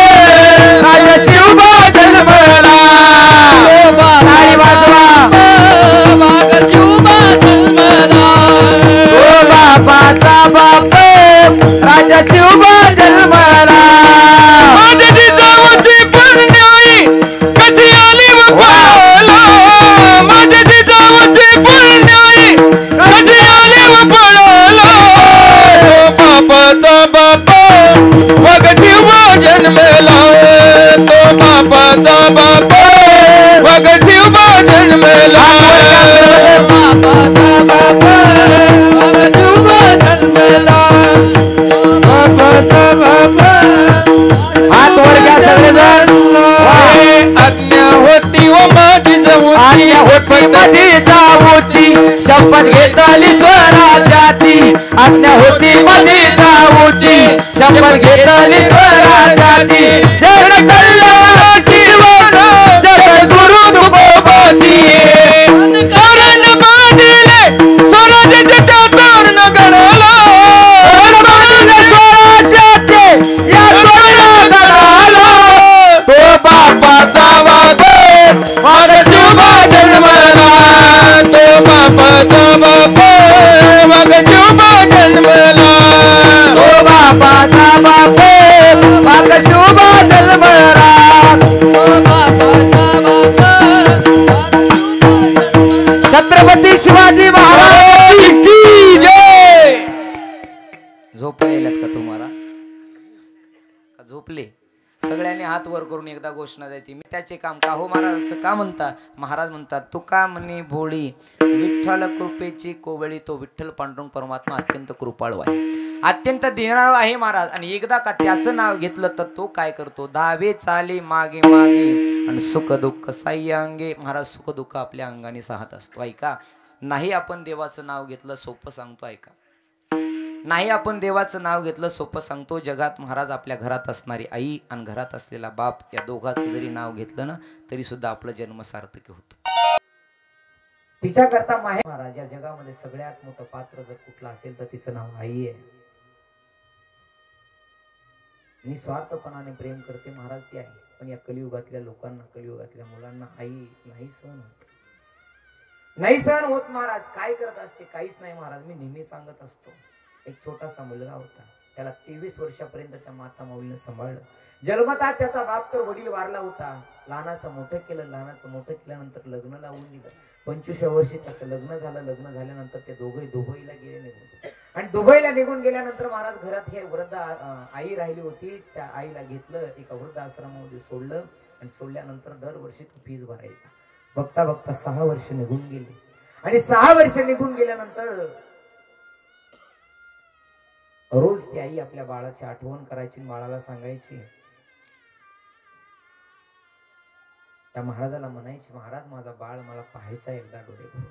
माझा शिवबा जन्मला, तो बापाचा बाप राजा शिवबा जन्मला. माझ्या जिजाऊची पुण्याई कशी आली व फळला, माझ्या जिजाऊची पुण्याई कशी आली व फळला. तो बापाचा बाप वाघ शिवबा जन्मला, तो बापाचा बाप वाघ शिवबा जन्मला, बापाचा बाप वाघ शिवबा जन्मला. हात वर घ्या सगळेजण. आज्ञा होती व माझी जाऊची, होती माझी जाऊची, शपथ घेतली स्वराज्याची. आज्ञा होती माझी जाऊची, शपथ घेतली स्वराज्याची. जय कल्याण शिवण जगद्गुरु तुकोबाची, कारण बांधिले स्वराज्याच्या तोरण गडाला, तो बापाचा वाघ माझा शिवबा जन्मला, तो बापाचा बाप माझा शिवबा जन्मला, तो बापाचा बाप माझा शिवबा जन्मला, तो बापाचा बाप. छत्रपती शिवाजी महाराज की जय.
झोप यायलात का तुम्हाला? का झोपले? सगळ्यांनी हात वर करून एकदा घोषणा द्यायची, मी त्याचे काम का हो महाराज असं का म्हणता? महाराज म्हणतात, तुका म्हणे भोळी विठ्ठल कृपेची कोवळी, तो विठ्ठल पांडुरंग परमात्मा अत्यंत कृपाळू आहे, अत्यंत दीनाळू आहे महाराज. आणि एकदा का त्याचं नाव घेतलं तर तो काय करतो? धावे चाले मागे मागे आणि सुख दुःख साई अंगे. महाराज सुख दुःख आपल्या अंगाने साहत असतो. ऐका, नाही आपण देवाचं नाव घेतलं सोपं सांगतो, ऐका, नाही आपण देवाचं नाव घेतलं सोपं सांगतो. जगात महाराज आपल्या घरात असणारी आई आणि घरात असलेला बाप या दोघांचं जरी नाव घेतलं ना तरी सुद्धा आपलं जन्म सार्थक होतो. तिच्या करता माहेर महाराज या जगामध्ये सगळ्यात मोठं पात्र जर कुठलं असेल तर तिचं नाव आई आहे. निस्वार्थपणाने प्रेम करते महाराज ती आहे. पण या कलियुगातल्या लोकांना, कलियुगातल्या मुलांना आई नाही सहन होत, नाही सहन होत महाराज. काय करत असते? काहीच नाही महाराज. मी नेहमी सांगत असतो, एक छोटासा मुलगा होता, त्याला 23 वर्षापर्यंत त्या माता माऊलीने सांभाळलं. जन्मतः त्याचा बाप तर वडील वारला होता. लहानाचं मोठं केलं, लहानाचं मोठं केल्यानंतर लग्न लावून दिलं. 25व्या वर्षी त्याचं लग्न झालं. लग्न झाल्यानंतर ते दोघे दुबईला गेले निघून. आणि दुबईला निघून गेल्यानंतर महाराज घरात हे वृद्ध आई राहिली होती. त्या आईला घेतलं, एका वृद्ध आश्रमामध्ये सोडलं आणि सोडल्यानंतर दरवर्षी तो फीस भरायचा. बघता बघता 6 वर्ष निघून गेली. आणि 6 वर्ष निघून गेल्यानंतर रोज ती आई आपल्या बाळाची आठवण करायची, बाळाला सांगायची. त्या महाराजाला म्हणायची, महाराज माझा बाळ मला पाहायचा एकदा डोळे भरून.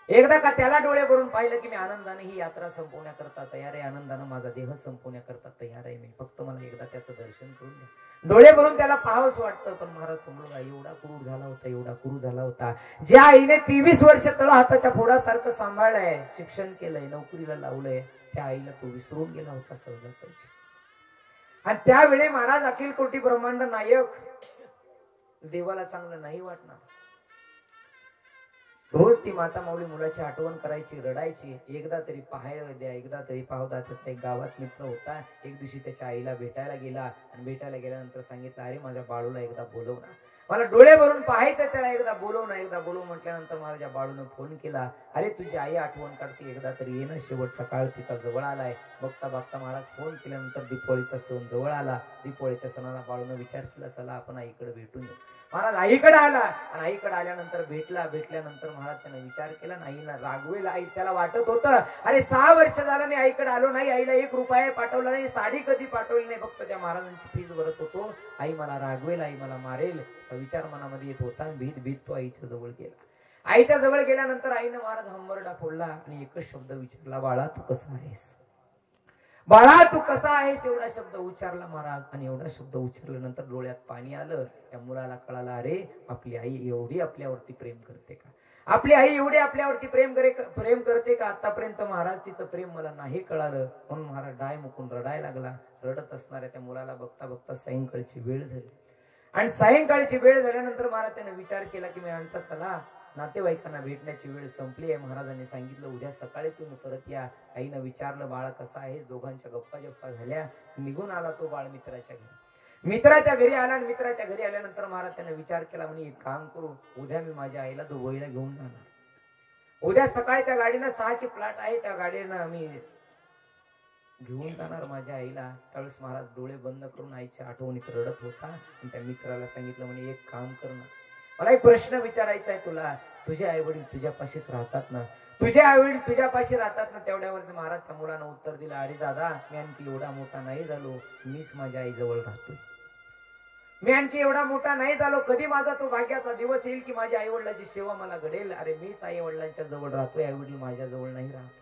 एकदा का त्याला डोळे भरून पाहिलं की मी आनंदाने ही यात्रा संपवण्याकरता तयार आहे, आनंदाने माझा देह संपवण्याकरता तयार आहे मी. फक्त मला एकदा त्याचं दर्शन करून द्या. डोळे भरून त्याला पाहावंच वाटतं. पण महाराज तो मुलगा एवढा क्रूर झाला होता, एवढा क्रूर झाला होता. ज्या आईने 23 वर्ष तळ हाताच्या फोडासारखं सांभाळलंय, शिक्षण केलंय, नोकरीला लावलंय, त्या आईला तो विसरून गेला होता सहजासहजी. आणि त्यावेळी महाराज अखिल कोटी ब्रह्मांड नायक देवाला चांगलं नाही वाटणार. रोज ती माता माऊली मुलाची आठवण करायची, रडायची. एकदा तरी पाहायला द्या, एकदा तरी पाहू द्या. त्याचा एक गावात मित्र होता. एक दिवशी त्याच्या आईला भेटायला गेला आणि भेटायला गेल्यानंतर सांगितलं, अरे माझ्या बाळूला एकदा बोलव ना, मला डोळे भरून पाहायचं, त्याला एकदा बोलव ना, एकदा बोलव. म्हटल्यानंतर माझ्या बाळूने फोन केला, अरे तुझी आई आठवण काढते, एकदा तरी ये ना. शेवटचा काळ तिचा जवळ आलाय. बघता बघता महाराज फोन केल्यानंतर दीपावलीचा सण जवळ आला. दीपावलीच्या सणाला बाळूने विचार केला, चला आपण आईकडे भेटून येऊ. महाराज आईकडे आला आणि आईकडे आल्यानंतर भेटल्यानंतर महाराज त्याने विचार केला, आईला रागवेल. आई त्याला वाटत होतं, अरे 6 वर्ष झालं मी आईकडे आलो नाही, आईला 1 रुपया पाठवला नाही, साडी कधी पाठवली नाही, फक्त त्या महाराजांची फीस भरत होतो. आई मला रागवेल, आई मला मारेल, असा विचार मनामध्ये येत होता. भीत तो आईच्या जवळ गेला. आईच्या जवळ गेल्यानंतर आईनं महाराज हंबरडा फोडला आणि एकच शब्द विचारला, बाळा तू कसा आहेस, बाळा तू कसा आहेस, एवढा शब्द उच्चारला महाराज. आणि एवढा शब्द उच्चारल्यानंतर डोळ्यात पाणी आलं. त्या मुलाला कळालं, अरे आपली आई एवढी आपल्यावरती प्रेम करते का, आपली आई एवढी आपल्यावरती प्रेम करते का. आतापर्यंत महाराज तिचं प्रेम मला नाही कळालं. म्हणून महाराज डाय मुकून रडायला लागला. रडत असणाऱ्या त्या मुलाला बघता बघता सायंकाळची वेळ झाली. आणि सायंकाळची वेळ झाल्यानंतर महाराज त्याने विचार केला की मी आणता चला, नातेवाईकांना भेटण्याची वेळ संपली आहे. महाराजांनी सांगितलं, उद्या सकाळी तुम्ही परत या. आईनं विचारलं, बाळा कसा आहे. दोघांच्या गप्पा झाल्या. निघून आला तो बाळ मित्राच्या घरी आला. आणि मित्राच्या घरी आल्यानंतर महाराज त्याने विचार केला, म्हणे एक काम करू, उद्या मी माझ्या आईला दुबईला घेऊन जाणार. उद्या सकाळच्या गाडीनं 6ची फ्लाट आहे, त्या गाडीनं मी घेऊन जाणार माझ्या आईला. त्यावेळेस महाराज डोळे बंद करून आईच्या आठवणीत रडत होता. आणि त्या मित्राला सांगितलं, म्हणे एक काम कर ना, मला एक प्रश्न विचारायचा आहे तुला. तुझे आई वडील तुझ्यापाशीच राहतात ना, तुझे आई वडील तुझ्यापाशी राहतात ना. तेवढ्यावरती महाराज त्या मुलानं उत्तर दिलं, अरे दादा मी आणखी एवढा मोठा नाही झालो, मीच माझ्या आई जवळ राहतोय. मी आणखी एवढा मोठा नाही झालो, कधी माझा तो भाग्याचा दिवस येईल की माझ्या आई वडिलांची सेवा मला घडेल. अरे मीच आई वडिलांच्या जवळ राहतोय, आई वडील माझ्या जवळ नाही राहत.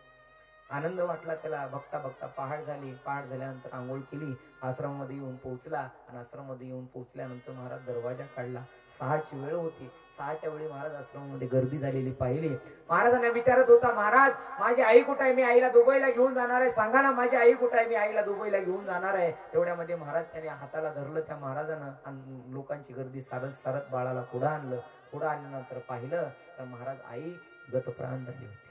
आनंद वाटला त्याला. बघता बघता पहाट झाली. पहाट झाल्यानंतर आंघोळ केली, आश्रममध्ये येऊन पोहोचला. आणि आश्रममध्ये येऊन पोहोचल्यानंतर महाराज दरवाजा काढला. 6ची वेळ होती. 6च्या वेळी महाराज आश्रमामध्ये गर्दी झालेली पाहिली. महाराजांना विचारत होता, महाराज माझी आई कुठे आहे, मी आईला दुबईला घेऊन जाणार आहे, सांगा ना माझी आई कुठे आहे, मी आईला दुबईला घेऊन जाणार आहे. तेवढ्यामध्ये महाराज त्याने हाताला धरलं त्या महाराजानं आणि लोकांची गर्दी सारत सारत बाळाला पुढं आणलं. पुढं आल्यानंतर पाहिलं तर महाराज आई गतप्राण झाली होती.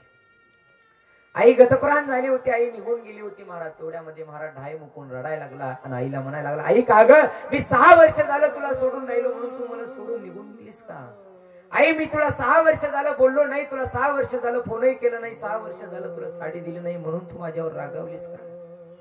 आई गतप्राण झाली होती. आई निघून गेली होती. महाराज तेवढ्यामध्ये महाराज ढाय मुकून रडायला लागला आणि आईला म्हणायला लागला, आई का ग, मी 6 वर्ष झालं तुला सोडून राहिलो म्हणून तू मला सोडून निघून गेलीस का. आई मी तुला 6 वर्ष झालं बोललो नाही, तुला 6 वर्ष झालं फोनही केलं नाही, 6 वर्ष झालं तुला साडी दिली नाही म्हणून तू माझ्यावर रागावलीस का.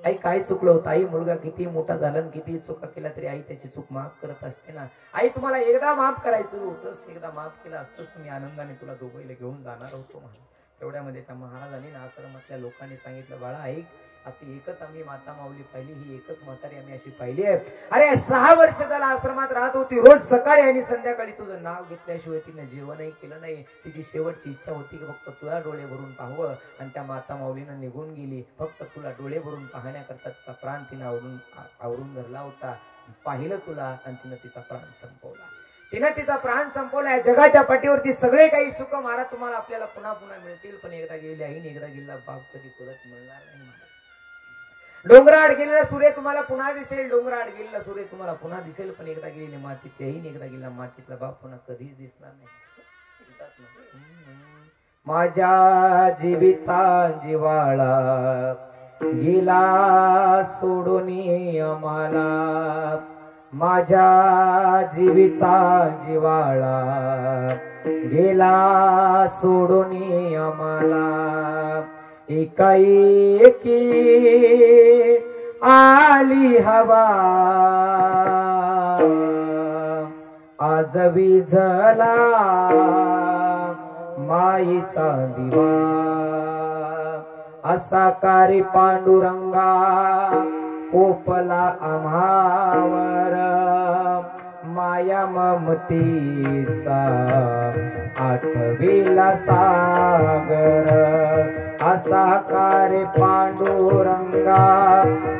आई काय चुकलं होतं. आई मुलगा किती मोठा झाला किती चुका केला तरी आई त्याची चूक माफ करत असते ना. आई तुम्हाला एकदा माफ करायचं होतंस, एकदा माफ केलं असतंच तुम्ही आनंदाने तुला दुबईला घेऊन जाणार होतो म्हणून. तेवढ्यामध्ये त्या महाराजांनी आश्रमातल्या लोकांनी सांगितलं, बाळा ऐक, अशी एकच आम्ही माता माऊली पाहिली, ही एकच म्हातारी आम्ही अशी पाहिली आहे. अरे 6 वर्ष त्याला आश्रमात राहत होती. रोज सकाळी आणि संध्याकाळी तुझं नाव घेतल्याशिवाय तिने जेवणही केलं नाही. तिची शेवटची इच्छा होती की फक्त तुला डोळे भरून पाहावं. आणि त्या माता माऊलीनं निघून गेली. फक्त तुला डोळे भरून पाहण्याकरता तिचा प्राण तिने आवरून धरला होता. पाहिलं तुला आणि तिनं तिचा प्राण संपवला. तिनं तिचा प्राण संपवला. जगाच्या पाठीवरती सगळे काही सुख महाराज तुम्हाला आपल्याला पुन्हा पुन्हा मिळतील, पण एकदा गेली आई, एकदा गेला बाप कधी परत मिळणार नाही. डोंगराआड गेलेला सूर्य तुम्हाला पुन्हा दिसेल, डोंगराआड गेलेला सूर्य तुम्हाला पुन्हा दिसेल, पण एकदा गेलेली मातीतली आई, एकदा गेला मातीतला बाप पुन्हा कधीच दिसणार नाही. माझ्या जीवीचा जिवाळा गेला सोडून आम्हाला, माझ्या जीवीचा जिवाळा गेला सोडून आम्हाला. एकाएकी आली हवा आज विझला माईचा दिवा. असा कारी पांडुरंगा कोपला आम्हावर, माया ममतेचा आठविला सागर. असा कारी पांडुरंगा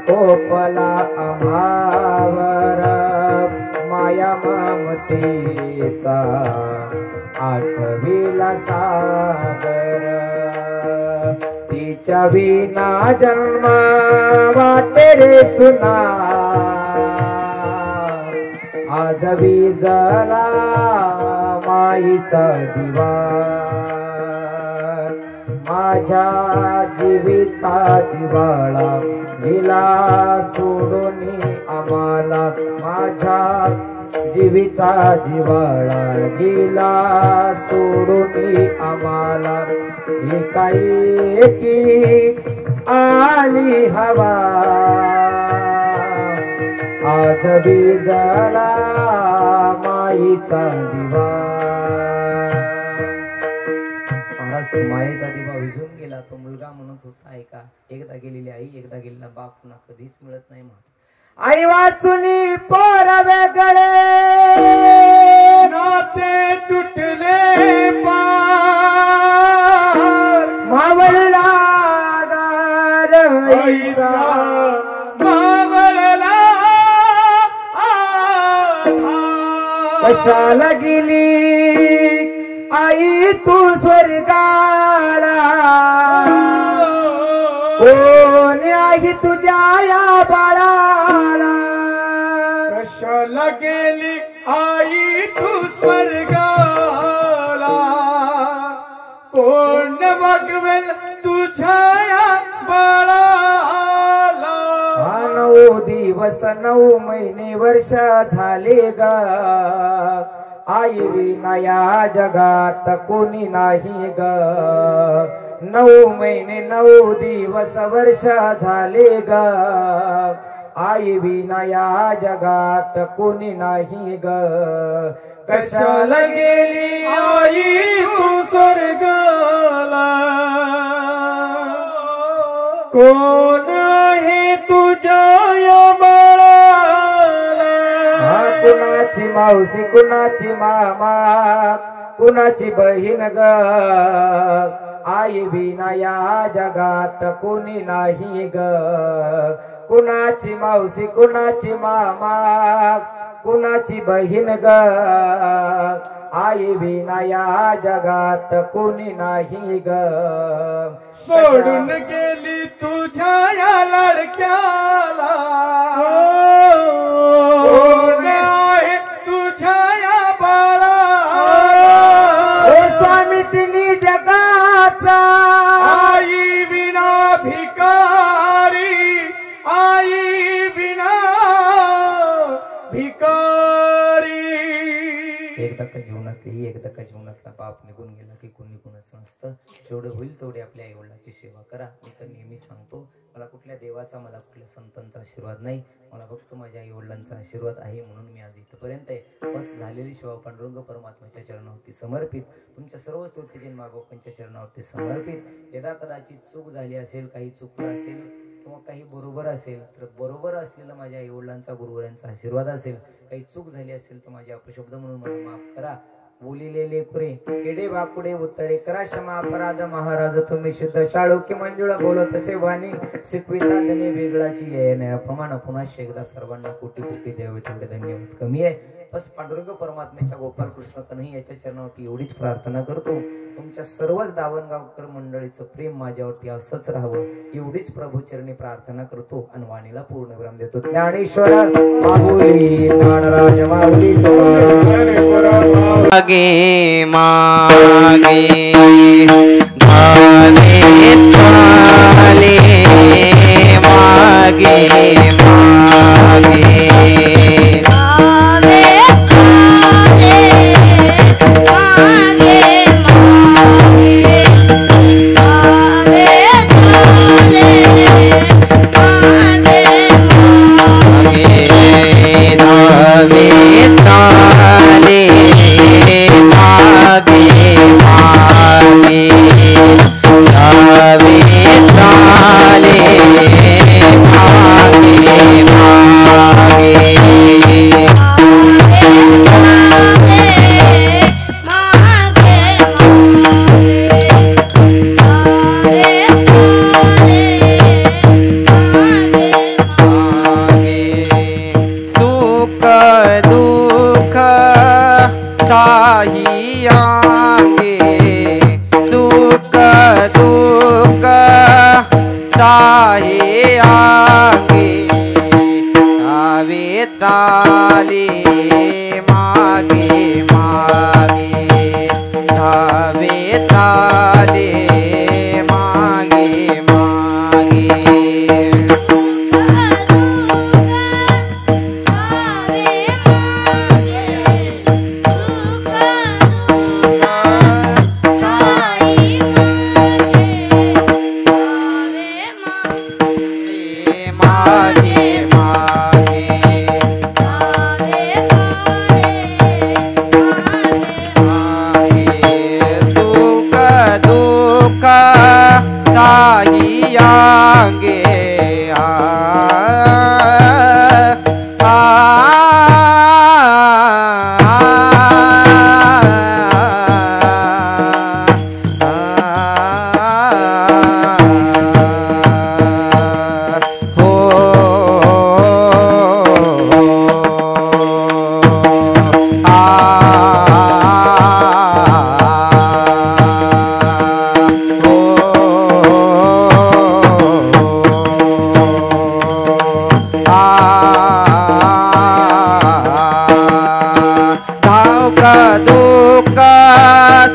कोपला आम्हावर, माया ममतेचा आठविला सागर. तिच्या विना जन्म वाटे रे सुना, आज विझला माईचा दिवा.
माझ्या जीवीचा जिव्हाळा गेला सोडून आम्हाला माझ्या जीवीचा जिव्हाळा गेला सोडून आम्हाला एकाएकी आली हवा आज बिजला माईचा दिवा महाराज तो माईचा दिवा विझून गेला तो मुलगा म्हणत होता ऐका एकदा गेलेली आई एकदा गेलेला बाप पुन्हा कधीच मिळत नाही आई वाचुनी पोर वेगळे
नाते तुटले पार
मावळला गारईचा
मावळला
कशाला गेली आई तू स्वर्गाला कोण आई तुझ्या या बाळाला
कशाला गेली आई तू स्वर्गाला कोण बघवेल तुझ्या या बाळाला
9 दिवस 9 महिने वर्ष झाले ग आई विना या जगात कोणी नाही ग 9 महिने 9 दिवस वर्ष झाले ग आई विना या जगात कोणी नाही ग कशाला गेली
आई तू स्वर्गाला कोण आहे तुझ्या या बाळाला
कुणाची मावशी कुणाची मामा कुणाची बहीण ग आई विना या जगात कोणी नाही ग कुणाची मावशी कुणाची मामा कुणाची बहीण ग आई विना या जगात कोणी नाही ग
सोडून गेली तुझ्या या लडक्याला कोण आहे तुझ्या या बाळाला
स्वामी तिन्ही जगाचा
आई विना भिकारी आई विना भिकारी
एकदा का जीवनातली एकदा का जीवनातला बाप निघून गेला की कोणी कोणाचं नसतं जेवढं होईल तेवढे आपल्या आई वडिलांची सेवा करा मी तर नेहमी सांगतो मला कुठल्या देवाचा मला कुठल्या संतांचा आशीर्वाद नाही मला फक्त माझ्या आई वडिलांचा आशीर्वाद आहे म्हणून मी आज इथपर्यंत आहे बस झालेली सेवा पांडुरंग परमात्म्याच्या चरणावरती समर्पित तुमच्या सर्व स्तुतीजन मागोपंच्या चरणावरती समर्पित यदा कदाचित चूक झाली असेल काही चुकलं असेल किंवा काही बरोबर असेल तर बरोबर असलेला माझ्या आई वडिलांचा गुरुवरांचा आशीर्वाद असेल काही चूक झाली असेल तर माझे अपशब्द म्हणून मला माफ करा बोलिलेले कुरे एडे बाकुडे उत्तरे करा क्षमा अपराध महाराज तुम्ही शुद्ध शाळू की मंजुळा बोलत असे वाणी शिकविता धने वेगळाची येणे अपमान पुन्हा एकदा सर्वांना कोटी कोटी देव तेवढे धन्यवाद कमी आहे बस पांडुरंग परमात्म्याच्या गोपाल कृष्ण कन्हैया याच्या चरणावरती एवढीच प्रार्थना करतो तुमच्या सर्वच दावणगावकर मंडळीचं प्रेम माझ्यावरती असंच राहावं एवढीच प्रभूचरणी प्रार्थना करतो आणि वाणीला पूर्ण विराम देतो ज्ञानेश्वर माऊली ज्ञानराज माऊली
मागे मागे धावे थाले मागे मागे मागे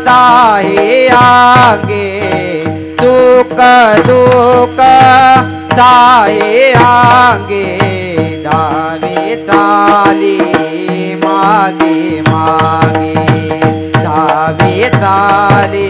ताहे आगे सुख दुख ताहे आगे धावे ताली मागे मागे धावे ताली